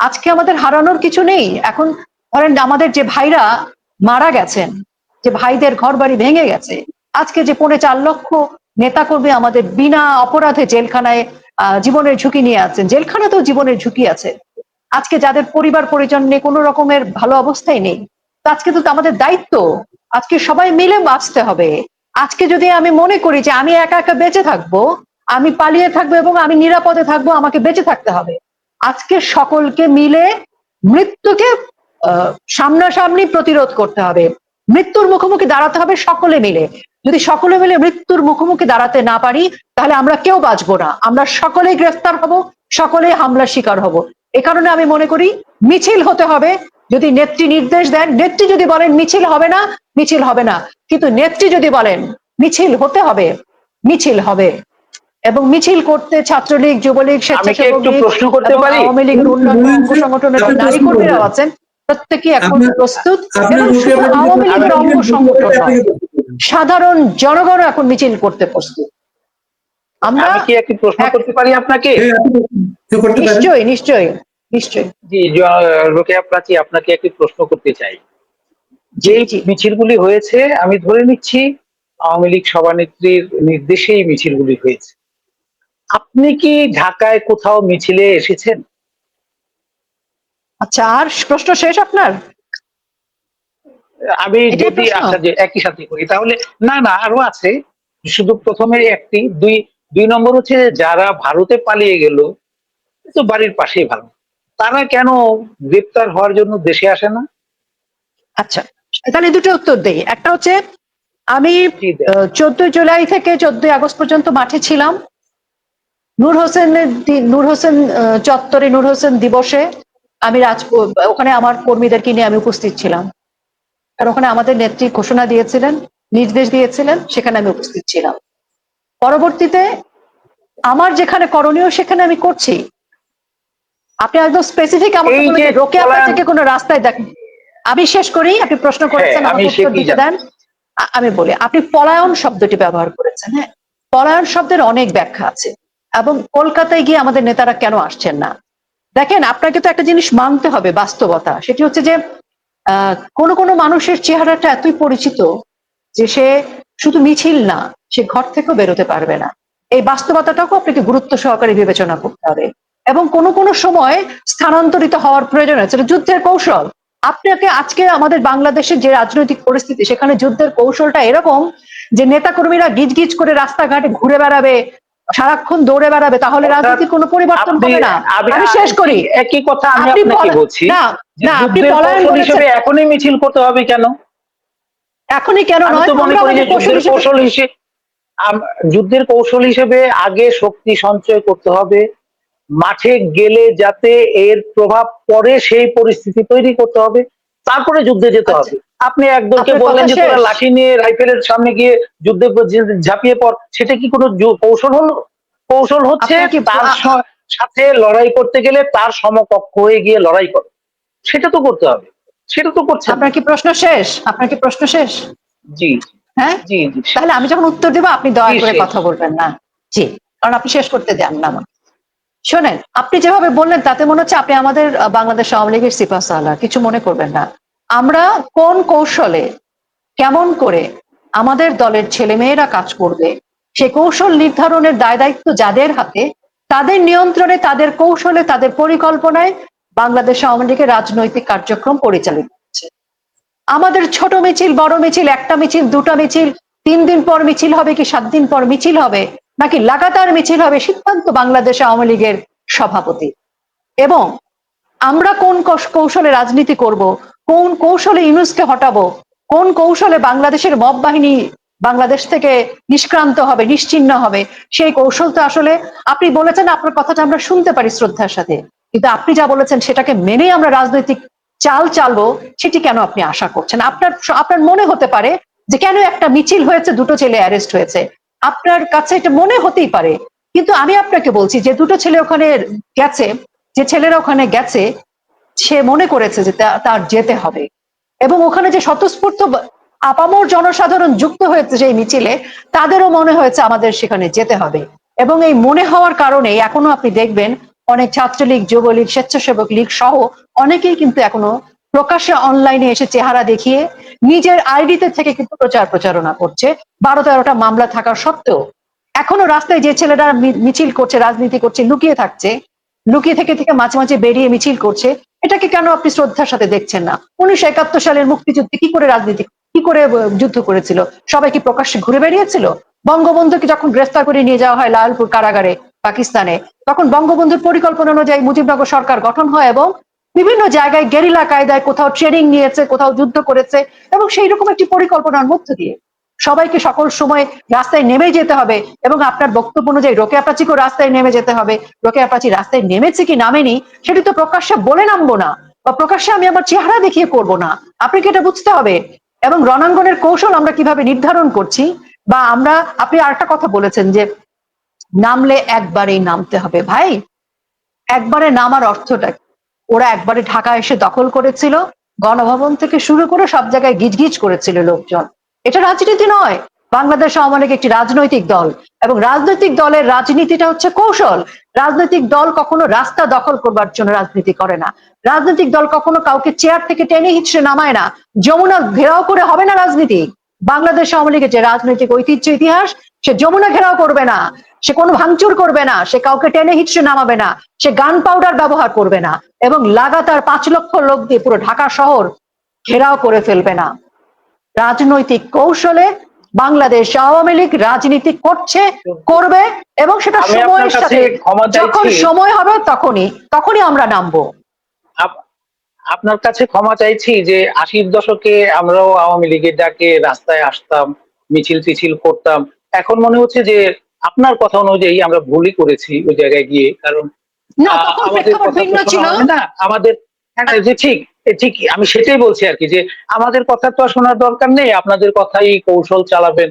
আজকে আমাদের হারানোর কিছু নেই। এখন ধরেন আমাদের যে ভাইরা মারা গেছেন, যে ভাইদের ঘর বাড়ি ভেঙে গেছে, আজকে যে 4.5 লক্ষ নেতাকর্মী আমাদের বিনা অপরাধে জেলখানায় জীবনের ঝুঁকি নিয়ে আছেন, জেলখানাতেও জীবনের ঝুঁকি আছে, আজকে যাদের পরিবার পরিজন নিয়ে কোনো রকমের ভালো অবস্থায় নেই, তো আজকে তো আমাদের দায়িত্ব, আজকে সবাই মিলে বাঁচতে হবে। আজকে যদি আমি মনে করি যে আমি একা একা বেঁচে থাকবো, আমি পালিয়ে থাকবো এবং আমি নিরাপদে থাকবো, আমাকে বেঁচে থাকতে হবে, আজকে সকলকে মিলে মৃত্যুকে সামনাসামনি প্রতিরোধ করতে হবে, মৃত্যুর মুখোমুখি দাঁড়াতে হবে সকলে মিলে। যদি সকলে মিলে মৃত্যুর মুখোমুখি দাঁড়াতে না পারি, তাহলে আমরা কেউ বাঁচবো না, আমরা সকলেই গ্রেফতার হব, সকলেই হামলার শিকার হব। এ কারণে আমি মনে করি মিছিল হতে হবে। যদি নেত্রী নির্দেশ দেন, নেত্রী যদি বলেন মিছিল হবে না, মিছিল হবে না, কিন্তু নেত্রী যদি বলেন মিছিল হতে হবে, মিছিল হবে। এবং মিছিল করতে ছাত্রলীগ, যুবলীগ, স্বেচ্ছাসেবক লীগ, প্রশ্ন করতে পারি? আওয়ামী লীগের অন্যান্য অঙ্গ সংগঠনের নারী কর্মীরাও আছেন, প্রত্যেকে এখন প্রস্তুত, এবং শুধু আওয়ামী লীগের অঙ্গ সংগঠন নয়, সাধারণ জনগণ এখন মিছিল করতে প্রস্তুত। আমরা আমি কি একটি প্রশ্ন করতে পারি আপনাকে? নিশ্চয়ই নিশ্চয়ই নিশ্চয়ই। জি, রোকেয়া প্রাচী, আপনাকে একটি প্রশ্ন করতে চাই। যে মিছিলগুলি হয়েছে, আমি ধরে নিচ্ছি আওয়ামী লীগ সভানেত্রীর নির্দেশেই মিছিলগুলি হয়েছে। আপনি কি ঢাকায় কোথাও মিছিলে এসেছেন? আচ্ছা, আর প্রশ্ন শেষ আপনার? আমি এটাই যদি প্রশ্ন? আচ্ছা যে একই সাথে করি তাহলে, না না আরো আছে, শুধু প্রথমে একটি, দুই নম্বর হচ্ছে যারা ভারতে পালিয়ে গেল, তো বাড়ির পাশেই ভালো, তারা কেন গ্রেপ্তার হওয়ার জন্য দেশে আসে না? আচ্ছা, তাহলে দুটো উত্তর দেই। একটা হচ্ছে, আমি জি, দেন। 14 জুলাই থেকে 14 আগস্ট পর্যন্ত মাঠে ছিলাম। নূর হোসেন চত্বরে, নূর হোসেন দিবসে আমি ওখানে আমার কর্মীদেরকে নিয়ে আমি উপস্থিত ছিলাম, আর ওখানে আমাদের নেত্রী ঘোষণা দিয়েছিলেন, নির্দেশ দিয়েছিলেন, সেখানে আমি উপস্থিত ছিলাম। পরবর্তীতে আমার যেখানে করণীয় সেখানে আমি করছি। আপনি একদম স্পেসিফিক আমাকে এই যে বলেছেন রোকেয়া থেকে কোনো রাস্তায় দেখেন। আমি শেষ করি, আপনি প্রশ্ন করেছেন, আমি আমাকে উত্তর দিতে দেন। আমি বলি, আপনি পলায়ন শব্দটি ব্যবহার করেছেন। হ্যাঁ, পলায়ন শব্দের অনেক ব্যাখ্যা আছে, এবং কলকাতায় গিয়ে আমাদের নেতারা কেন আসছেন না? দেখেন, আপনাকে তো একটা জিনিস মানতে হবে, বাস্তবতা, সেটি হচ্ছে যে কোন কোন মানুষের চেহারাটা এতই পরিচিত যে সে শুধু মিছিল না, সে ঘর থেকেও বেরোতে পারবে না। এই বাস্তবতাটাকেও আপনাকে গুরুত্ব সহকারে বিবেচনা করতে হবে এবং কোনো কোনো সময় স্থানান্তরিত হওয়ার প্রয়োজন আছে। এটা যুদ্ধের কৌশল। আপনাকে আজকে আমাদের বাংলাদেশের যে রাজনৈতিক পরিস্থিতি, সেখানে যুদ্ধের কৌশলটা এরকম যে নেতাকর্মীরা গিজ গিজ করে রাস্তাঘাটে ঘুরে বেড়াবে, সারাক্ষণ দৌড়ে বেড়াবে, তাহলে রাজনীতির কোনো পরিবর্তন হবে না। আমি শেষ করি। একই কথা আমি আপনি আপনাকে বলছি, না যে না আপনি যুদ্ধের পলায়ন কৌশল করেছেন। হিসেবে এখনই মিছিল করতে হবে কেন? এখনই কেন আমি নয়, তো মনে আমরা করি যে আমাদের কৌশল যুদ্ধের হিসেবে কৌশল হিসেবে যুদ্ধের কৌশল হিসেবে আগে শক্তি সঞ্চয় করতে হবে, মাঠে গেলে যাতে এর প্রভাব পড়ে সেই পরিস্থিতি তৈরি করতে হবে, তারপরে যুদ্ধে যেতে আচ্ছা, হবে। আপনি একদলকে আপনার বললেন কথা যে তোরা শেষ। লাঠি নিয়ে রাইফেলের সামনে গিয়ে যুদ্ধে ঝাঁপিয়ে পড়, সেটা কি কোনো কৌশল হলো? কৌশল হচ্ছে আপনার কি তার সাথে লড়াই করতে গেলে তার সমকক্ষ হয়ে গিয়ে লড়াই করো, সেটা তো করতে হবে, সেটা তো করছেন না। আপনার কি প্রশ্ন শেষ? আপনার কি প্রশ্ন শেষ? জি হ্যাঁ, জি জি তাহলে আমি যখন উত্তর দেবো আপনি দয়া জি, করে শেষ। কথা বলবেন না। জি, কারণ আপনি শেষ করতে দেন না আমাকে। শোনেন, আপনি যেভাবে বললেন তাতে মনে হচ্ছে আপনি আমাদের বাংলাদেশ আওয়ামী লীগের সিপাহসালার, কিছু মনে করবেন না। আমরা কোন কৌশলে কেমন করে আমাদের দলের ছেলেমেয়েরা কাজ করবে, সে কৌশল নির্ধারণের দায় দায়িত্ব যাদের হাতে, তাদের নিয়ন্ত্রণে, তাদের কৌশলে, তাদের পরিকল্পনায় বাংলাদেশ আওয়ামী লীগের রাজনৈতিক কার্যক্রম পরিচালিত হচ্ছে। আমাদের ছোট মিছিল, বড় মিছিল, একটা মিছিল, দুটা মিছিল, 3 দিন পর মিছিল হবে কি 7 দিন পর মিছিল হবে নাকি লাগাতার মিছিল হবে, সিদ্ধান্ত বাংলাদেশ আওয়ামী লীগের সভাপতি। এবং আমরা কোন কৌশলে রাজনীতি করব, কোন কৌশলে ইউনূসকে হটাবো, কোন কৌশলে বাংলাদেশের মব বাহিনী বাংলাদেশ থেকে নিষ্ক্রান্ত হবে, নিশ্চিহ্ন হবে, সেই কৌশল তো আসলে আপনি বলেছেন, আপনার কথাটা আমরা শুনতে পারি শ্রদ্ধার সাথে, কিন্তু আপনি যা বলেছেন সেটাকে মেনেই আমরা রাজনৈতিক চাল চালবো, সেটি কেন আপনি আশা করছেন? আপনার আপনার মনে হতে পারে যে কেন একটা মিছিল হয়েছে, 2টো ছেলে অ্যারেস্ট হয়েছে, আপনার কাছে এটা মনে হতেই পারে, কিন্তু আমি আপনাকে বলছি যে 2টো ছেলে ওখানে গেছে, যে ছেলেরা ওখানে গেছে সে মনে করেছে যে তার যেতে হবে, এবং ওখানে যে স্বতঃস্ফূর্ত আপামর জনসাধারণ যুক্ত হয়েছে সেই মিছিলে, তাদেরও মনে হয়েছে আমাদের সেখানে যেতে হবে। এবং এই মনে হওয়ার কারণে এখনো আপনি দেখবেন অনেক ছাত্রলীগ, যুবলীগ, স্বেচ্ছাসেবক লীগ সহ অনেকেই কিন্তু এখনো প্রকাশ্যে অনলাইনে এসে চেহারা দেখিয়ে নিজের আইডিতে থেকে কিন্তু প্রচারণা করছে, 12-13টা মামলা থাকা সত্ত্বেও। এখনো রাস্তায় যে ছেলেরা মিছিল করছে, রাজনীতি করছে, লুকিয়ে থাকছে, লুকিয়ে থেকে থেকে মাঝে মাঝে বেরিয়ে মিছিল করছে, এটাকে কেন আপনি শ্রদ্ধার সাথে দেখছেন না? 1971 সালের মুক্তিযুদ্ধে কি করে রাজনীতি, কি করে যুদ্ধ করেছিল? সবাই কি প্রকাশ্যে ঘুরে বেরিয়েছিল? বঙ্গবন্ধুকে যখন গ্রেফতার করে নিয়ে যাওয়া হয় লালপুর কারাগারে পাকিস্তানে, তখন বঙ্গবন্ধুর পরিকল্পনা অনুযায়ী মুজিবনগর সরকার গঠন হয় এবং বিভিন্ন জায়গায় গেরিলা কায়দায় কোথাও ট্রেনিং নিয়েছে, কোথাও যুদ্ধ করেছে, এবং সেই রকম একটি পরিকল্পনার মধ্য দিয়ে সবাইকে সকল সময় রাস্তায় নেমে যেতে হবে। এবং আপনার বক্তব্য অনুযায়ী রোকেয়া প্রাচীকেও রাস্তায় নেমে যেতে হবে। রোকেয়া প্রাচী রাস্তায় নেমেছে কি নামেনি সেটি তো প্রকাশ্যে বলে নামবো না, বা প্রকাশ্যে আমি আমার চেহারা দেখিয়ে করব না, আপনাকে এটা বুঝতে হবে। এবং রণাঙ্গনের কৌশল আমরা কিভাবে নির্ধারণ করছি, বা আমরা, আপনি আরেকটা কথা বলেছেন যে নামলে একবারেই নামতে হবে। ভাই, একবারে নামার অর্থটা কি? ওরা একবারে ঢাকা এসে দখল করেছিল, গণভবন থেকে শুরু করে সব জায়গায় গিজগিজ করেছিল লোকজন। এটা রাজনীতি নয়। বাংলাদেশ আওয়ামী লীগ একটি রাজনৈতিক দল, এবং রাজনৈতিক দলের রাজনীতিটা হচ্ছে কৌশল। রাজনৈতিক দল কখনো রাস্তা দখল করবার জন্য রাজনীতি করে না। রাজনৈতিক দল কখনো কাউকে চেয়ার থেকে টেনে হিচড়ে নামায় না। যমুনা ঘেরাও করে হবে না রাজনীতি। বাংলাদেশ আওয়ামী লীগের যে রাজনৈতিক ঐতিহ্য, ইতিহাস, সে যমুনা ঘেরাও করবে না, সে কোনো ভাঙচুর করবে না, সে কাউকে টেনে হিচড়ে নামাবে না, সে গান পাউডার ব্যবহার করবে না, এবং লাগাতার 5 লক্ষ লোক দিয়ে পুরো ঢাকা শহর ঘেরাও করে ফেলবে না। রাজনৈতিক কৌশলে বাংলাদেশ আওয়ামী লীগ রাজনীতি করছে, করবে, এবং সেটা আমি সময়ের আপনার কাছে সাথে ক্ষমা যখন চাইছি, সময় হবে তখনই আমরা নামবো। আপনার কাছে ক্ষমা চাইছি যে 80-র দশকে আমরাও আওয়ামী লীগের ডাকে রাস্তায় আসতাম, মিছিল টিছিল করতাম। এখন মনে হচ্ছে যে আপনার কথা অনুযায়ী আমরা ভুলই করেছি ওই জায়গায় গিয়ে, কারণ না, তখন আমাদের প্রেক্ষাপট কথা ভিন্ন তো ছিল। শোনা হবে না আমাদের। হ্যাঁ, যে ঠিক ঠিক আমি সেটাই বলছি আর কি, যে আমাদের কথা তো আর শোনার দরকার নেই, আপনাদের কথাই কৌশল চালাবেন,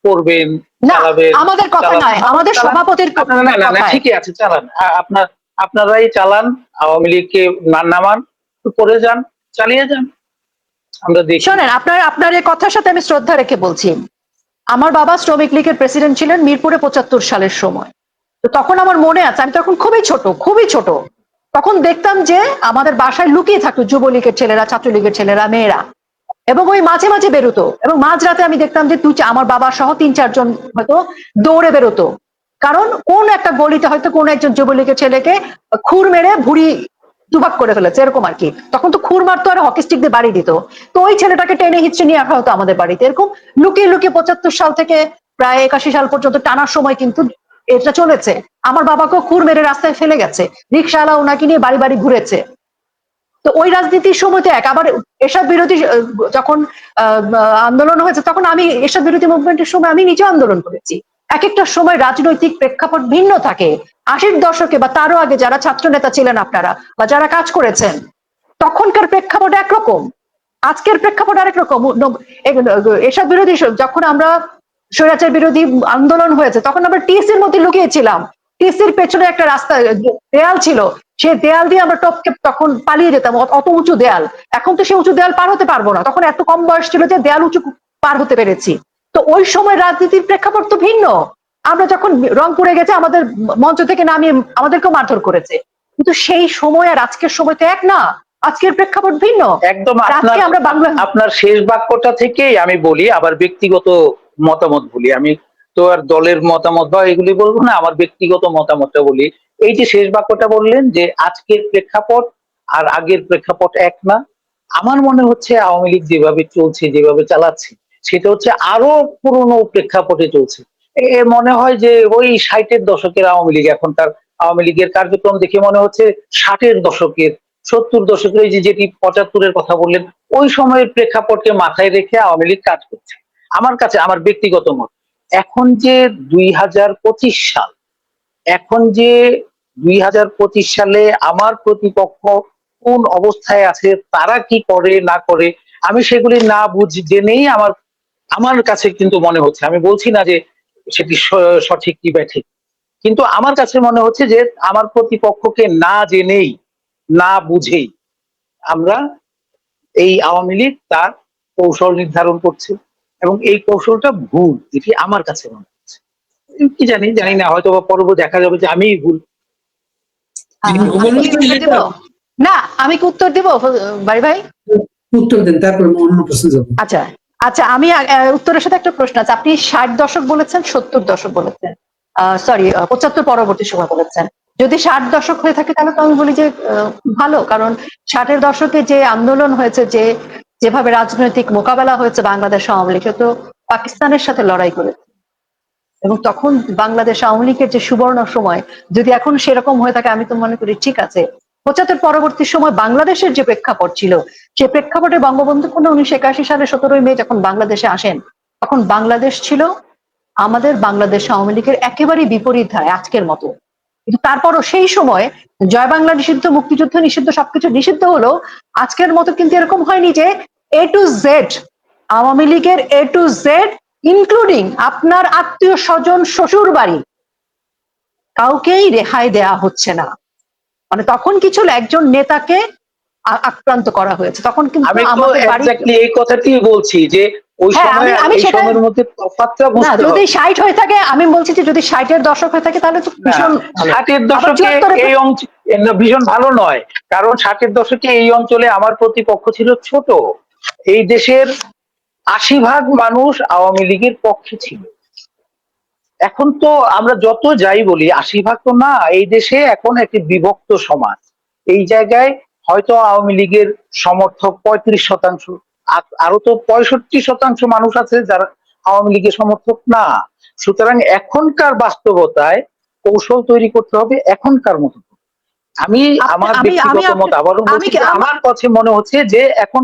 করবেন, না, চালাবেন, আমাদের কথা নয়, আমাদের চালান। সভাপতির না না না না, কথায়। ঠিকই আছে, চালান। আপনারাই চালান, আওয়ামী লীগকে নামান, করে যান, চালিয়ে যান, আমরা দেখি। শোনেন, আপনার এই কথার সাথে আমি শ্রদ্ধা রেখে বলছি, আমার বাবা শ্রমিক লীগের প্রেসিডেন্ট ছিলেন মিরপুরে 75 সালের সময়। তো তখন আমার মনে আছে, আমি তখন খুবই ছোট, তখন দেখতাম যে আমাদের বাসায় লুকিয়ে থাকতো যুবলীগের ছেলেরা, ছাত্রলীগের ছেলেরা, মেয়েরা, এবং ওই মাঝে মাঝে বেরোতো, এবং মাঝরাতে আমি দেখতাম যে আমার বাবা সহ 3-4 জন হয়তো দৌড়ে বেরোতো। কারণ কোন একটা গলিতে হয়তো কোন একজন যুবলীগের ছেলেকে খুর মেরে ভুড়ি দুভাগ করে ফেলেছে এরকম আর কি, তখন তো খুর মারতো আর হকি স্টিক দিয়ে বাড়ি দিত, তো ওই ছেলেটাকে টেনে হিচড়ে নিয়ে আসা হতো আমাদের বাড়িতে, এরকম লুকিয়ে লুকিয়ে 75 সাল থেকে প্রায় 81 সাল পর্যন্ত টানার সময় কিন্তু এটা চলেছে। আমার বাবাকেও খুর মেরে রাস্তায় ফেলে গেছে, রিক্সাওয়ালা ওনাকে নিয়ে বাড়ি বাড়ি ঘুরেছে। তো ওই রাজনীতির সময় তো এক, আবার এরশাদ বিরোধী যখন আন্দোলন হয়েছে তখন আমি এরশাদ বিরোধী মুভমেন্টের সময় আমি নিজে আন্দোলন করেছি। এক একটা সময় রাজনৈতিক প্রেক্ষাপট ভিন্ন থাকে। 80-র দশকে বা তারও আগে যারা ছাত্র নেতা ছিলেন আপনারা বা যারা কাজ করেছেন, তখনকার প্রেক্ষাপট একরকম, আজকের প্রেক্ষাপট আরেক রকম। এরশাদ বিরোধী যখন আমরা স্বৈরাচার বিরোধী আন্দোলন হয়েছে তখন আমরা টিএসসির মধ্যে লুকিয়েছিলাম, টিএসসির পেছনে একটা রাস্তা দেয়াল ছিল, সে দেয়াল দিয়ে আমরা টপকে তখন পালিয়ে যেতাম, অত উঁচু দেয়াল। এখন তো সে উঁচু দেয়াল পার হতে পারবো না, তখন এত কম বয়স ছিল যে দেয়াল উঁচু পার হতে পেরেছি। তো ওই সময় রাজনীতির প্রেক্ষাপট তো ভিন্ন। আমরা যখন রংপুরে গেছে আমাদের মঞ্চ থেকে নামিয়ে আমাদেরকেও মারধর করেছে, কিন্তু সেই সময় আর আজকের সময় তো এক না, আজকের প্রেক্ষাপট ভিন্ন। একদম আজকে আমরা বাংলা আপনার শেষ বাক্যটা থেকেই আমি বলি, আবার ব্যক্তিগত মতামত বলি। আমি তো আর দলের মতামত বা এগুলি বলবো না, আমার ব্যক্তিগত মতামতটা বলি। এই যে শেষ বাক্যটা বললেন যে আজকের প্রেক্ষাপট আর আগের প্রেক্ষাপট এক না, আমার মনে হচ্ছে আওয়ামী লীগ যেভাবে চলছে, যেভাবে চালাচ্ছে, সেটা হচ্ছে আরো পুরনো প্রেক্ষাপটে চলছে। মনে হয় যে ওই 60-এর দশকের আওয়ামী লীগ, এখন তার আওয়ামী লীগের কার্যক্রম দেখে মনে হচ্ছে 60-এর দশকের, 70 দশকের, এই যে যেটি 75-এর কথা বললেন, ওই সময়ের প্রেক্ষাপটকে মাথায় রেখে আওয়ামী লীগ কাজ করছে। আমার কাছে, আমার ব্যক্তিগত মত, এখন যে 2025 সাল, এখন যে 2025 সালে আমার প্রতিপক্ষ কোন অবস্থায় আছে, তারা কি করে না করে, আমি সেগুলি না জেনেই আমার আমার কাছে কিন্তু মনে হচ্ছে, আমি বলছি না যে সেটি সঠিক কি ব্যাঠিক, কিন্তু আমার কাছে মনে হচ্ছে যে আমার প্রতিপক্ষকে না জেনেই, না বুঝেই আমরা এই আওয়ামী লীগ তার কৌশল নির্ধারণ করছে, এবং এই কৌশলটা ভুল, এটি আমার কাছে মনে হচ্ছে। কি জানি জানি না, হয়তো বা পরবর্তী দেখা যাবে যে আমিই ভুল। আমি কি উত্তর দিব? না, আমি কি উত্তর দিব বাড়ি ভাই? উত্তর দেন, তারপর অন্য প্রশ্ন যাবো। আচ্ছা আচ্ছা, আমি উত্তরের সাথে একটা প্রশ্ন আছে। আপনি 60 দশক বলেছেন, 70 দশক বলেছেন, সরি 75 পরবর্তী সময় বলেছেন। যদি 60 দশক হয়ে থাকে তাহলে তো আমি বলি যে ভালো, কারণ 60-এর দশকে যে আন্দোলন হয়েছে, যে যেভাবে রাজনৈতিক মোকাবেলা হয়েছে বাংলাদেশ আওয়ামী লীগ, তো পাকিস্তানের সাথে লড়াই করেছে, এবং তখন বাংলাদেশ আওয়ামী লীগের যে সুবর্ণ সময়, যদি এখন সেরকম হয়ে থাকে আমি তো মনে করি ঠিক আছে। 75 পরবর্তী সময় বাংলাদেশের যে প্রেক্ষাপট ছিল, সে প্রেক্ষাপটে বঙ্গবন্ধু 1981 সালে 17 মে যখন বাংলাদেশে আসেন, তখন বাংলাদেশ ছিল আমাদের বাংলাদেশ আওয়ামী লীগের একেবারেই বিপরীত ধারায় আজকের মতো। কিন্তু তারপরও সেই সময় জয় বাংলা নিষিদ্ধ, মুক্তিযুদ্ধ নিষিদ্ধ, সবকিছু নিষিদ্ধ হলো, আজকের মতো কিন্তু এরকম হয়নি যে A to Z, আওয়ামী লীগের A to Z, ইনক্লুডিং আপনার আত্মীয় স্বজন, শ্বশুর বাড়ি, কাউকেই রেহাই দেয়া হচ্ছে না। মানে তখন কি ছিল, একজন নেতাকে আক্রান্ত করা হয়েছে, তখন কিন্তু আমি তো আমাদের বাড়ি, এক্স্যাক্টলি এই কথাটিই বলছি যে ওই হ্যাঁ, সময় আমি এই সেটা সময়ের মধ্যে তফাৎটা না, বুঝতে যদি হবে। 60 হয়ে থাকে, আমি বলছি যে যদি 60-এর দশক হয়ে থাকে তাহলে তো ভীষণ ভালো। 60-এর আবার দশকে 74-এ এই অঞ্চল ভীষণ ভালো নয়, কারণ 60-এর দশকে এই অঞ্চলে আমার প্রতিপক্ষ ছিল ছোট। এই দেশের 80% মানুষ আওয়ামী লীগের পক্ষে ছিল। এখন তো আমরা যত যাই বলি 80% তো না, এই দেশে এখন একটি বিভক্ত সমাজ। এই জায়গায় হয়তো আওয়ামী লীগের সমর্থক 35%, আরো তো 65% মানুষ আছে যারা আওয়ামী লীগের সমর্থক না। সুতরাং এখনকার বাস্তবতায় কৌশল তৈরি করতে হবে এখনকার মতো। আমি আমার ব্যক্তিগত মত আবারও বলছি, আমার কাছে মনে হচ্ছে যে এখন,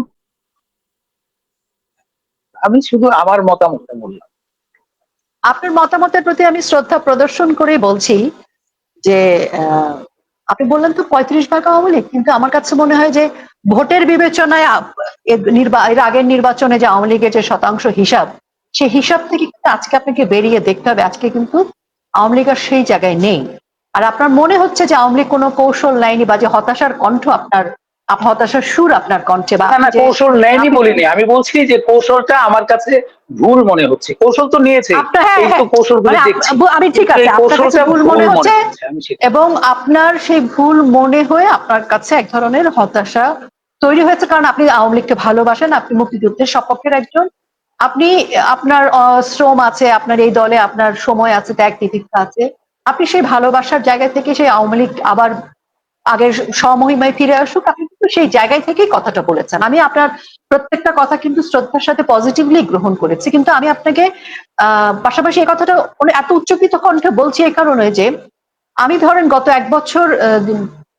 আমি শুধু আমার মতামতটা বললাম। আপনার মতামতের প্রতি আমি শ্রদ্ধা প্রদর্শন করে বলছি যে আপনি বললেন তো 35% আওয়ামী লীগ, কিন্তু আমার কাছে মনে হয় যে ভোটের বিবেচনায় এর আগের নির্বাচনে যে আওয়ামী লীগের যে শতাংশ হিসাব, সেই হিসাব থেকে কিন্তু আজকে আপনাকে বেরিয়ে দেখতে হবে, আজকে কিন্তু আওয়ামী লীগ আর সেই জায়গায় নেই। আর আপনার মনে হচ্ছে যে আওয়ামী লীগ কোনো কৌশল নেয়নি, বা যে হতাশার কণ্ঠ আপনার, হতাশার সুর আপনার কণ্ঠে, বা না, কৌশল নেয়নি বলিনি, আমি বলছি যে কৌশলটা আমার কাছে ভুল মনে হচ্ছে। কৌশল তো নিয়েছে, এই তো কৌশলগুলো দেখছি, আমি ঠিক আছে, আপনার কাছে ভুল মনে হচ্ছে, এবং আপনার সেই ভুল মনে হয়ে আপনার কাছে এক ধরনের হতাশা তৈরি হয়েছে, কারণ আপনি আওয়ামী লীগকে ভালোবাসেন, আপনি মুক্তিযুদ্ধের সপক্ষের একজন, আপনি আপনার শ্রম আছে, আপনার এই দলে আপনার সময় আছে, ত্যাগ তিতিক্ষা আছে, আপনি সেই ভালোবাসার জায়গা থেকে সেই আওয়ামী লীগ আবার আগের স্বমহিমায় ফিরে আসুক, আপনি কিন্তু সেই জায়গায় থেকেই কথাটা বলেছেন। আমি আপনার প্রত্যেকটা কথা কিন্তু শ্রদ্ধার সাথে পজিটিভলি গ্রহণ করেছি, কিন্তু আমি আপনাকে পাশাপাশি এই কথাটা এত উচ্চকিত কণ্ঠে বলছি এই কারণে যে আমি ধরেন গত 1 বছর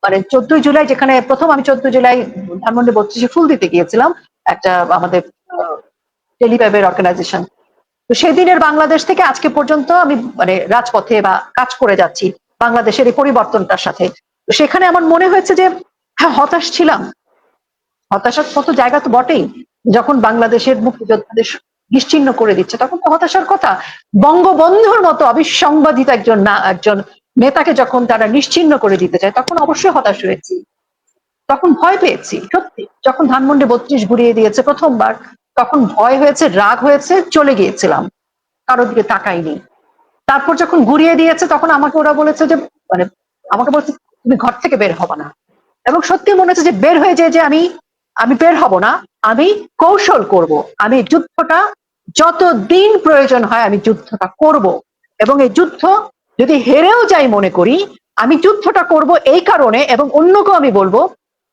মানে 14 জুলাই, যেখানে প্রথম আমি 14 জুলাই ধানমন্ডি 32 ফুল দিতে গিয়েছিলাম একটা আমাদের টেলিওয়েবের অর্গানাইজেশন, তো সেদিনের বাংলাদেশ থেকে আজকে পর্যন্ত আমি মানে রাজপথে বা কাজ করে যাচ্ছি বাংলাদেশের এই পরিবর্তনটার সাথে। তো সেখানে আমার মনে হয়েছে যে হ্যাঁ, হতাশ ছিলাম, হতাশার মতো জায়গা তো বটেই। যখন বাংলাদেশের মুক্তিযোদ্ধাদের নিশ্চিহ্ন করে দিচ্ছে তখন তো হতাশার কথা। বঙ্গবন্ধুর মতো অবিসংবাদিত একজন নেতাকে যখন তারা নিশ্চিহ্ন করে দিতে চায় তখন অবশ্যই হতাশ হয়েছি, তখন ভয় পেয়েছি সত্যি। যখন ধানমন্ডি 32 ঘুরিয়ে দিয়েছে প্রথমবার, তখন ভয় হয়েছে, রাগ হয়েছে, চলে গিয়েছিলাম, কারোর দিকে তাকাইনি। তারপর যখন ঘুরিয়ে দিয়েছে তখন আমাকে ওরা বলেছে যে মানে আমাকে বলছে তুমি ঘর থেকে বের হবা না, এবং সত্যি মনে হচ্ছে যে বের হয়ে যায় যে আমি আমি বের হব না, আমি কৌশল করব, আমি যুদ্ধটা যতদিন প্রয়োজন হয় আমি যুদ্ধটা করব, এবং এই যুদ্ধ যদি হেরেও যাই মনে করি আমি যুদ্ধটা করব এই কারণে, এবং অন্যকেও আমি বলবো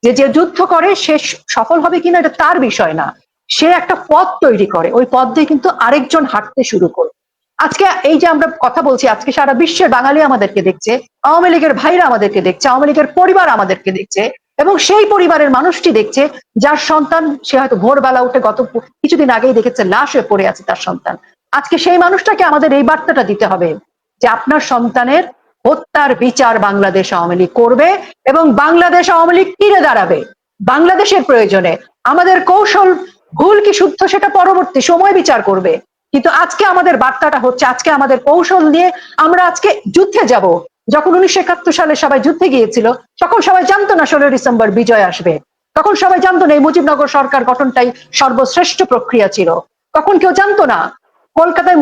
যে যে যুদ্ধ করে সে সফল হবে কিনা এটা তার বিষয় না, সে একটা পথ তৈরি করে, ওই পথ দিয়ে কিন্তু আরেকজন হাঁটতে শুরু করে। আজকে এই যে আমরা কথা বলছি, আজকে সারা বিশ্বের বাঙালি আমাদেরকে দেখছে, আওয়ামী লীগের ভাইরা আমাদেরকে দেখছে, আওয়ামী লীগের পরিবার আমাদেরকে দেখছে, এবং সেই পরিবারের মানুষটি দেখছে যার সন্তান সে হয়তো ভোরবেলা উঠে গত কিছুদিন আগেই দেখেছে লাশ হয়ে পড়ে আছে তার সন্তান। আজকে সেই মানুষটাকে আমাদের এই বার্তাটা দিতে হবে যে আপনার সন্তানের হত্যার বিচার বাংলাদেশ আওয়ামী লীগ করবে, এবং বাংলাদেশ আওয়ামী লীগ তীরে দাঁড়াবে বাংলাদেশের প্রয়োজনে। আমাদের কৌশল ভুল কি শুদ্ধ সেটা পরবর্তী সময় বিচার করবে, কিন্তু আজকে আমাদের বার্তাটা হচ্ছে আজকে আমাদের কৌশল নিয়ে আমরা আজকে যুদ্ধে যাব। যখন 1971 সালে সবাই যুদ্ধে গিয়েছিল তখন সবাই জানতো না 16 ডিসেম্বর বিজয় আসবে, তখন সবাই জানতো না এই মুজিবনগর সরকার গঠনটাই সর্বশ্রেষ্ঠ প্রক্রিয়া ছিল, তখন কেউ জানতো না কলকাতায়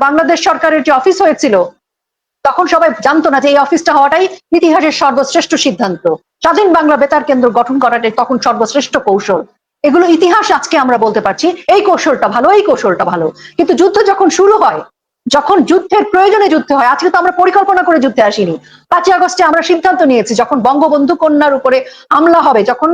বাংলাদেশ সরকারের যে অফিস হয়েছিল তখন সবাই জানতো না যে এই অফিসটা হওয়াটাই ইতিহাসের সর্বশ্রেষ্ঠ সিদ্ধান্ত, স্বাধীন বাংলা বেতার কেন্দ্র গঠন করাটাই তখন সর্বশ্রেষ্ঠ কৌশল। এগুলো ইতিহাস আজকে আমরা বলতে পারছি এই কৌশলটা ভালো, এই কৌশলটা ভালো, কিন্তু যুদ্ধ যখন শুরু হয়, যখন যুদ্ধের প্রয়োজনে যুদ্ধ হয়, আজকে তো আমরা পরিকল্পনা করে যুদ্ধে আসিনি। 5ই আগস্টে আমরা সিদ্ধান্ত নিয়েছি যখন বঙ্গবন্ধু কন্যার উপরে হামলা হবে, যখন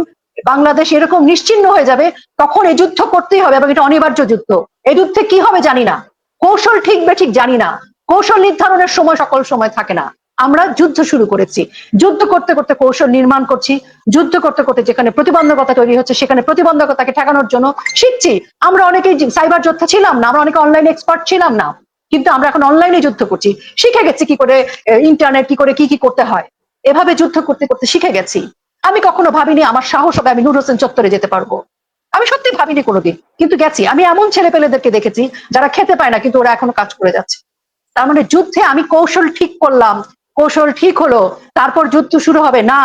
বাংলাদেশ এরকম নিশ্চিহ্ন হয়ে যাবে, তখন এই যুদ্ধ করতেই হবে, এবং এটা অনিবার্য যুদ্ধ। এই যুদ্ধে কি হবে জানি না, কৌশল ঠিক বে ঠিক জানি না, কৌশল নির্ধারণের সময় সকল সময় থাকে না। আমরা যুদ্ধ শুরু করেছি, যুদ্ধ করতে করতে কৌশল নির্মাণ করছি, যুদ্ধ করতে করতে যেখানে প্রতিবন্ধকতা তৈরি হচ্ছে সেখানে প্রতিবন্ধকতাকে ঠেকানোর জন্য শিখছি। আমরা অনেকেই সাইবার যোদ্ধা ছিলাম না, আমরা অনেকে অনলাইন এক্সপার্ট ছিলাম না, কিন্তু আমরা এখন অনলাইনে যুদ্ধ করছি, শিখে গেছি কি করে ইন্টারনেট কি করে কি করতে হয়, এভাবে যুদ্ধ করতে করতে শিখে গেছি। আমি কখনো ভাবিনি আমার সাহস হবে আমি নূর হোসেন চত্বরে যেতে পারবো, আমি সত্যি ভাবিনি কোনোদিন, কিন্তু গেছি। আমি এমন ছেলে পেলেদেরকে দেখেছি যারা খেতে পায় না কিন্তু ওরা এখনো কাজ করে যাচ্ছে। তার মানে যুদ্ধে আমি কৌশল ঠিক করলাম, কৌশল ঠিক হলো, তারপর যুদ্ধ শুরু হবে না।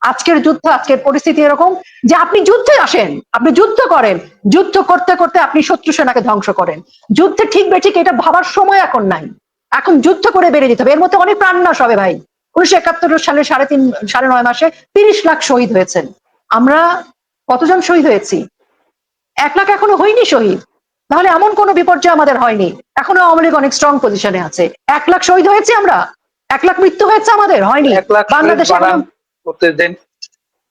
আজকের যুদ্ধ, আজকের পরিস্থিতি এরকম যে আপনি যুদ্ধে আসেন, আপনি যুদ্ধ করেন, যুদ্ধ করতে করতে আপনি শত্রু সেনাকে ধ্বংস করেন। যুদ্ধে ঠিক বেঠিক এটা ভাবার সময় এখন নাই, এখন যুদ্ধ করে বেড়ে যেতে হবে। এর মধ্যে অনেক প্রাণ নাশ হবে ভাই। 1971 সালে 9.5 মাসে 30 লাখ শহীদ হয়েছেন। আমরা কতজন শহীদ হয়েছি? 1 লাখ এখনো হয়নি শহীদ। তাহলে এমন কোন বিপর্যয় আমাদের হয়নি, এখনো আওয়ামী লীগ অনেক স্ট্রং পজিশনে আছে। 1 লাখ শহীদ হয়েছে, আমরা 1 লাখ মৃত্যু হয়েছে আমাদের, হয়নি। 1 লাখ বাংলাদেশে করতে দেন।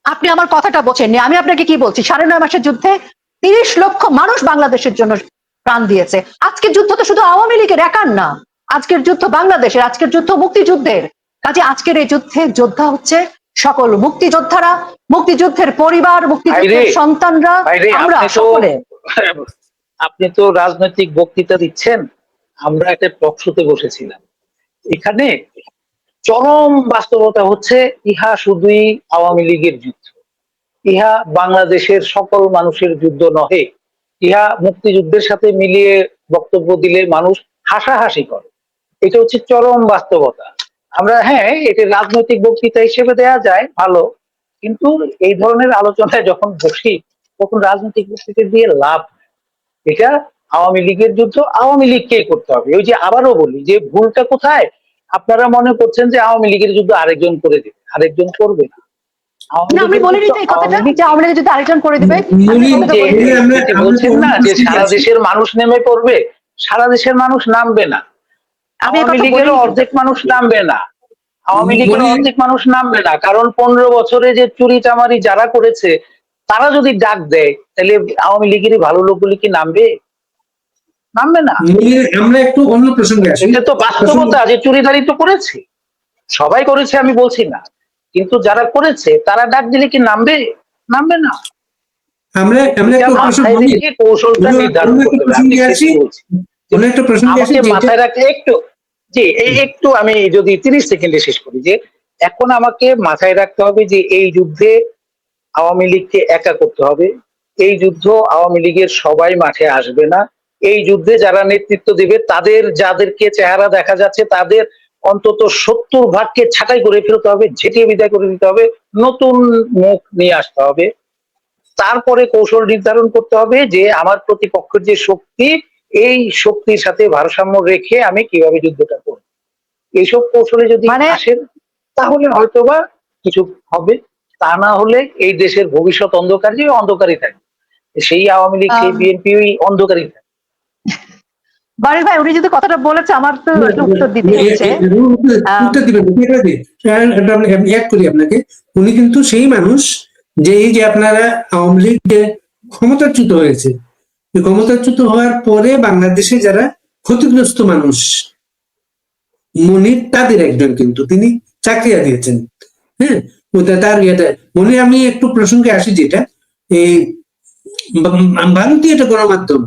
আপনি আমার কথাটা বোঝেননি, আমি আপনাকে কি বলছি, 9.5 মাসের যুদ্ধে 30 লক্ষ মানুষ বাংলাদেশের জন্য প্রাণ দিয়েছে। আজকের যুদ্ধ তো শুধু আওয়ামী লীগের একার না, আজকের যুদ্ধ বাংলাদেশের, আজকের যুদ্ধ মুক্তিযুদ্ধের। কাজে আজকের এই যুদ্ধে যোদ্ধা হচ্ছে সকল মুক্তিযোদ্ধারা, মুক্তিযুদ্ধের পরিবার, মুক্তিযুদ্ধের সন্তানরা, আমরা সকলে। আপনি তো রাজনৈতিক বক্তৃতা দিচ্ছেন, আমরা একটা টক শোতে বসেছিলাম, এখানে চরম বাস্তবতা হচ্ছে ইহা শুধুই আওয়ামী লীগের যুদ্ধ, ইহা বাংলাদেশের সকল মানুষের যুদ্ধ নহে। ইহা মুক্তিযুদ্ধের সাথে মিলিয়ে বক্তব্য দিলে মানুষ হাসাহাসি করে, এটা হচ্ছে চরম বাস্তবতা। আমরা হ্যাঁ এটা রাজনৈতিক বক্তৃতা হিসেবে দেয়া যায় ভালো, কিন্তু এই ধরনের আলোচনায় যখন বসি তখন রাজনৈতিক বক্তৃতা দিয়ে লাভ নেই। এটা আওয়ামী লীগের যুদ্ধ, আওয়ামী লীগকে করতে হবে। ওই যে আবারও বলি যে ভুলটা কোথায়, আপনারা মনে করছেন যে আওয়ামী লীগের যুদ্ধ আরেকজন করে দেবে, আরেকজন করবে না। আমি বলিনি যে এই কথাটা যে আওয়ামী লীগের যুদ্ধ আরেকজন করে দেবে, বলছেন না যে সারা দেশের মানুষ নেমে পড়বে, সারা দেশের মানুষ নামবে না। আমি আওয়ামী একথা লীগেরও বলিনি। অর্ধেক মানুষ নামবে না, আওয়ামী লীগের বলি- অর্ধেক মানুষ নামবে না, কারণ 15 বছরে যে চুরি চামারি যারা করেছে তারা যদি ডাক দেয় তাহলে আওয়ামী লীগেরই ভালো লোকগুলি কি নামবে? নামবে না। আমরা একটু অন্য প্রসঙ্গে আসি। এটা তো বাস্তবতা যে চুরিদারি তো করেছে, সবাই করেছে আমি বলছি না, কিন্তু যারা করেছে তারা ডাক দিলে কি নামবে? নামবে না। আমরা আমরা এটা একটু মাথায় প্রসঙ্গে রেখে কৌশলটা নির্ধারণ অন্য একটা করতে হবে। আমি প্রসঙ্গে আসি, সেটাই বলছি। অন্য একটা প্রসঙ্গে আসি আমাকে যেটা মাথায় রাখলে একটু, জি একটু আমি যদি 30 সেকেন্ডে শেষ করি, যে এখন আমাকে মাথায় রাখতে হবে যে এই যুদ্ধে আওয়ামী লীগকে একা করতে হবে। এই যুদ্ধ আওয়ামী লীগের সবাই মাঠে আসবে না। এই যুদ্ধে যারা নেতৃত্ব দিবে তাদের যাদেরকে চেহারা দেখা যাচ্ছে তাদের অন্তত 70% ছাঁটাই করে ফেলতে হবে, ঝেঁটিয়ে বিদায় করে দিতে হবে, নতুন মুখ নিয়ে আসতে হবে। তারপরে কৌশল নির্ধারণ করতে হবে যে আমার প্রতিপক্ষের যে শক্তি, এই শক্তির সাথে ভারসাম্য রেখে আমি কিভাবে যুদ্ধটা করব। এইসব কৌশলে যদি মানে আসেন তাহলে হয়তোবা কিছু হবে, তা না হলে এই দেশের ভবিষ্যৎ অন্ধকার, যে অন্ধকারই থাকবে, সেই আওয়ামী লীগ সেই বিএনপি ওই অন্ধকারই থাকবে। বারিক ভাই, উনি যদি কথাটা বলেছে আমার তো একটু উত্তর দিতে হচ্ছে। উত্তর দিবেন ঠিক আছে? আমি এক করি আপনাকে। উনি কিন্তু সেই মানুষ যে এই যে আপনারা আওয়ামী লীগ যে ক্ষমতাচ্যুত হয়েছে, এই ক্ষমতাচ্যুত হওয়ার পরে বাংলাদেশে যারা ক্ষতিগ্রস্ত মানুষ মনির তাদের একজন, কিন্তু তিনি চাকরিয়া দিয়েছেন। হ্যাঁ, তার ইয়েটা মনে আমি একটু প্রসঙ্গে আসি, যেটা এই ভারতীয় একটা গণমাধ্যম,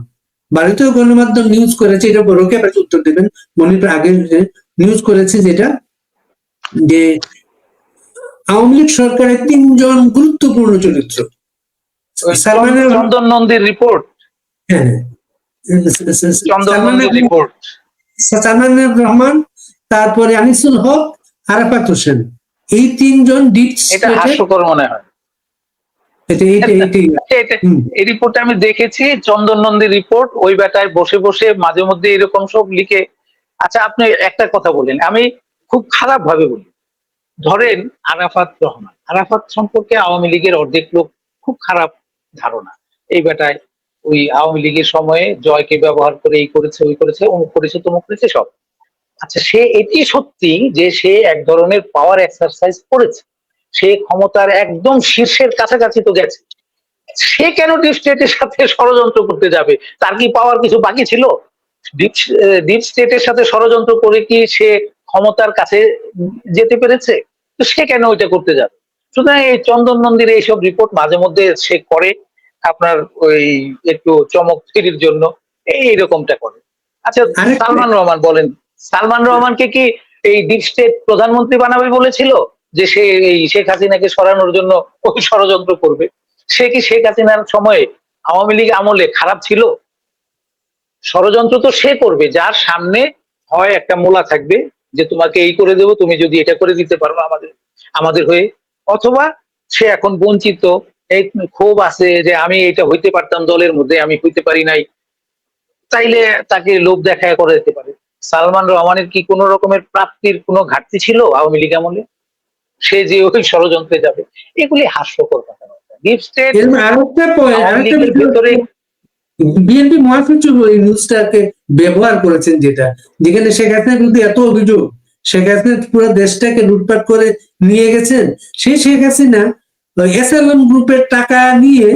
ভারতীয় গণমাধ্যম নিউজ করেছে, এটা বড়কে আবার উত্তর দেবেন। মনির আগে নিউজ করেছে যেটা, যে আওয়ামী লীগ সরকারের 3জন গুরুত্বপূর্ণ চরিত্র, সালমানের চন্দন নন্দীর রিপোর্ট, হ্যাঁ চন্দন নন্দীর রিপোর্ট, সালমানের রহমান, তারপরে আনিসুল হক, আরাফাত হোসেন, এই 3জন ডিপ এটা হাস্যকর মনে হয়। এই রিপোর্টটা আমি দেখেছি, চন্দন নন্দীর রিপোর্ট, ওই বেটায় বসে বসে মাঝে মধ্যে এরকম সব লিখে। আচ্ছা আপনি একটা কথা বলেন, আমি খুব খারাপ ভাবে বলি, ধরেন আরাফাত রহমান, আরাফাত সম্পর্কে আওয়ামী লীগের অর্ধেক লোক খুব খারাপ ধারণা, এই বেটায় ওই আওয়ামী লীগের সময়ে জয়কে ব্যবহার করে এই করেছে ওই করেছে অমুক করেছে তমুক করেছে সব। আচ্ছা সে এটি সত্যি যে সে এক ধরনের পাওয়ার এক্সারসাইজ করেছে, সে ক্ষমতার একদম শীর্ষের কাছাকাছি তো গেছে, সে কেন ডিপ স্টেটের সাথে ষড়যন্ত্র করতে যাবে? তার কি পাওয়ার কিছু বাকি ছিল? ডিপ স্টেটের সাথে ষড়যন্ত্র করে কি সে ক্ষমতার কাছে যেতে পেরেছে? তো সে কেন ওইটা করতে যাবে? সুতরাং এই চন্দন নন্দীর এইসব রিপোর্ট মাঝে মধ্যে সে করে আপনার ওই একটু চমক তৈরির জন্য, এইরকমটা করে। আচ্ছা সালমান রহমান বলেন, সালমান রহমানকে কি এই ডিপ স্টেট প্রধানমন্ত্রী বানাবে বলেছিল যে সে এই শেখ হাসিনাকে সরানোর জন্য ওই ষড়যন্ত্র করবে? সে কি শেখ হাসিনার সময়ে আওয়ামী লীগ আমলে খারাপ ছিল? ষড়যন্ত্র তো সে করবে যার সামনে হয় একটা মোলা থাকবে যে তোমাকে এই করে দেবো তুমি যদি এটা করে দিতে পারো আমাদের আমাদের হয়ে, অথবা সে এখন বঞ্চিত, এই ক্ষোভ আছে যে আমি এটা হইতে পারতাম দলের মধ্যে আমি হইতে পারি নাই, চাইলে তাকে লোভ দেখায় করে দিতে পারে। সালমান রহমানের কি কোন রকমের প্রাপ্তির কোনো ঘাটতি ছিল আওয়ামী লীগ আমলে? সে যে ওই ষড়যন্ত্রে যাবে, এগুলি হাস্যকর কথা। ডিপ স্টেট আওয়ামী লীগের ভেতরে বিএনপি মহাসচিব এই নিউজটাকে ব্যবহার করেছেন, যেটা যেখানে শেখ হাসিনার বিরুদ্ধে এত অভিযোগ, শেখ হাসিনা পুরো দেশটাকে লুটপাট করে নিয়ে গেছেন, সেই শেখ হাসিনা এসএলএম গ্রুপের টাকা নিয়ে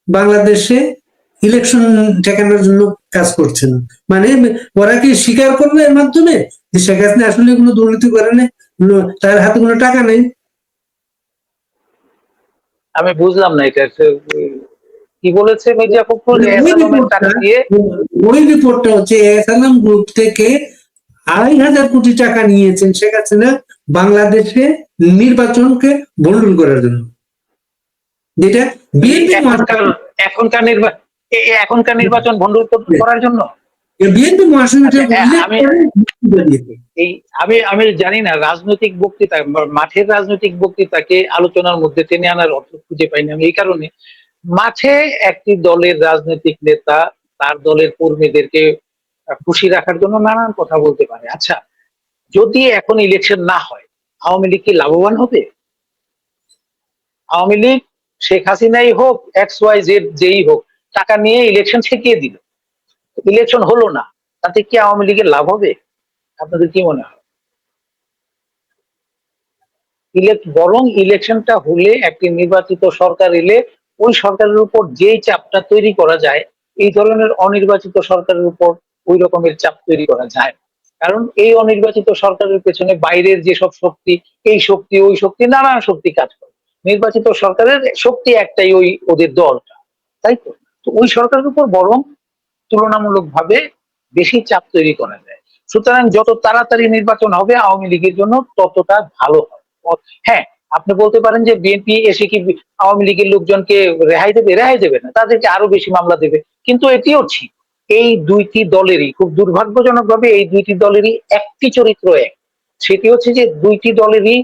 বাংলাদেশে ইলেকশন ঠেকানোর জন্য কাজ করছেন। মানে ওরা কি স্বীকার করবে এর মাধ্যমে যে শেখ হাসিনা আসলে কোনো দুর্নীতি করে না, তার হাতে কোনো টাকা নেই? আমি বুঝলাম না এটা কি বলেছে মির্জা ফখরুল, টাকা দিয়ে ওই রিপোর্টটা হচ্ছে এসএলএম গ্রুপ থেকে 2,500 কোটি টাকা নিয়েছেন শেখ হাসিনা বাংলাদেশে নির্বাচনকে ভণ্ডুল করার জন্য, যেটা বিএনপি এখনকার নির্বাচন ভণ্ডুল করার জন্য বিএনপি মহাসচিব আমি জানি না রাজনৈতিক বক্তৃতা, মাঠের রাজনৈতিক বক্তৃতাকে আলোচনার মধ্যে টেনে আনার অর্থ খুঁজে পাইনি আমি। এই কারণে মাঠে একটি দলের রাজনৈতিক নেতা তার দলের কর্মীদেরকে খুশি রাখার জন্য নানান কথা বলতে পারে। আচ্ছা যদি এখন ইলেকশন না হয় আওয়ামী লীগ কি লাভবান হবে? আওয়ামী লীগ শেখ হাসিনাই হোক XYZ যেই হোক টাকা নিয়ে ইলেকশন ঠেকিয়ে দিল, ইলেকশন হলো না, তাতে কি আওয়ামী লীগের লাভ হবে? আপনাদের কি মনে হয়? বরং ইলেকশনটা হলে, একটি নির্বাচিত সরকার এলে ওই সরকারের উপর যেই চাপটা তৈরি করা যায়, এই ধরনের অনির্বাচিত সরকারের উপর ওই রকমের চাপ তৈরি করা যায় না। কারণ এই অনির্বাচিত সরকারের পেছনে বাইরের যেসব শক্তি, এই শক্তি ওই শক্তি, নানান শক্তি কাজ করে। নির্বাচিত সরকারের শক্তি একটাই, ওই ওদের দলটা, তাই তো? তো ওই সরকারের উপর বরং তুলনামূলকভাবে বেশি চাপ তৈরি করা যায়। সুতরাং যত তাড়াতাড়ি নির্বাচন হবে আওয়ামী লীগের জন্য ততটা ভালো হবে। হ্যাঁ, আপনি বলতে পারেন যে বিএনপি এসে কি আওয়ামী লীগের লোকজনকে রেহাই দেবে? রেহাই দেবে না, তাদেরকে আরো বেশি মামলা দেবে। কিন্তু এটিও ঠিক, এই দুইটি দলেরই খুব দুর্ভাগ্যজনক ভাবে এই দুইটি দলেরই একটি চরিত্র এক, সেটি হচ্ছে যে দুইটি দলেরই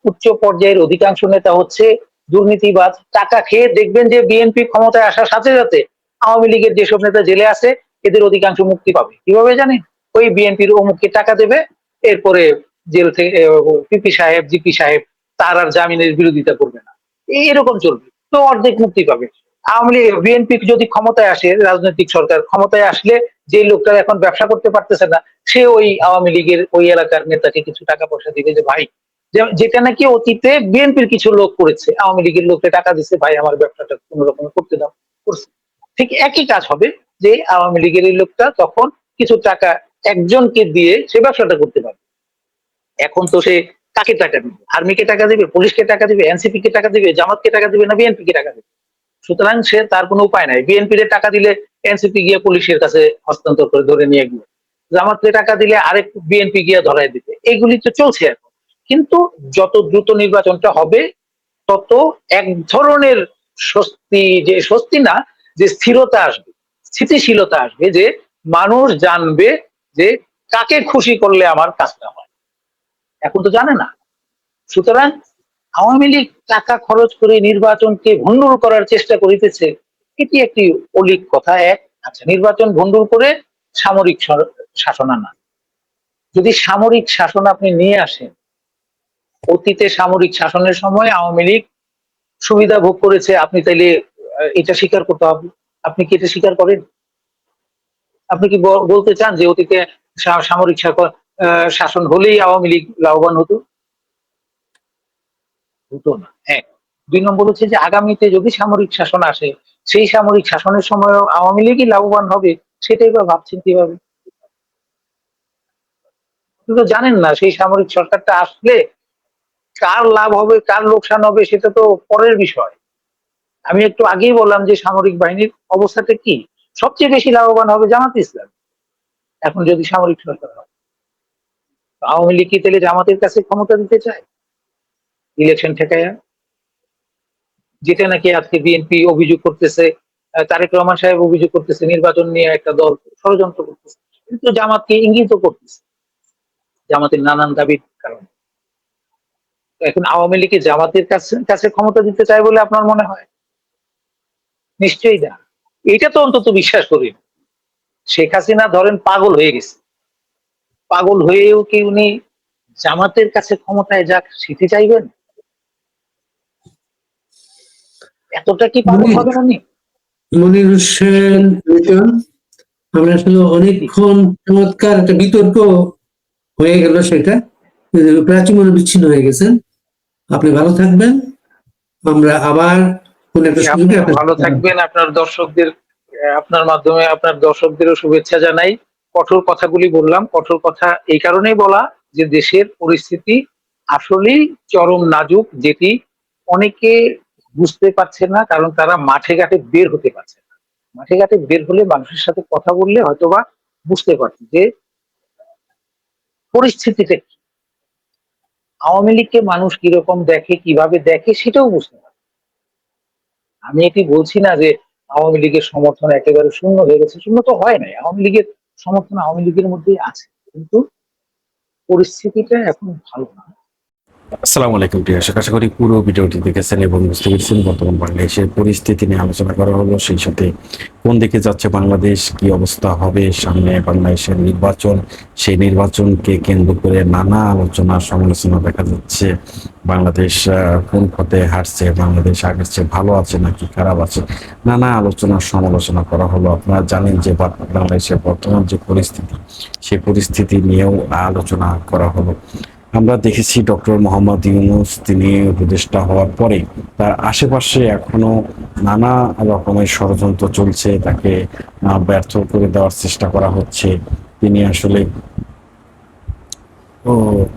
উচ্চ পর্যায়ের অধিকাংশ নেতা হচ্ছে দুর্নীতিবাজ। টাকা খেয়ে দেখবেন যে বিএনপি ক্ষমতায় আসার সাথে সাথে আওয়ামী লীগের যেসব নেতা জেলে আছে এদের অধিকাংশ মুক্তি পাবে। কিভাবে জানেন? ওই বিএনপির অমুককে টাকা দেবে, এরপরে জেল থেকে পিপি সাহেব, জিপি সাহেব তার আর জামিনের বিরোধিতা করবে না, এরকম চলবে, তো অর্ধেক মুক্তি পাবে। আওয়ামী লীগ বিএনপি যদি ক্ষমতায় আসে, রাজনৈতিক সরকার ক্ষমতায় আসলে যে লোকটা এখন ব্যবসা করতে পারতেছে না, সে ওই আওয়ামী লীগের ওই এলাকার নেতাকে কিছু টাকা পয়সা দিবে যে ভাই, যেটা নাকি অতীতে বিএনপির কিছু লোক করেছে, আওয়ামী লীগের লোককে টাকা দিচ্ছে, ভাই আমার ব্যবসাটা কোন রকম করতে দাও, করছে। ঠিক একই কাজ হবে, যে আওয়ামী লীগের এই লোকটা তখন কিছু টাকা একজনকে দিয়ে সে ব্যবসাটা করতে পারবে। এখন তো সে কাকে টাকা দিবে? আর্মিকে টাকা দিবে, পুলিশকে টাকা দিবে, এনসিপি কে টাকা দিবে, জামাতকে টাকা দিবে, না বিএনপি কে টাকা দিবে? সুতরাং সে তার কোনো উপায় নাই। বিএনপি র টাকা দিলে এনসিপি গিয়ে পুলিশের কাছে হস্তান্তর করে ধরে নিয়ে গিয়ে, জামাতকে টাকা দিলে আরেক বিএনপি গিয়ে ধরায় দিবে। এগুলি তো চলছে এখন। কিন্তু যত দ্রুত নির্বাচনটা হবে তত এক ধরনের স্বস্তি, যে স্বস্তি না, যে স্থিরতা আসবে, স্থিতিশীলতা আসবে, যে মানুষ জানবে যে কাকে খুশি করলে আমার কাজটা হয়। এখন তো জানে না। সুতরাং আওয়ামী লীগ টাকা খরচ করে নির্বাচনকে ভণ্ডুল করার চেষ্টা করিতেছে, এটি একটি অলীক কথা। এক, আচ্ছা, নির্বাচন ভণ্ডুল করে সামরিক শাসন আনা, যদি সামরিক শাসন আপনি নিয়ে আসেন, অতীতে সামরিক শাসনের সময় আওয়ামী লীগ সুবিধা ভোগ করেছে, আপনি তাইলে এটা স্বীকার করতে হবে। আপনি কি এটা স্বীকার করেন? আপনি কি বলতে চান যে অতীতে সামরিক শাসন হলেই আওয়ামী লীগ লাভবান হতো? হতো না। এক। দুই নম্বর হচ্ছে যে আগামীতে যদি সামরিক শাসন আসে, সেই সামরিক শাসনের সময় আওয়ামী লীগই লাভবান হবে, সেটাই বা ভাবছেন কিভাবে? আপনি তো জানেন না সেই সামরিক সরকারটা আসলে কার লাভ হবে কার লোকসান হবে, সেটা তো পরের বিষয়। আমি একটু আগেই বললাম যে সামরিক বাহিনীর অবস্থাটা কি, সবচেয়ে বেশি লাভবান হবে জামাত ইসলাম এখন যদি সামরিক সরকার হয়। আওয়ামী লীগ কি তাহলে জামাতের কাছে ক্ষমতা দিতে চায় ইলেকশন ঠেকাইয়া? যেটা নাকি আজকে বিএনপি অভিযোগ করতেছে, তারেক রহমান সাহেব অভিযোগ করতেছে নির্বাচন নিয়ে একটা দল ষড়যন্ত্র করতেছে, কিন্তু জামাতকে ইঙ্গিত করতেছে জামাতের নানান দাবির কারণে। এখন আওয়ামী লীগ জামাতের কাছে ক্ষমতা দিতে চায় বলে আপনার মনে হয়? নিশ্চয়ই না। এটা তো অন্তত বিশ্বাস করি। শেখ হাসিনা ধরেন পাগল হয়ে গেছে, পাগল হয়েও কি উনি জামাতের কাছে ক্ষমতায় যাক সেটি চাইবেন? এতটা কি পাগল হবেন উনি? মনির হোসেন লিটন, আমরা আসলে অনেকক্ষণ চমৎকার একটা বিতর্ক হয়ে গেল, সেটা প্রাচীন বিচ্ছিন্ন হয়ে গেছেন। আপনি ভালো থাকবেন, আমরা আবার কোন একটা সুযোগে ভালো থাকবেন। আপনার দর্শকদের, আপনার মাধ্যমে আপনার দর্শকদেরও শুভেচ্ছা জানাই। কঠোর কথাগুলি বললাম, কঠোর কথা এই কারণেই বলা যে দেশের পরিস্থিতি আসলেই চরম নাজুক, যেটি অনেকে বুঝতে পারছে না, কারণ তারা মাঠে ঘাটে বের হতে পারছে না। মাঠে ঘাটে বের হলে মানুষের সাথে কথা বললে হয়তোবা বুঝতে পারছে যে পরিস্থিতিটা কি, আওয়ামী লীগকে মানুষ কিরকম দেখে, কিভাবে দেখে, সেটাও বুঝতে পারে। আমি এটি বলছি না যে আওয়ামী লীগের সমর্থন একেবারে শূন্য হয়ে গেছে, শূন্য তো হয় নাই, আওয়ামী লীগের সমর্থন আওয়ামী লীগের মধ্যেই আছে, কিন্তু পরিস্থিতিটা এখন ভালো না। আসসালামু আলাইকুম প্রিয় দর্শক, আশা করি পুরো ভিডিওটি দেখেছেন এবং বুঝতে পেরেছেন বর্তমান বাংলাদেশের পরিস্থিতি নিয়ে আলোচনা করা হলো, সেই সাথে কোন দিকে যাচ্ছে বাংলাদেশ, কি অবস্থা হবে সামনে বাংলাদেশের নির্বাচন, সেই নির্বাচনকে কেন্দ্র করে নানা আলোচনা সমালোচনা দেখা যাচ্ছে। বাংলাদেশ কোন পথে হাঁটছে, বাংলাদেশ আগের চেয়ে ভালো আছে নাকি খারাপ আছে, নানা আলোচনা সমালোচনা করা হলো। আপনারা জানেন যে বাংলাদেশের বর্তমান যে পরিস্থিতি, সেই পরিস্থিতি নিয়েও আলোচনা করা হলো। আমরা দেখেছি ডক্টর মোহাম্মদ ইউনূস তিনি উপদেষ্টা হওয়ার পরে তার আশেপাশে এখনো নানা রকমের ষড়যন্ত্র চলছে, তাকে ব্যর্থ করে দেওয়ার চেষ্টা করা হচ্ছে। তিনি আসলে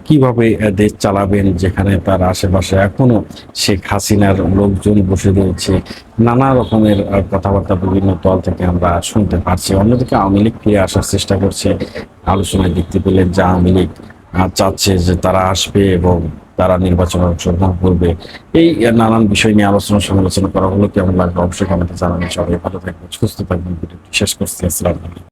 কিভাবে দেশ চালাবেন, যেখানে তার আশেপাশে এখনো শেখ হাসিনার লোকজন বসে রয়েছে, নানা রকমের কথাবার্তা বিভিন্ন দল থেকে আমরা শুনতে পারছি। অন্যদিকে আওয়ামী লীগ ফিরে আসার চেষ্টা করছে, আলোচনায় দেখতে পেলেন যে আওয়ামী লীগ চাচ্ছে যে তারা আসবে এবং তারা নির্বাচনে অংশগ্রহণ করবে। এই নানান বিষয় নিয়ে আলোচনা সমালোচনা করা হলো। কেমন লাগবে অবশ্যই কমেন্টে জানাবেন। সবাই ভালো থাকবেন, সুস্থ থাকবেন। ভিডিওটি শেষ করছি। আসসালামু আলাইকুম।